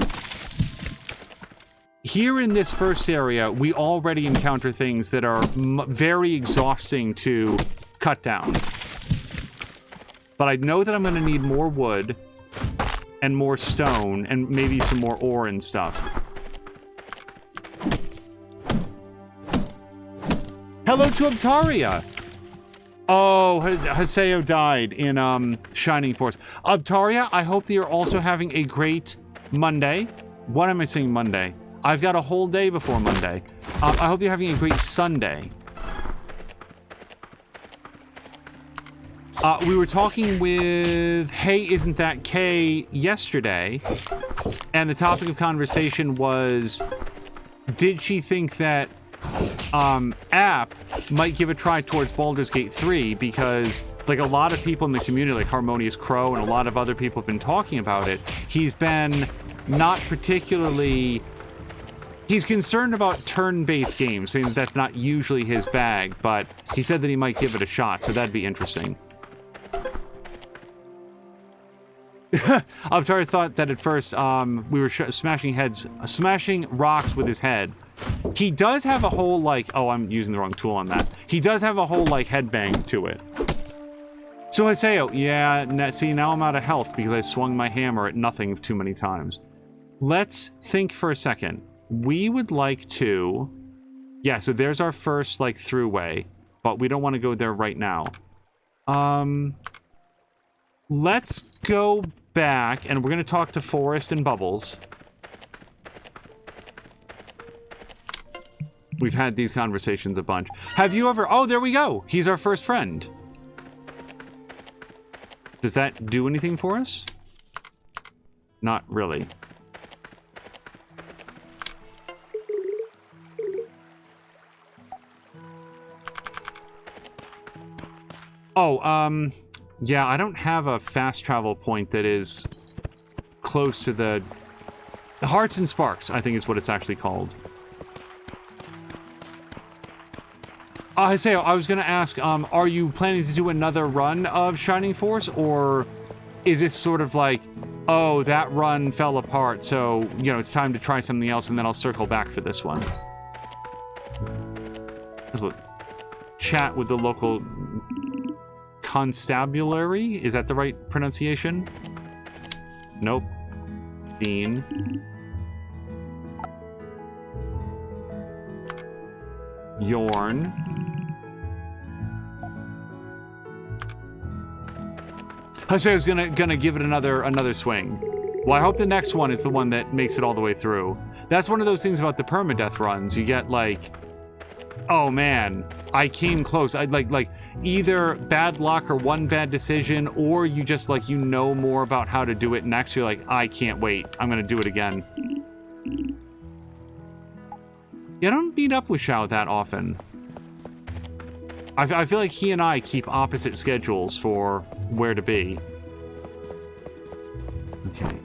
Here in this first area, we already encounter things that are very exhausting to cut down. But I know that I'm going to need more wood and more stone and maybe some more ore and stuff. Hello to Abtaria! Oh, Haseo died in Shining Force. Abtaria, I hope that you're also having a great Monday. What am I saying Monday? I've got a whole day before Monday. I hope you're having a great Sunday. We were talking with Hey Isn't That K yesterday, and the topic of conversation was, did she think that App might give a try towards Baldur's Gate 3, because like a lot of people in the community, like Harmonious Crow and a lot of other people have been talking about it. He's been not particularly... He's concerned about turn-based games, saying that that's not usually his bag, but he said that he might give it a shot, so that'd be interesting. Abtar thought that at first we were smashing rocks with his head. He does have a whole, like... Oh, I'm using the wrong tool on that. He does have a whole, like, headbang to it. So I say, oh, yeah, see, now I'm out of health because I swung my hammer at nothing too many times. Let's think for a second. We would like to... Yeah, so there's our first, like, throughway, but we don't want to go there right now. Let's go back, and we're going to talk to Forrest and Bubbles. We've had these conversations a bunch. Have you ever... Oh, there we go. He's our first friend. Does that do anything for us? Not really. Oh, yeah, I don't have a fast travel point that is close to the Hearts and Sparks, I think is what it's actually called. Haseo, I was going to ask, are you planning to do another run of Shining Force, or is this sort of like, oh, that run fell apart, so, you know, it's time to try something else, and then I'll circle back for this one? Chat with the local constabulary? Is that the right pronunciation? Nope. Dean. Yorn. Haseo's gonna give it another swing. Well, I hope the next one is the one that makes it all the way through. That's one of those things about the permadeath runs. You get like, oh man, I came close. I like either bad luck or one bad decision, or you just like, you know more about how to do it next. You're like, I can't wait. I'm gonna do it again. Yeah, I don't meet up with Xiao that often. I feel like he and I keep opposite schedules for where to be. Okay,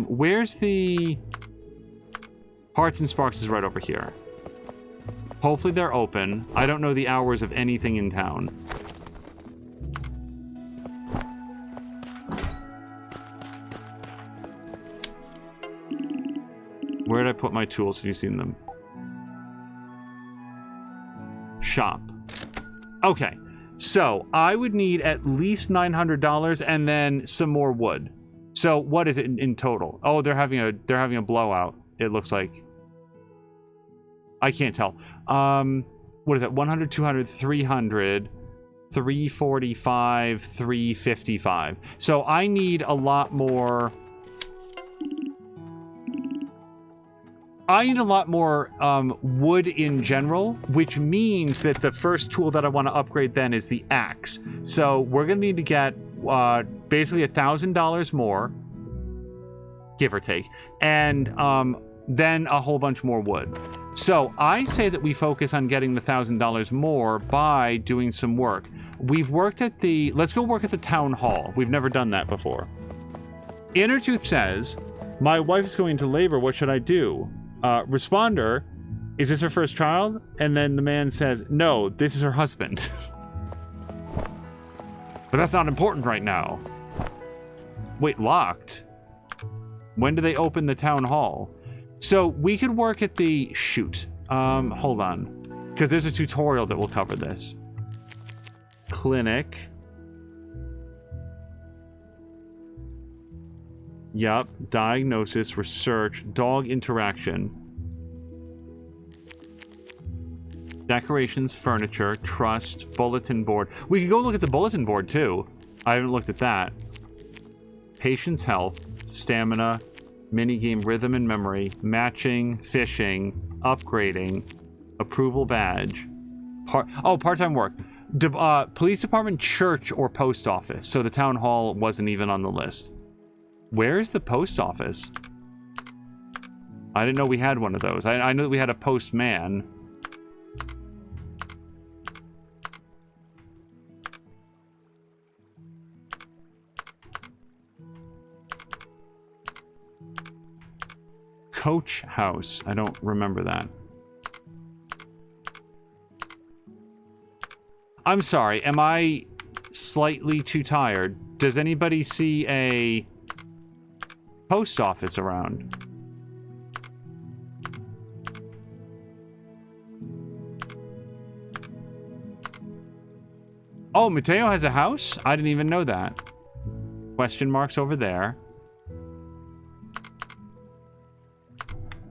where's the... Hearts and Sparks is right over here. Hopefully they're open. I don't know the hours of anything in town. Where did I put my tools? Have you seen them? Shop. Okay, so I would need at least $900 and then some more wood. So what is it in total? Oh, they're having a blowout. It looks like. I can't tell. What is that? 100, 200, 300, 345, 355. So I need a lot more. I need a lot more wood in general, which means that the first tool that I want to upgrade then is the axe. So we're going to need to get basically $1,000 more, give or take, and then a whole bunch more wood. So I say that we focus on getting the $1,000 more by doing some work. We've worked at the... Let's go work at the town hall. We've never done that before. Innertooth says, my wife is going into labor. What should I do? Responder, is this her first child? And then the man says, no, this is her husband. But that's not important right now. Wait, locked? When do they open the town hall? So we could work at the... Shoot. Hold on. Because there's a tutorial that will cover this. Clinic. Yup. Diagnosis, research, dog interaction. Decorations, furniture, trust, bulletin board. We could go look at the bulletin board, too. I haven't looked at that. Patient's health, stamina, minigame rhythm and memory, matching, fishing, upgrading, approval badge. Part-time work. Police department, church, or post office. So the town hall wasn't even on the list. Where is the post office? I didn't know we had one of those. I know that we had a postman. Coach house. I don't remember that. I'm sorry. Am I slightly too tired? Does anybody see a post office around? Oh, Mateo has a house? I didn't even know that. Question marks over there.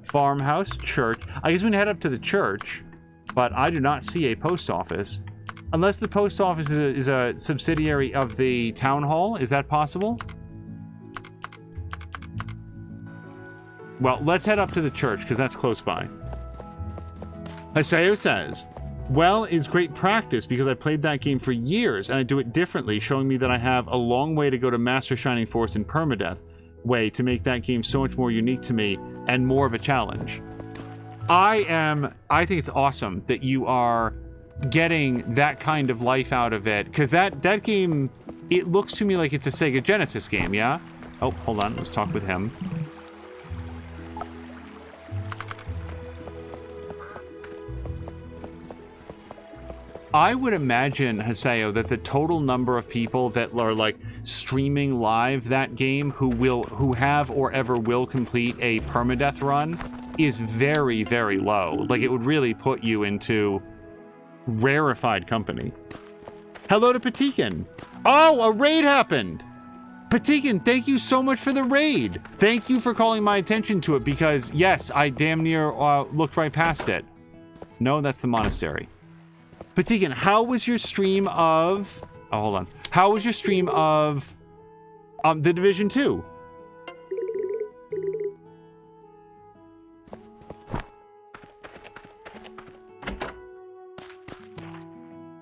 Farmhouse, church. I guess we can head up to the church, but I do not see a post office. Unless the post office is a subsidiary of the town hall. Is that possible? Well, let's head up to the church, because that's close by. Haseo says, well, is great practice because I played that game for years and I do it differently, showing me that I have a long way to go to Master Shining Force in permadeath way to make that game so much more unique to me and more of a challenge. I think it's awesome that you are getting that kind of life out of it, because that game, it looks to me like it's a Sega Genesis game, yeah? Oh, hold on, let's talk with him. I would imagine, Haseo, that the total number of people that are like streaming live that game who have or ever will complete a permadeath run is very, very low. Like, it would really put you into rarefied company. Hello to Patikin. Oh, a raid happened. Patikin, thank you so much for the raid. Thank you for calling my attention to it, because yes, I damn near looked right past it. No, that's the monastery. Patikin, how was your stream of... Oh, hold on. How was your stream of The Division 2?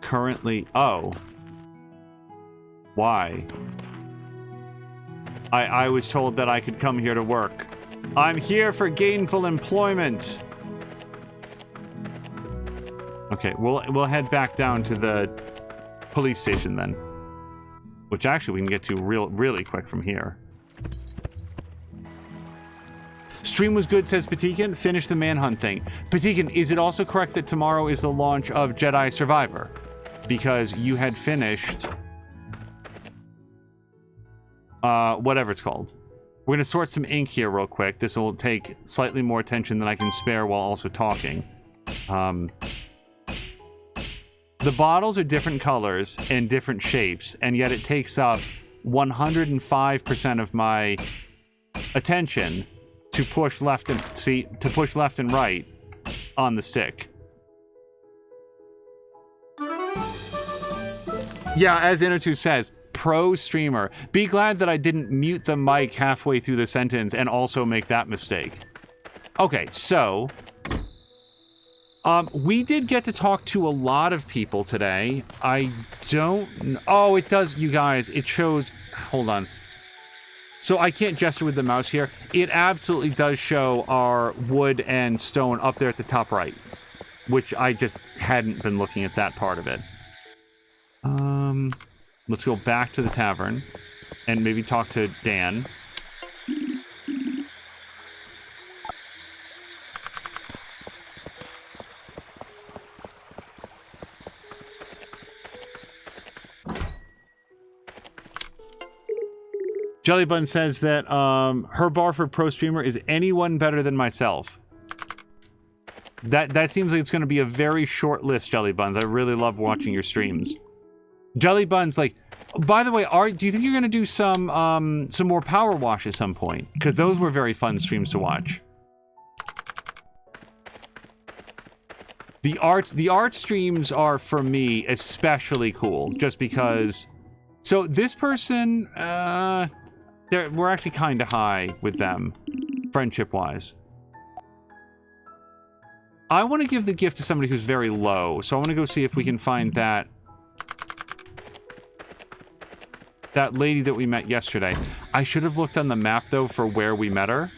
Currently... Oh. Why? I was told that I could come here to work. I'm here for gainful employment. Okay, we'll head back down to the police station then. Which actually we can get to really quick from here. Stream was good, says Patikin. Finish the manhunt thing. Patikin, is it also correct that tomorrow is the launch of Jedi Survivor? Because you had finished... whatever it's called. We're going to sort some ink here real quick. This will take slightly more attention than I can spare while also talking. The bottles are different colors and different shapes, and yet it takes up 105% of my attention to push left and right on the stick. Yeah, as Inner2 says, pro streamer. Be glad that I didn't mute the mic halfway through the sentence and also make that mistake. Okay, so... we did get to talk to a lot of people today. I don't... Oh, it does, you guys. It shows... Hold on. So I can't gesture with the mouse here. It absolutely does show our wood and stone up there at the top right. Which I just hadn't been looking at that part of it. Let's go back to the tavern. And maybe talk to Dan. Jellybun says that her bar for pro streamer is anyone better than myself. That seems like it's going to be a very short list, Jellybuns. I really love watching your streams. Jellybuns, like, by the way, do you think you're going to do some more Power Wash at some point? Because those were very fun streams to watch. The art streams are, for me, especially cool, just because... So this person, we're actually kind of high with them, friendship-wise. I want to give the gift to somebody who's very low, so I want to go see if we can find that lady that we met yesterday. I should have looked on the map, though, for where we met her.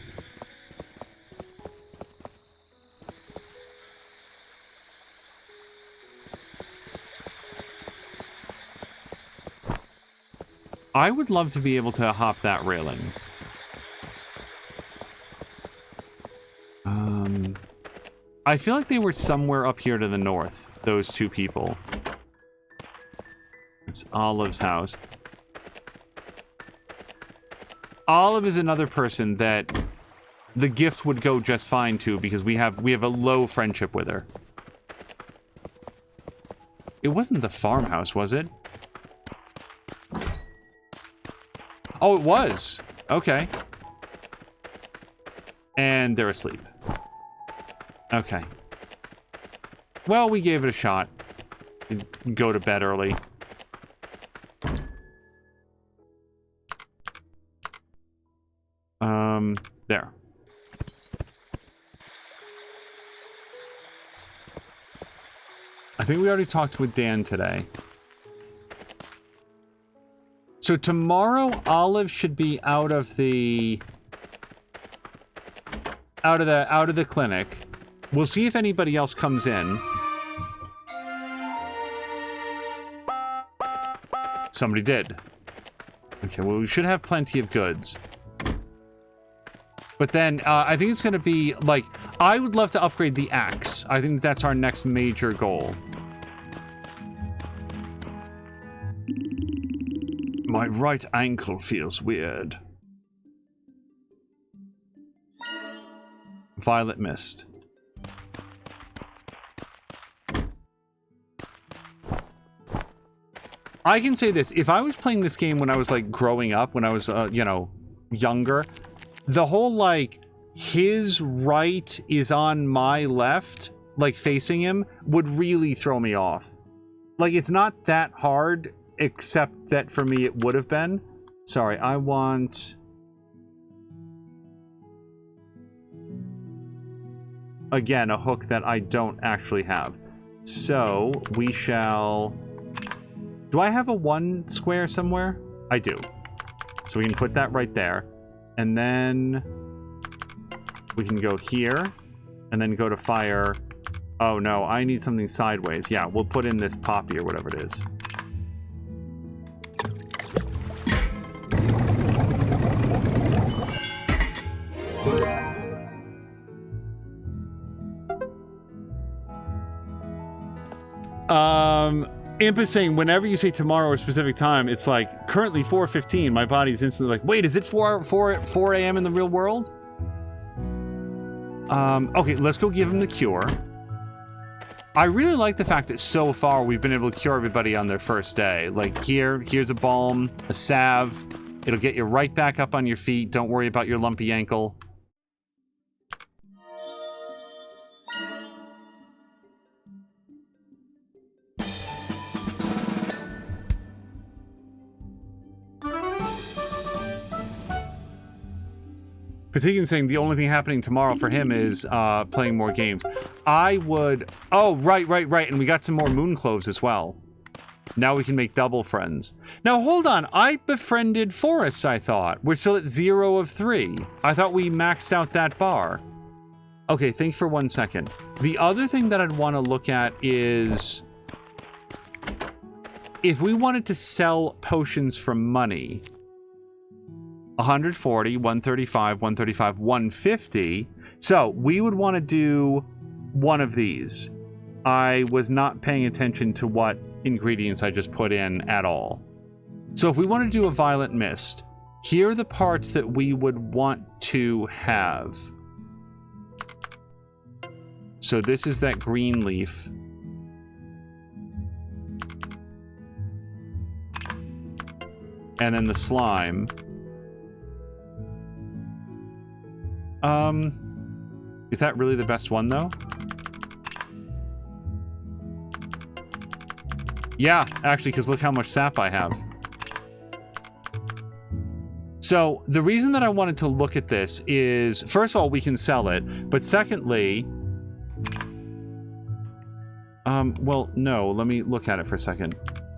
I would love to be able to hop that railing. I feel like they were somewhere up here to the north, those two people. It's Olive's house. Olive is another person that the gift would go just fine to, because we have a low friendship with her. It wasn't the farmhouse, was it? Oh, it was. Okay. And they're asleep. Okay. Well, we gave it a shot. Go to bed early. There. I think we already talked with Dan today. So tomorrow, Olive should be out of the clinic. We'll see if anybody else comes in. Somebody did. Okay, well, we should have plenty of goods. But then, I think it's going to be, like, I would love to upgrade the axe. I think that's our next major goal. My right ankle feels weird. Violet Mist. I can say this. If I was playing this game when I was, like, growing up, when I was, you know, younger, the whole, like, his right is on my left, like, facing him, would really throw me off. Like, it's not that hard, except that for me it would have been. Sorry, I want... Again, a hook that I don't actually have. So, we shall... Do I have a 1 square somewhere? I do. So we can put that right there. And then... we can go here. And then go to fire. Oh no, I need something sideways. Yeah, we'll put in this poppy or whatever it is. Imp is saying, whenever you say tomorrow or specific time, it's like, currently 4:15, my body's instantly like, wait, is it 4 a.m. in the real world? Okay, let's go give him the cure. I really like the fact that so far we've been able to cure everybody on their first day. Like, here's a balm, a salve. It'll get you right back up on your feet. Don't worry about your lumpy ankle. Patigan saying the only thing happening tomorrow for him is playing more games. I would... Oh, right. And we got some more moon cloves as well. Now we can make double friends. Now, hold on. I befriended Forrest, I thought. We're still at 0 of 3. I thought we maxed out that bar. Okay, think for 1 second. The other thing that I'd want to look at is... if we wanted to sell potions for money... 140, 135, 135, 150. So we would want to do one of these. I was not paying attention to what ingredients I just put in at all. So if we want to do a Violet Mist, here are the parts that we would want to have. So this is that green leaf. And then the slime. Is that really the best one, though? Yeah, actually, because look how much sap I have. So, the reason that I wanted to look at this is, first of all, we can sell it, but secondly... well, no, let me look at it for a second.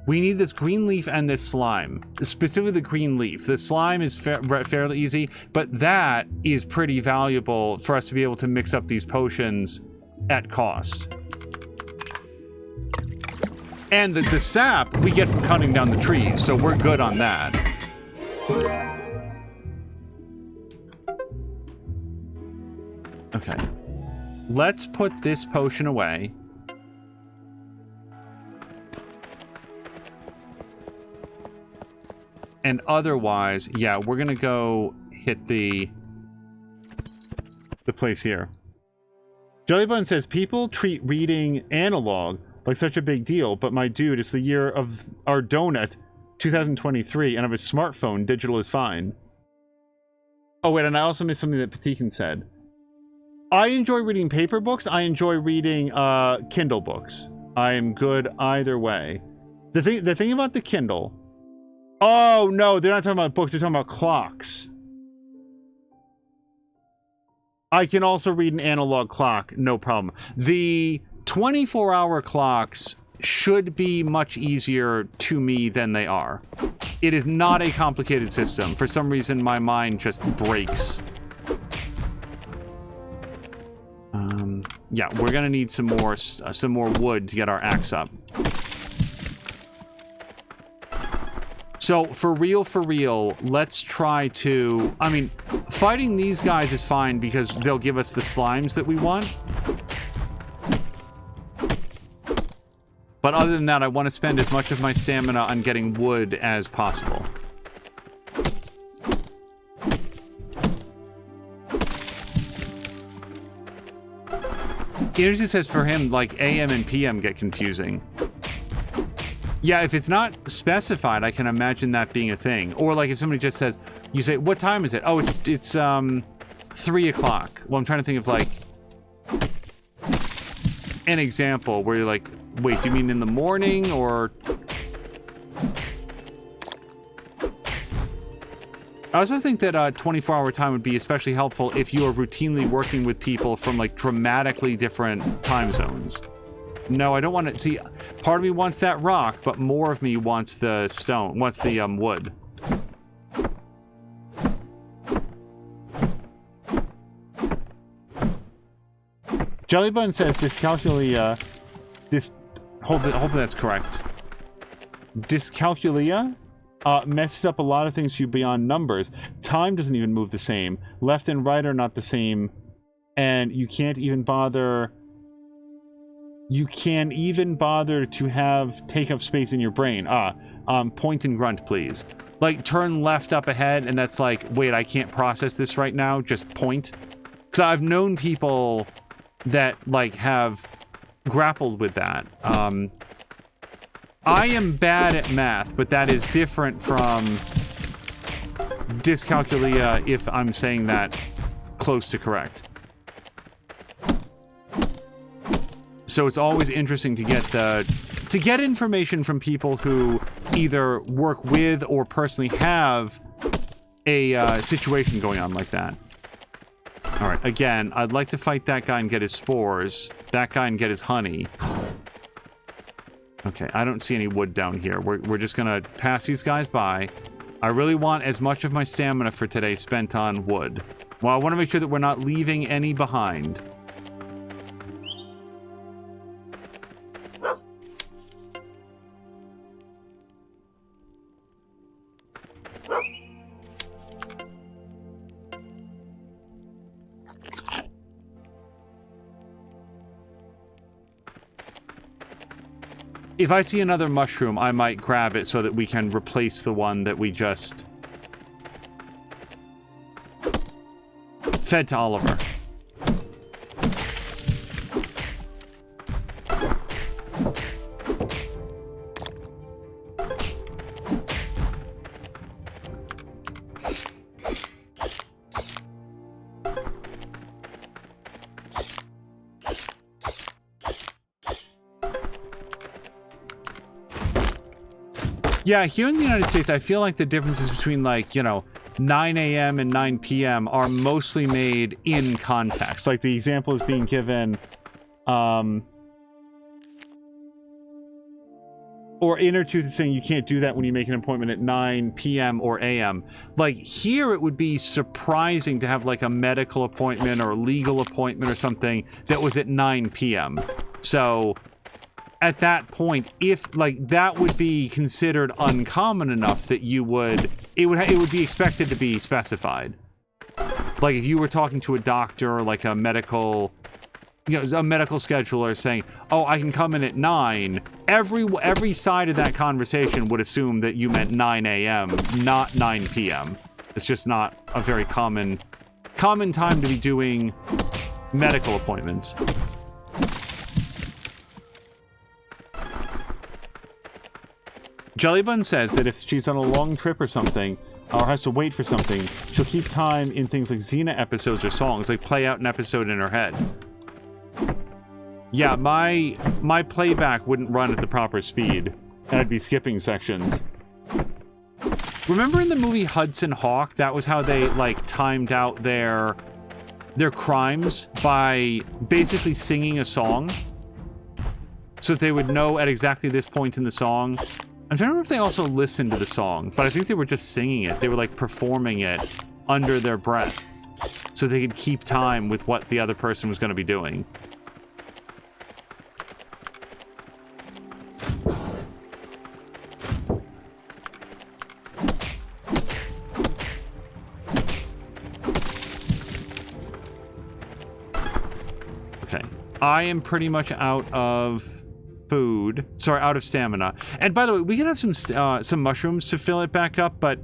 We need this green leaf and this slime. Specifically the green leaf. The slime is fairly easy, but that is pretty valuable for us to be able to mix up these potions at cost. And the sap we get from cutting down the trees, so we're good on that. Okay. Let's put this potion away. And otherwise, yeah, we're gonna go hit the place here. Jellybun says, people treat reading analog like such a big deal, but my dude, it's the year of our donut. 2023, and I have a smartphone. Digital is fine. Oh, wait, and I also missed something that Patikan said. I enjoy reading paper books. I enjoy reading Kindle books. I am good either way. The thing about the Kindle... Oh, no, they're not talking about books. They're talking about clocks. I can also read an analog clock, no problem. The 24-hour clocks should be much easier to me than they are. It is not a complicated system. For some reason, my mind just breaks. Yeah, we're gonna need some more wood to get our axe up. So, for real, let's try to... I mean, fighting these guys is fine because they'll give us the slimes that we want. But other than that, I want to spend as much of my stamina on getting wood as possible. Energy says for him, like, AM and PM get confusing. Yeah, if it's not specified, I can imagine that being a thing. Or, like, if somebody just says, you say, what time is it? Oh, it's 3 o'clock. Well, I'm trying to think of, like, an example where you're like, wait, do you mean in the morning, or... I also think that 24-hour time would be especially helpful if you are routinely working with people from, like, dramatically different time zones. No, I don't want to... See, part of me wants that rock, but more of me wants the stone, wants the wood. Jellybun says dyscalculia... Hopefully that's correct. Dyscalculia messes up a lot of things for you beyond numbers. Time doesn't even move the same. Left and right are not the same. And you can't even bother... You can't even bother to take up space in your brain. Point and grunt, please. Like, turn left up ahead, and that's like, wait, I can't process this right now, just point. Because I've known people that, like, have grappled with that. I am bad at math, but that is different from dyscalculia, if I'm saying that close to correct. So it's always interesting to get information from people who either work with or personally have a situation going on like that. All right, again, I'd like to fight that guy and get his spores, that guy and get his honey. Okay, I don't see any wood down here. We're just gonna pass these guys by. I really want as much of my stamina for today spent on wood. Well, I want to make sure that we're not leaving any behind. If I see another mushroom, I might grab it so that we can replace the one that we just fed to Oliver. Yeah, here in the United States, I feel like the differences between, like, you know, 9 a.m. and 9 p.m. are mostly made in context. Like, the example is being given, or Intertooth is saying you can't do that when you make an appointment at 9 p.m. or a.m. Like, here it would be surprising to have, like, a medical appointment or a legal appointment or something that was at 9 p.m. So... at that point, if, like, that would be considered uncommon enough that it would be expected to be specified. Like, if you were talking to a doctor or, like, a medical, you know, a medical scheduler saying, oh, I can come in at 9, every side of that conversation would assume that you meant 9 a.m., not 9 p.m. It's just not a very common time to be doing medical appointments. Jellybun says that if she's on a long trip or something, or has to wait for something, she'll keep time in things like Xena episodes or songs, like play out an episode in her head. Yeah, my playback wouldn't run at the proper speed, and I'd be skipping sections. Remember in the movie Hudson Hawk, that was how they, like, timed out their crimes by basically singing a song? So that they would know at exactly this point in the song. I'm trying to remember if they also listened to the song, but I think they were just singing it. They were, like, performing it under their breath. So they could keep time with what the other person was going to be doing. Okay. I am pretty much out of food. Sorry, out of stamina. And by the way, we can have some mushrooms to fill it back up, but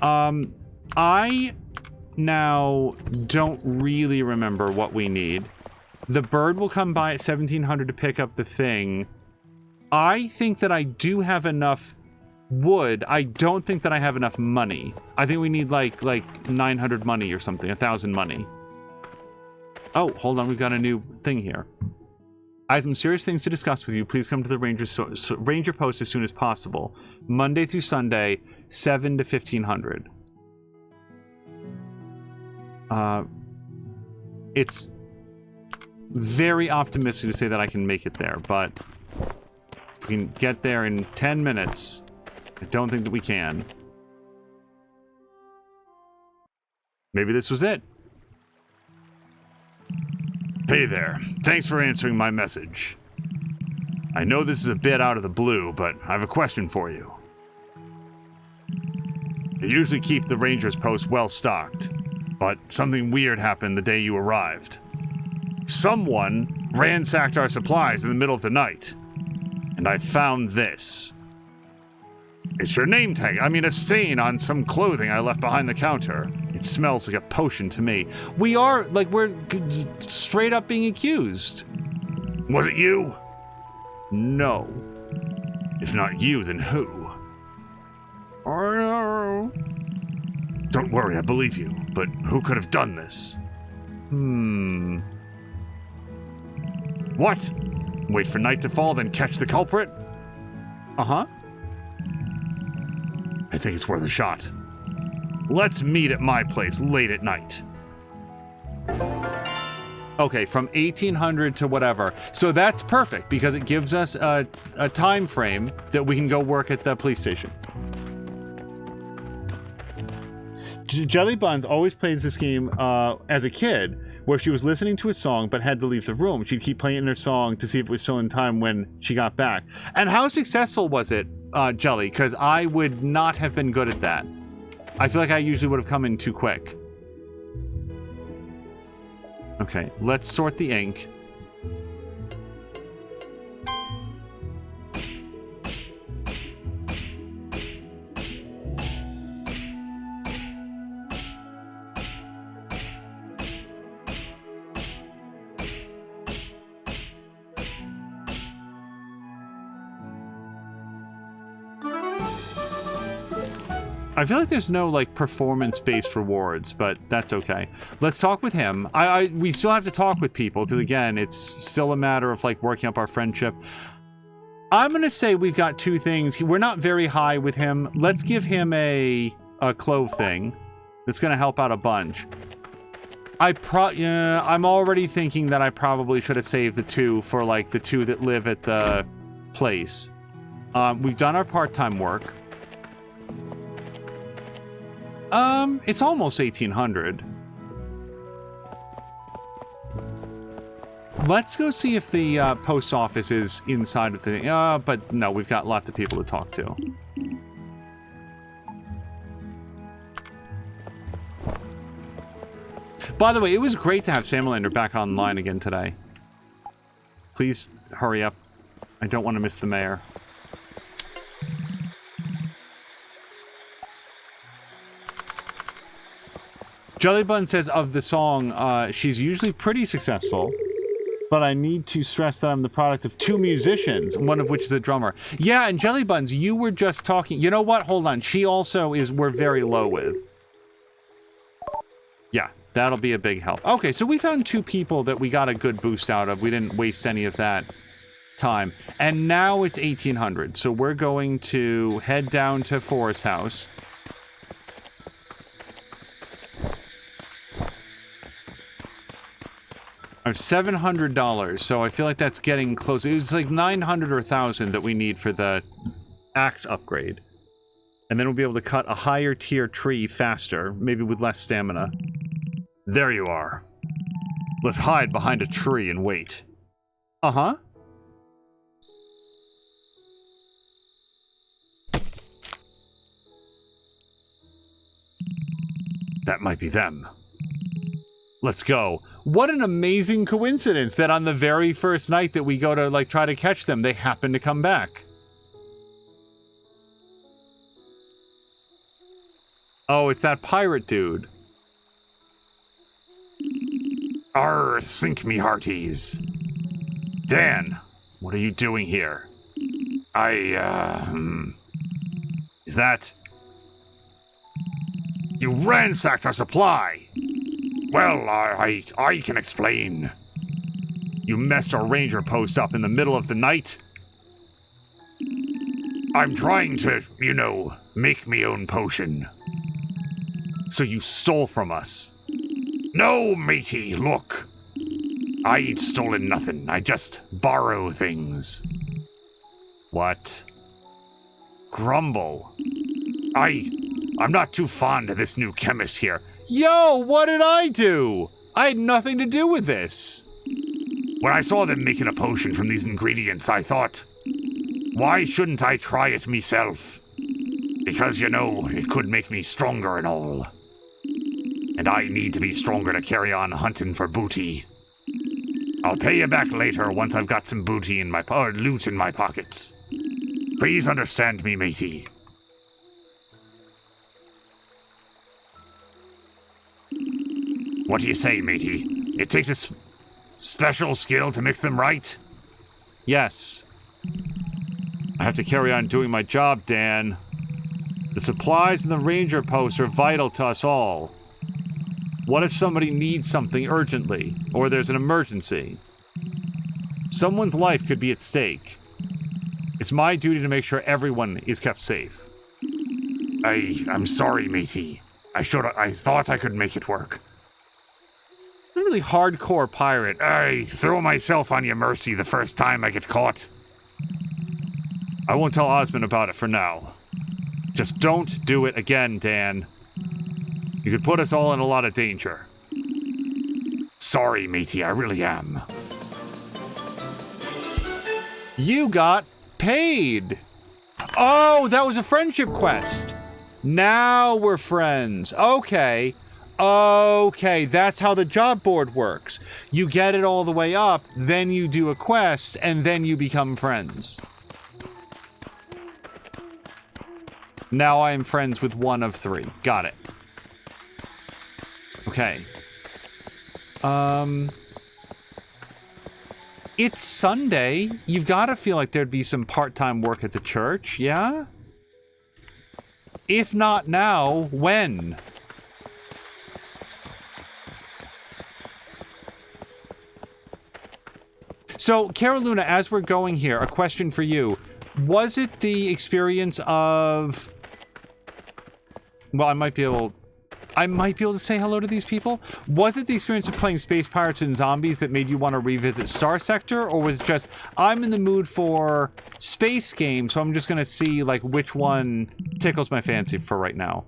I now don't really remember what we need. The bird will come by at 1700 to pick up the thing. I think that I do have enough wood. I don't think that I have enough money. I think we need like 900 money or something, 1,000 money. Oh, hold on, we've got a new thing here. I have some serious things to discuss with you. Please come to the Ranger post as soon as possible. Monday through Sunday, 7 to 1500. It's very optimistic to say that I can make it there, but if we can get there in 10 minutes, I don't think that we can. Maybe this was it. Hey there. Thanks for answering my message. I know this is a bit out of the blue, but I have a question for you. They usually keep the Ranger's post well stocked, but something weird happened the day you arrived. Someone ransacked our supplies in the middle of the night, and I found this. It's your name tag. I mean, a stain on some clothing I left behind the counter. It smells like a potion to me. We're straight up being accused. Was it you? No. If not you, then who? Oh. Don't worry, I believe you. But who could have done this? What? Wait for night to fall, then catch the culprit? Uh-huh. I think it's worth a shot. Let's meet at my place late at night. Okay, from 1800 to whatever. So that's perfect, because it gives us a time frame that we can go work at the police station. Jelly Buns always plays this game as a kid, where she was listening to a song but had to leave the room. She'd keep playing her song to see if it was still in time when she got back. And how successful was it, Jelly? Because I would not have been good at that. I feel like I usually would have come in too quick. Okay, let's sort the ink. I feel like there's no, like, performance-based rewards, but that's okay. Let's talk with him. We still have to talk with people, because, again, it's still a matter of, like, working up our friendship. I'm gonna say we've got two things. We're not very high with him. Let's give him a clove thing. That's gonna help out a bunch. I'm already thinking that I probably should have saved the two for, like, the two that live at the place. We've done our part-time work. It's almost 1800. Let's go see if the post office is inside of the... but no, we've got lots of people to talk to. By the way, it was great to have Salamander back online again today. Please hurry up. I don't want to miss the mayor. Jellybun says of the song, she's usually pretty successful. But I need to stress that I'm the product of 2 musicians, one of which is a drummer. Yeah, and Jelly Buns, you were just talking... You know what? Hold on. She also is... We're very low with. Yeah, that'll be a big help. Okay, so we found 2 people that we got a good boost out of. We didn't waste any of that time. And now it's 1800. So we're going to head down to Forest House. I have $700, so I feel like that's getting close. It was like 900 or 1,000 that we need for the axe upgrade. And then we'll be able to cut a higher tier tree faster, maybe with less stamina. There you are. Let's hide behind a tree and wait. Uh-huh. That might be them. Let's go. What an amazing coincidence that on the very first night that we go to, like, try to catch them, they happen to come back. Oh, it's that pirate dude. Arr, sink me hearties. Dan, what are you doing here? Is that... You ransacked our supply! Well, I can explain. You messed our ranger post up in the middle of the night. I'm trying to, you know, make me own potion. So you stole from us? No, matey, look. I ain't stolen nothing. I just borrow things. What? Grumble. I'm not too fond of this new chemist here. Yo, what did I do? I had nothing to do with this. When I saw them making a potion from these ingredients, I thought, why shouldn't I try it myself? Because, you know, it could make me stronger and all. And I need to be stronger to carry on hunting for booty. I'll pay you back later once I've got some booty in my loot in my pockets. Please understand me, matey. What do you say, matey? It takes a special skill to mix them right? Yes. I have to carry on doing my job, Dan. The supplies and the ranger posts are vital to us all. What if somebody needs something urgently, or there's an emergency? Someone's life could be at stake. It's my duty to make sure everyone is kept safe. I'm sorry, matey. I thought I could make it work. I'm a really hardcore pirate. I throw myself on your mercy the first time I get caught. I won't tell Osmond about it for now. Just don't do it again, Dan. You could put us all in a lot of danger. Sorry, matey, I really am. You got paid! Oh, that was a friendship quest! Now we're friends. Okay. Okay, that's how the job board works. You get it all the way up, then you do a quest, and then you become friends. Now I am friends with 1 of 3. Got it. Okay. It's Sunday. You've got to feel like there'd be some part-time work at the church, yeah? If not now, when? So, Caroluna, as we're going here, a question for you. Was it the experience of... Well, I might be able to say hello to these people. Was it the experience of playing Space Pirates and Zombies that made you want to revisit Star Sector? Or was it just, I'm in the mood for space games, so I'm just going to see, like, which one tickles my fancy for right now?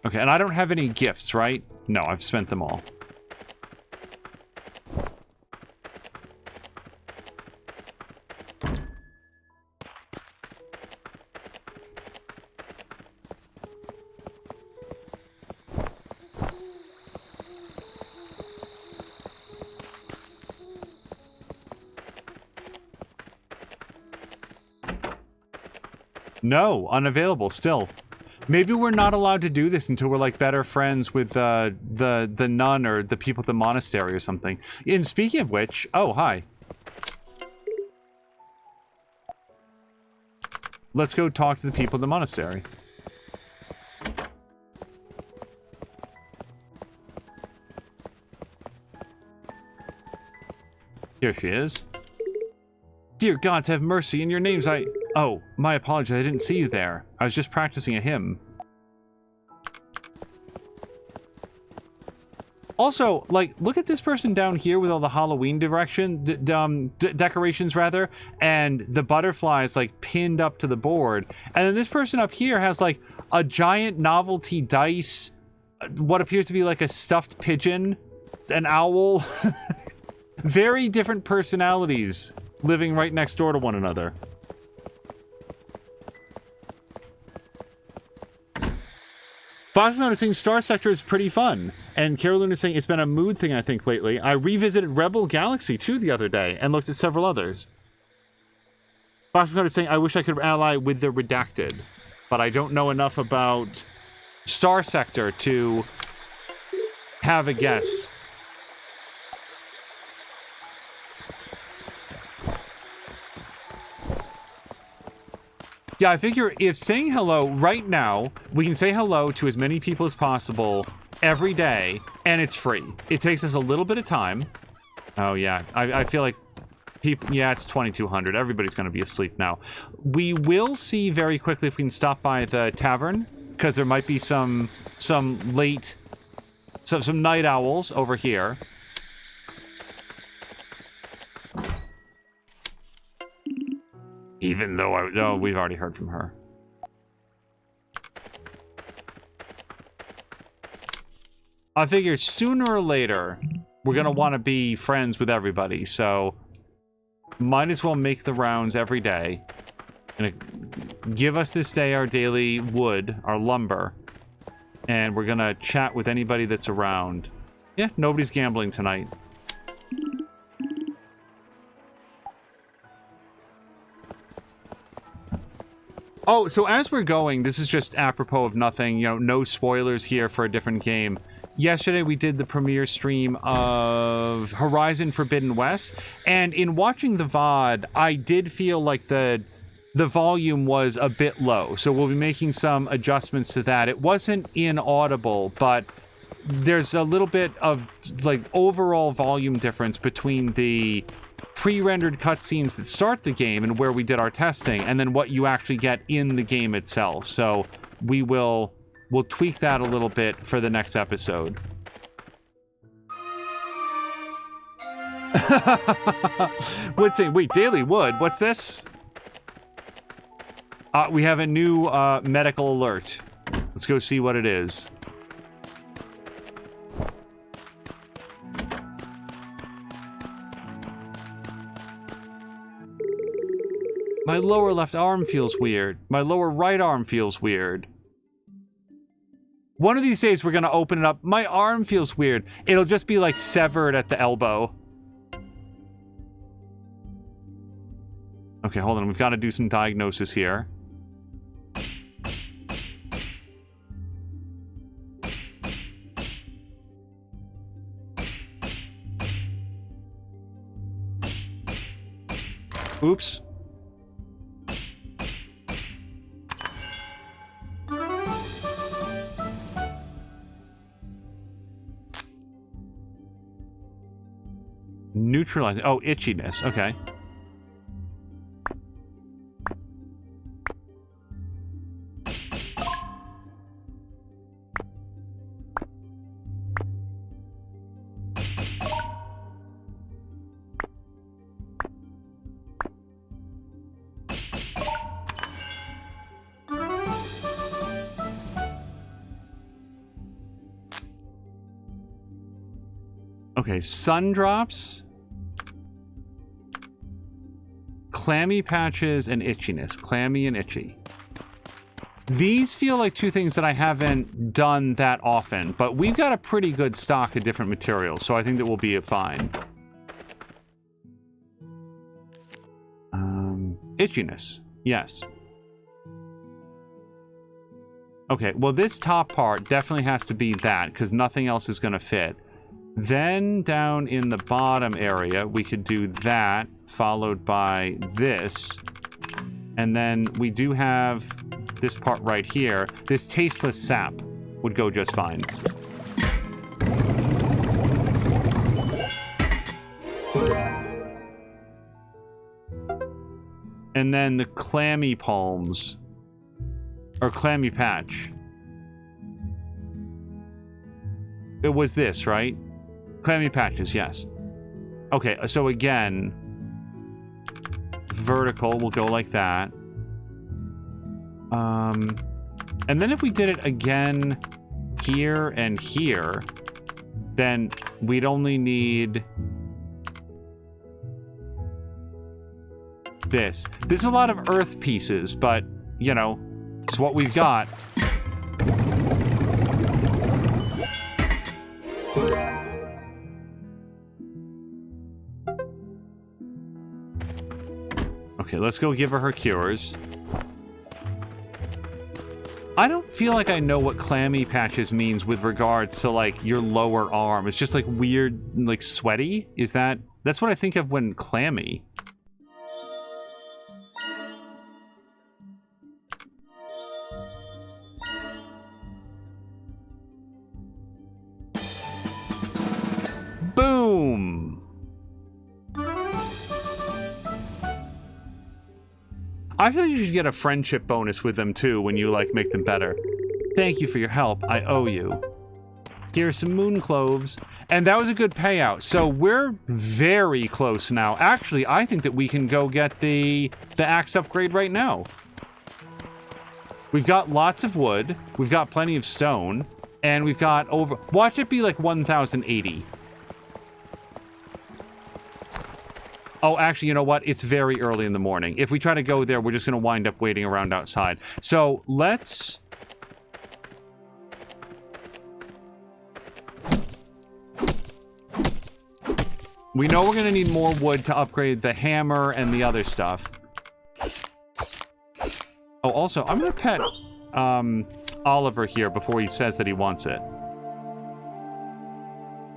Okay, and I don't have any gifts, right? No, I've spent them all. No, unavailable still. Maybe we're not allowed to do this until we're like better friends with the nun or the people at the monastery or something. And speaking of which, oh hi. Let's go talk to the people at the monastery. Here she is. Dear gods, have mercy. In your names Oh, my apologies. I didn't see you there. I was just practicing a hymn. Also, like, look at this person down here with all the Halloween decorations, rather, and the butterflies, like, pinned up to the board. And then this person up here has, like, a giant novelty dice, what appears to be, like, a stuffed pigeon, an owl. Very different personalities living right next door to one another. Fox is saying Star Sector is pretty fun. And Carolyn is saying it's been a mood thing, I think, lately. I revisited Rebel Galaxy 2 the other day and looked at several others. Fox is saying I wish I could ally with the Redacted, but I don't know enough about Star Sector to have a guess. Yeah, I figure if saying hello right now, we can say hello to as many people as possible every day, and it's free. It takes us a little bit of time. Oh, yeah. I feel like people... Yeah, it's 2200. Everybody's going to be asleep now. We will see very quickly if we can stop by the tavern, because there might be some late... some night owls over here. Even though oh, we've already heard from her. I figure sooner or later, we're going to want to be friends with everybody, so might as well make the rounds every day. Gonna give us this day our daily wood, our lumber, and we're going to chat with anybody that's around. Yeah, nobody's gambling tonight. Oh, so as we're going, this is just apropos of nothing, you know, no spoilers here for a different game. Yesterday we did the premiere stream of Horizon Forbidden West, and in watching the VOD, I did feel like the volume was a bit low, so we'll be making some adjustments to that. It wasn't inaudible, but there's a little bit of, like, overall volume difference between the pre-rendered cutscenes that start the game and where we did our testing, and then what you actually get in the game itself. So we'll tweak that a little bit for the next episode. Would say, wait, Daily Wood, what's this? We have a new medical alert. Let's go see what it is. My lower left arm feels weird. My lower right arm feels weird. One of these days, we're going to open it up. My arm feels weird. It'll just be, like, severed at the elbow. Okay, hold on. We've got to do some diagnosis here. Oops. Neutralizing. Oh, itchiness. Okay. Okay, sun drops, clammy patches, and itchiness. Clammy and itchy. These feel like two things that I haven't done that often, but we've got a pretty good stock of different materials, so I think that we'll be fine. Itchiness. Yes. Okay, well, this top part definitely has to be that, because nothing else is going to fit. Then down in the bottom area, we could do that, followed by this. And then we do have this part right here. This tasteless sap would go just fine. And then the clammy palms. Or clammy patch. It was this, right? Clammy patches, yes. Okay, so again, vertical will go like that. And then if we did it again here and here, then we'd only need this. This is a lot of earth pieces, but, you know, it's what we've got. Okay, let's go give her cures. I don't feel like I know what clammy patches means with regards to, like, your lower arm. It's just, like, weird, like, sweaty? That's what I think of when clammy. Boom! I feel like you should get a friendship bonus with them, too, when you, like, make them better. Thank you for your help. I owe you. Here's some moon cloves. And that was a good payout. So we're very close now. Actually, I think that we can go get the axe upgrade right now. We've got lots of wood. We've got plenty of stone. And we've got over... Watch it be like 1,080. Oh, actually, you know what? It's very early in the morning. If we try to go there, we're just going to wind up waiting around outside. So, let's... We know we're going to need more wood to upgrade the hammer and the other stuff. Oh, also, I'm going to pet Oliver here before he says that he wants it.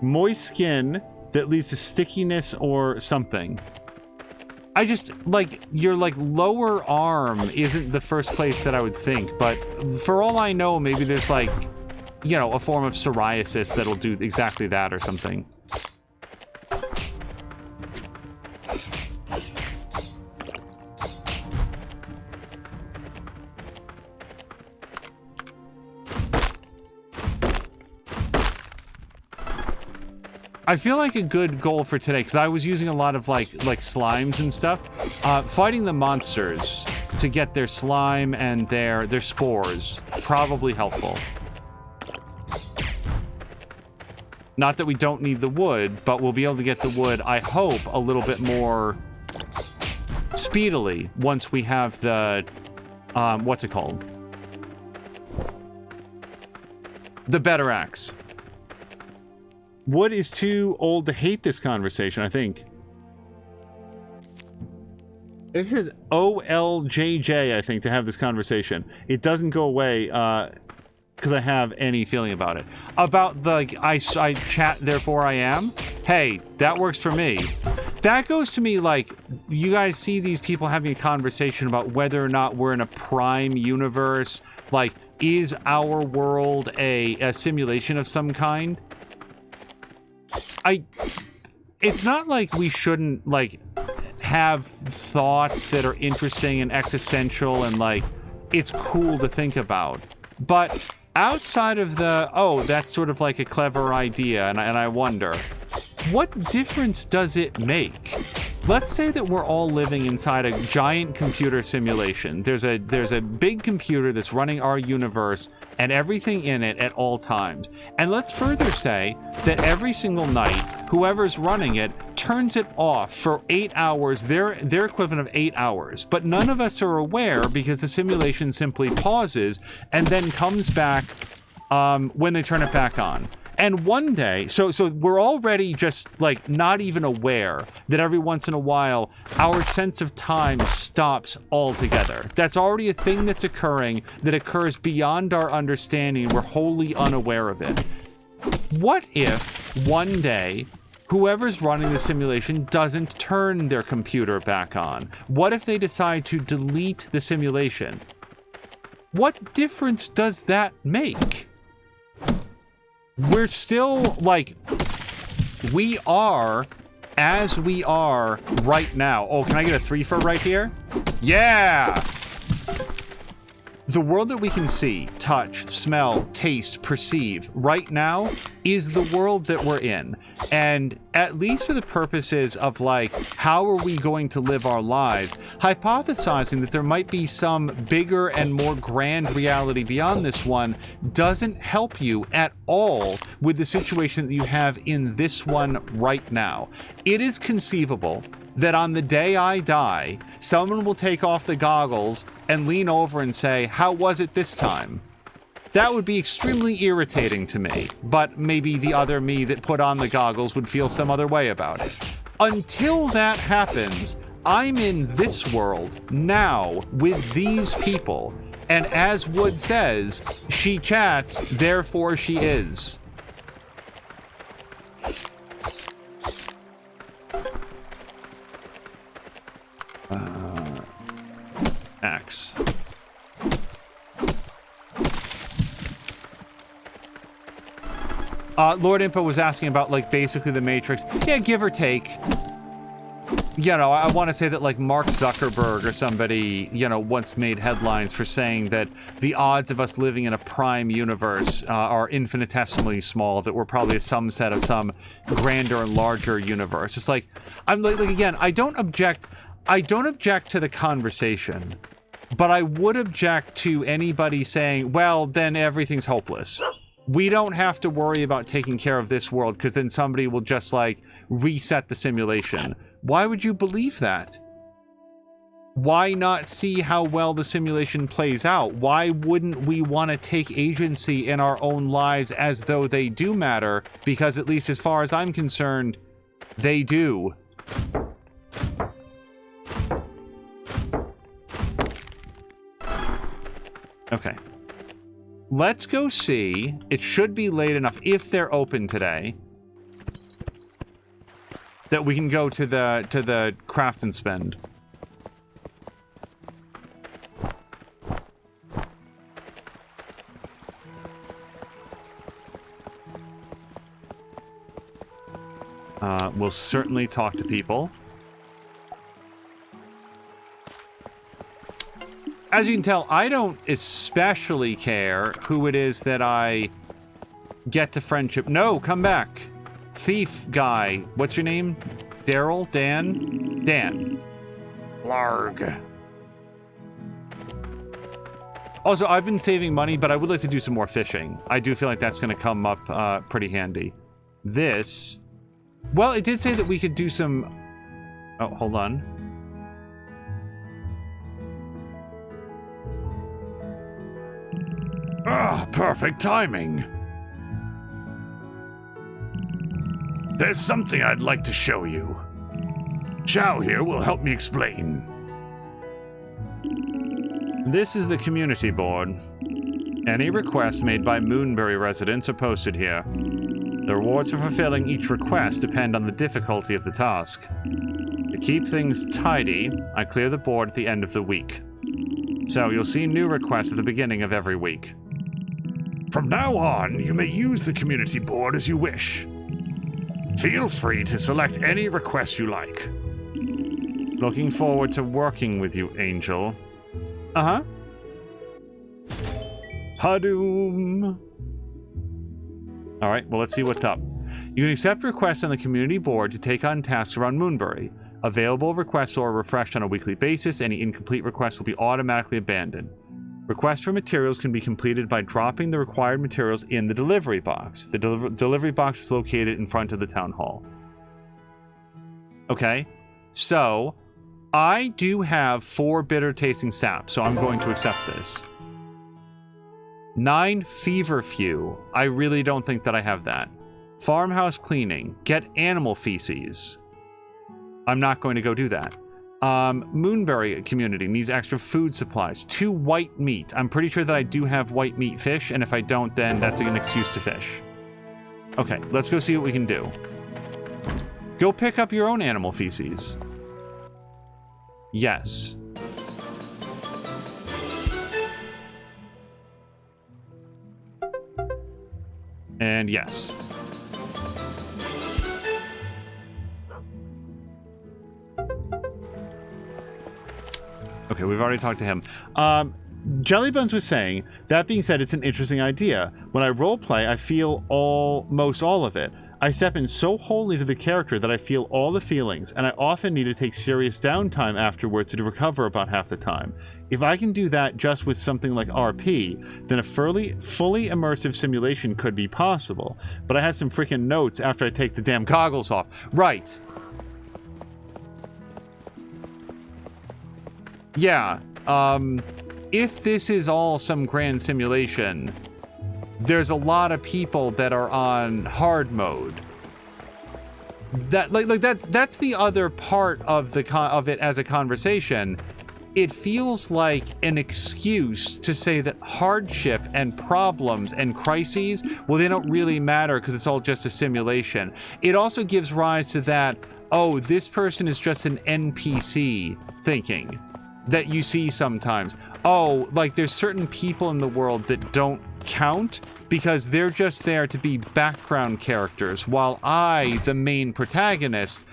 Moist skin that leads to stickiness or something. I just, like, your, like, lower arm isn't the first place that I would think, but for all I know, maybe there's, like, you know, a form of psoriasis that'll do exactly that or something. I feel like a good goal for today, because I was using a lot of like slimes and stuff, fighting the monsters to get their slime and their spores, probably helpful. Not that we don't need the wood, but we'll be able to get the wood, I hope, a little bit more speedily once we have the, what's it called? The better axe. Wood is too old to hate this conversation, I think. This is OLJJ, I think, to have this conversation. It doesn't go away, because I have any feeling about it. About the, I chat, therefore I am. Hey, that works for me. That goes to me like, you guys see these people having a conversation about whether or not we're in a prime universe. Like, is our world a simulation of some kind? It's not like we shouldn't, like, have thoughts that are interesting and existential and, like, it's cool to think about. But outside of the, oh, that's sort of like a clever idea, and I wonder, what difference does it make? Let's say that we're all living inside a giant computer simulation. There's a big computer that's running our universe and everything in it at all times. And let's further say that every single night, whoever's running it turns it off for 8 hours, their equivalent of 8 hours. But none of us are aware because the simulation simply pauses and then comes back when they turn it back on. And one day, so we're already just like not even aware that every once in a while our sense of time stops altogether. That's already a thing that's occurring that occurs beyond our understanding. We're wholly unaware of it. What if one day whoever's running the simulation doesn't turn their computer back on? What if they decide to delete the simulation? What difference does that make? We're still, like, we are as we are right now. Oh, can I get a 3 for right here? Yeah! The world that we can see, touch, smell, taste, perceive right now is the world that we're in. And at least for the purposes of, like, how are we going to live our lives, hypothesizing that there might be some bigger and more grand reality beyond this one doesn't help you at all with the situation that you have in this one right now. It is conceivable that on the day I die, someone will take off the goggles and lean over and say, "How was it this time?" That would be extremely irritating to me, but maybe the other me that put on the goggles would feel some other way about it. Until that happens, I'm in this world now with these people, and as Wood says, she chats, therefore she is. Axe. Lord Impa was asking about, like, basically the Matrix. Yeah, give or take. You know, I want to say that, like, Mark Zuckerberg or somebody, you know, once made headlines for saying that the odds of us living in a prime universe are infinitesimally small, that we're probably a subset of some grander and larger universe. It's like, I'm like again, I don't object to the conversation, but I would object to anybody saying, well, then everything's hopeless. We don't have to worry about taking care of this world because then somebody will just, like, reset the simulation. Why would you believe that? Why not see how well the simulation plays out? Why wouldn't we want to take agency in our own lives as though they do matter? Because at least as far as I'm concerned, they do. Okay. Let's go see. It should be late enough, if they're open today, that we can go to the craft and spend. We'll certainly talk to people. As you can tell, I don't especially care who it is that I get to friendship. No, come back. Thief guy. What's your name? Daryl? Dan? Dan. Larg. Also, I've been saving money, but I would like to do some more fishing. I do feel like that's going to come up pretty handy. This... Well, it did say that we could do some... Oh, hold on. Ah, perfect timing. There's something I'd like to show you. Chow here will help me explain. This is the community board. Any requests made by Moonbury residents are posted here. The rewards for fulfilling each request depend on the difficulty of the task. To keep things tidy, I clear the board at the end of the week. So you'll see new requests at the beginning of every week. From now on, you may use the community board as you wish. Feel free to select any request you like. Looking forward to working with you, Angel. Uh-huh. Hadoom. Alright, well, let's see what's up. You can accept requests on the community board to take on tasks around Moonbury. Available requests are refreshed on a weekly basis. Any incomplete requests will be automatically abandoned. Requests for materials can be completed by dropping the required materials in the delivery box. The delivery box is located in front of the town hall. Okay, so I do have 4 bitter tasting sap, so I'm going to accept this. 9 feverfew. I really don't think that I have that. Farmhouse cleaning. Get animal feces. I'm not going to go do that. Moonberry community needs extra food supplies. 2 white meat. I'm pretty sure that I do have white meat fish, and if I don't, then that's an excuse to fish. Okay, let's go see what we can do. Go pick up your own animal feces. Yes. And yes. Okay, we've already talked to him. Jellybuns was saying, that being said, it's an interesting idea. When I roleplay, I feel almost all of it. I step in so wholly to the character that I feel all the feelings, and I often need to take serious downtime afterwards to recover about half the time. If I can do that just with something like RP, then a fully immersive simulation could be possible. But I have some freaking notes after I take the damn goggles off. Right. Yeah, if this is all some grand simulation, there's a lot of people that are on hard mode. That's the other part of of it as a conversation. It feels like an excuse to say that hardship and problems and crises, well, they don't really matter because it's all just a simulation. It also gives rise to that, oh, this person is just an NPC thinking that you see sometimes. Oh, like there's certain people in the world that don't count because they're just there to be background characters while I, the main protagonist,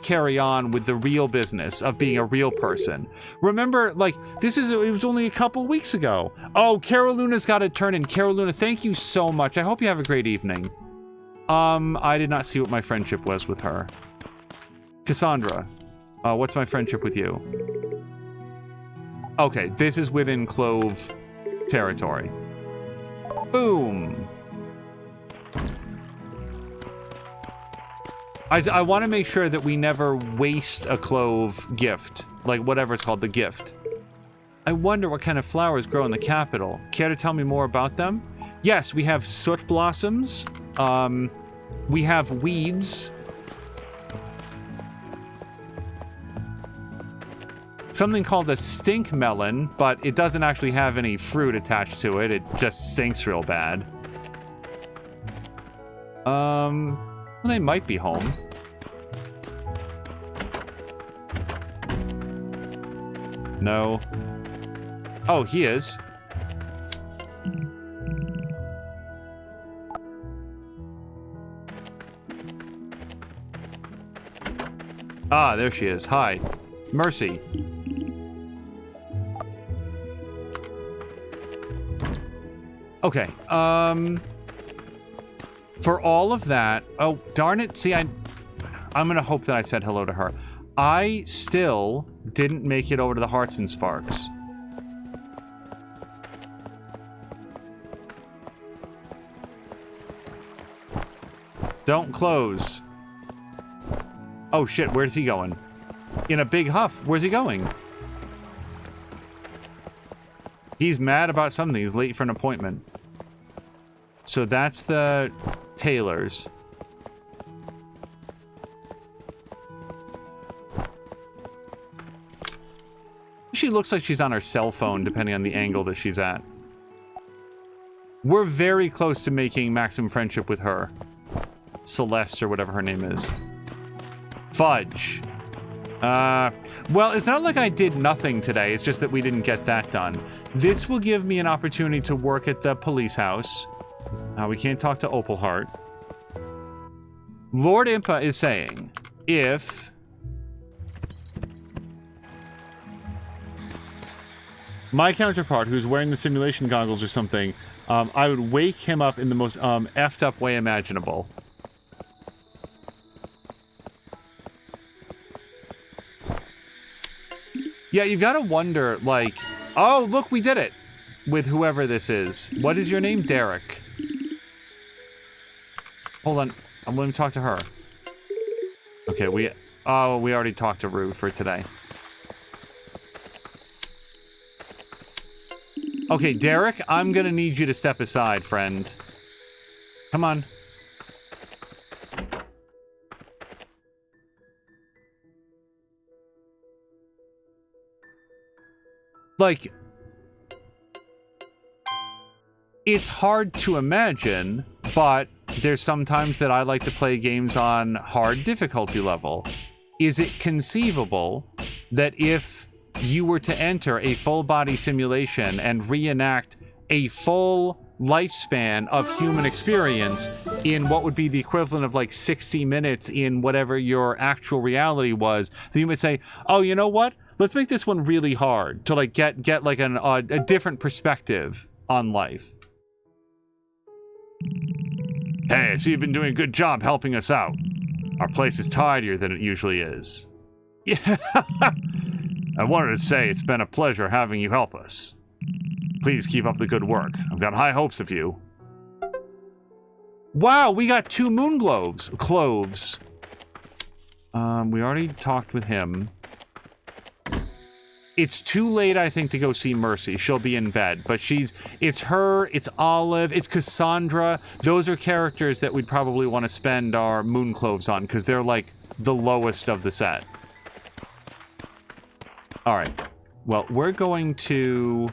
carry on with the real business of being a real person. Remember, like, it was only a couple weeks ago. Oh, Carol Luna's got a turn in. Carol Luna, thank you so much. I hope you have a great evening. I did not see what my friendship was with her. Cassandra, what's my friendship with you? Okay, this is within Clove territory. Boom. I want to make sure that we never waste a Clove gift, like whatever it's called, the gift. I wonder what kind of flowers grow in the capital. Care to tell me more about them? Yes, we have soot blossoms. We have weeds. Something called a stink melon, but it doesn't actually have any fruit attached to it. It just stinks real bad. Well, they might be home. No. Oh, he is. Ah, there she is. Hi. Mercy. Okay, for all of that, oh, darn it, see, I'm gonna hope that I said hello to her. I still didn't make it over to the Hearts and Sparks. Don't close. Oh shit, where's he going? In a big huff, where's he going? He's mad about something, he's late for an appointment. So that's the tailors. She looks like she's on her cell phone, depending on the angle that she's at. We're very close to making maximum friendship with her. Celeste, or whatever her name is. Fudge. Well, it's not like I did nothing today, it's just that we didn't get that done. This will give me an opportunity to work at the police house. We can't talk to Opalheart. Lord Impa is saying, if my counterpart, who's wearing the simulation goggles or something, I would wake him up in the most effed up way imaginable. Yeah, you've got to wonder, like, oh, look, we did it with whoever this is. What is your name? Derek. Hold on. I'm going to talk to her. Okay, we already talked to Rue for today. Okay, Derek, I'm gonna need you to step aside, friend. Come on. Like, it's hard to imagine, but there's sometimes that I like to play games on hard difficulty level. Is it conceivable that if you were to enter a full body simulation and reenact a full lifespan of human experience in what would be the equivalent of like 60 minutes in whatever your actual reality was, then you would say, oh, you know what? Let's make this one really hard to like get like a different perspective on life. Hey, so you've been doing a good job helping us out. Our place is tidier than it usually is. Yeah. I wanted to say it's been a pleasure having you help us. Please keep up the good work. I've got high hopes of you. Wow, we got 2 moon cloves. We already talked with him. It's too late, I think, to go see Mercy. She'll be in bed. But it's her, it's Olive, it's Cassandra. Those are characters that we'd probably want to spend our moon cloves on, because they're like the lowest of the set. Alright. Well, we're going to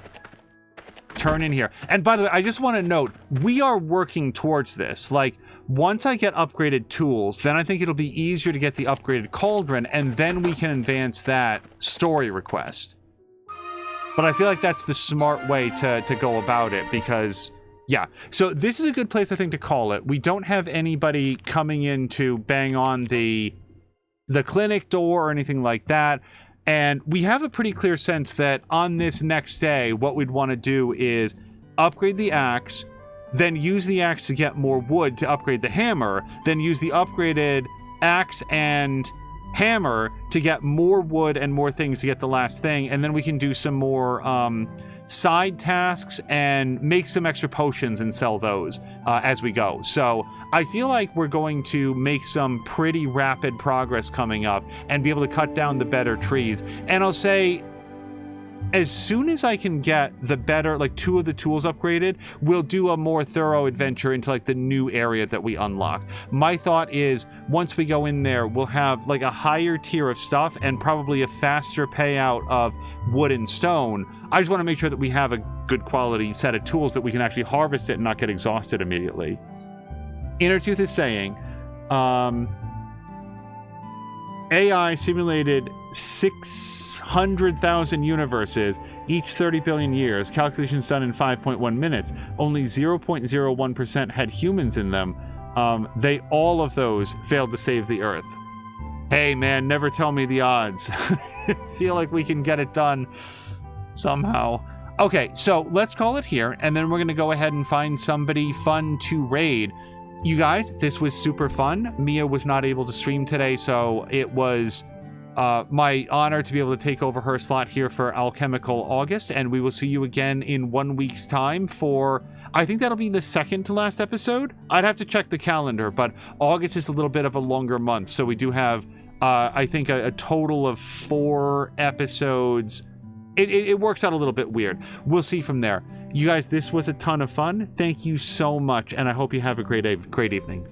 turn in here. And by the way, I just want to note, we are working towards this. Like, once I get upgraded tools, then I think it'll be easier to get the upgraded cauldron, and then we can advance that story request. But I feel like that's the smart way to go about it, because, yeah. So this is a good place, I think, to call it. We don't have anybody coming in to bang on the clinic door or anything like that. And we have a pretty clear sense that on this next day, what we'd want to do is upgrade the axe, then use the axe to get more wood to upgrade the hammer, then use the upgraded axe and hammer to get more wood and more things to get the last thing, and then we can do some more side tasks and make some extra potions and sell those as we go. So I feel like we're going to make some pretty rapid progress coming up and be able to cut down the better trees. And I'll say, as soon as I can get the better, like 2 of the tools upgraded, we'll do a more thorough adventure into like the new area that we unlock. My thought is, once we go in there, we'll have like a higher tier of stuff and probably a faster payout of wood and stone. I just want to make sure that we have a good quality set of tools that we can actually harvest it and not get exhausted immediately. Innertooth is saying, AI simulated 600,000 universes, each 30 billion years, calculations done in 5.1 minutes. Only 0.01% had humans in them. All of those failed to save the Earth. Hey man, never tell me the odds. Feel like we can get it done somehow. Okay, so let's call it here, and then we're going to go ahead and find somebody fun to raid. You guys, this was super fun. Mia was not able to stream today, so it was my honor to be able to take over her slot here for Alchemical August, and we will see you again in 1 week's time for, I think that'll be the second to last episode. I'd have to check the calendar, but August is a little bit of a longer month, so we do have, I think, a total of 4 episodes. It works out a little bit weird. We'll see from there. You guys, this was a ton of fun. Thank you so much, and I hope you have a great evening.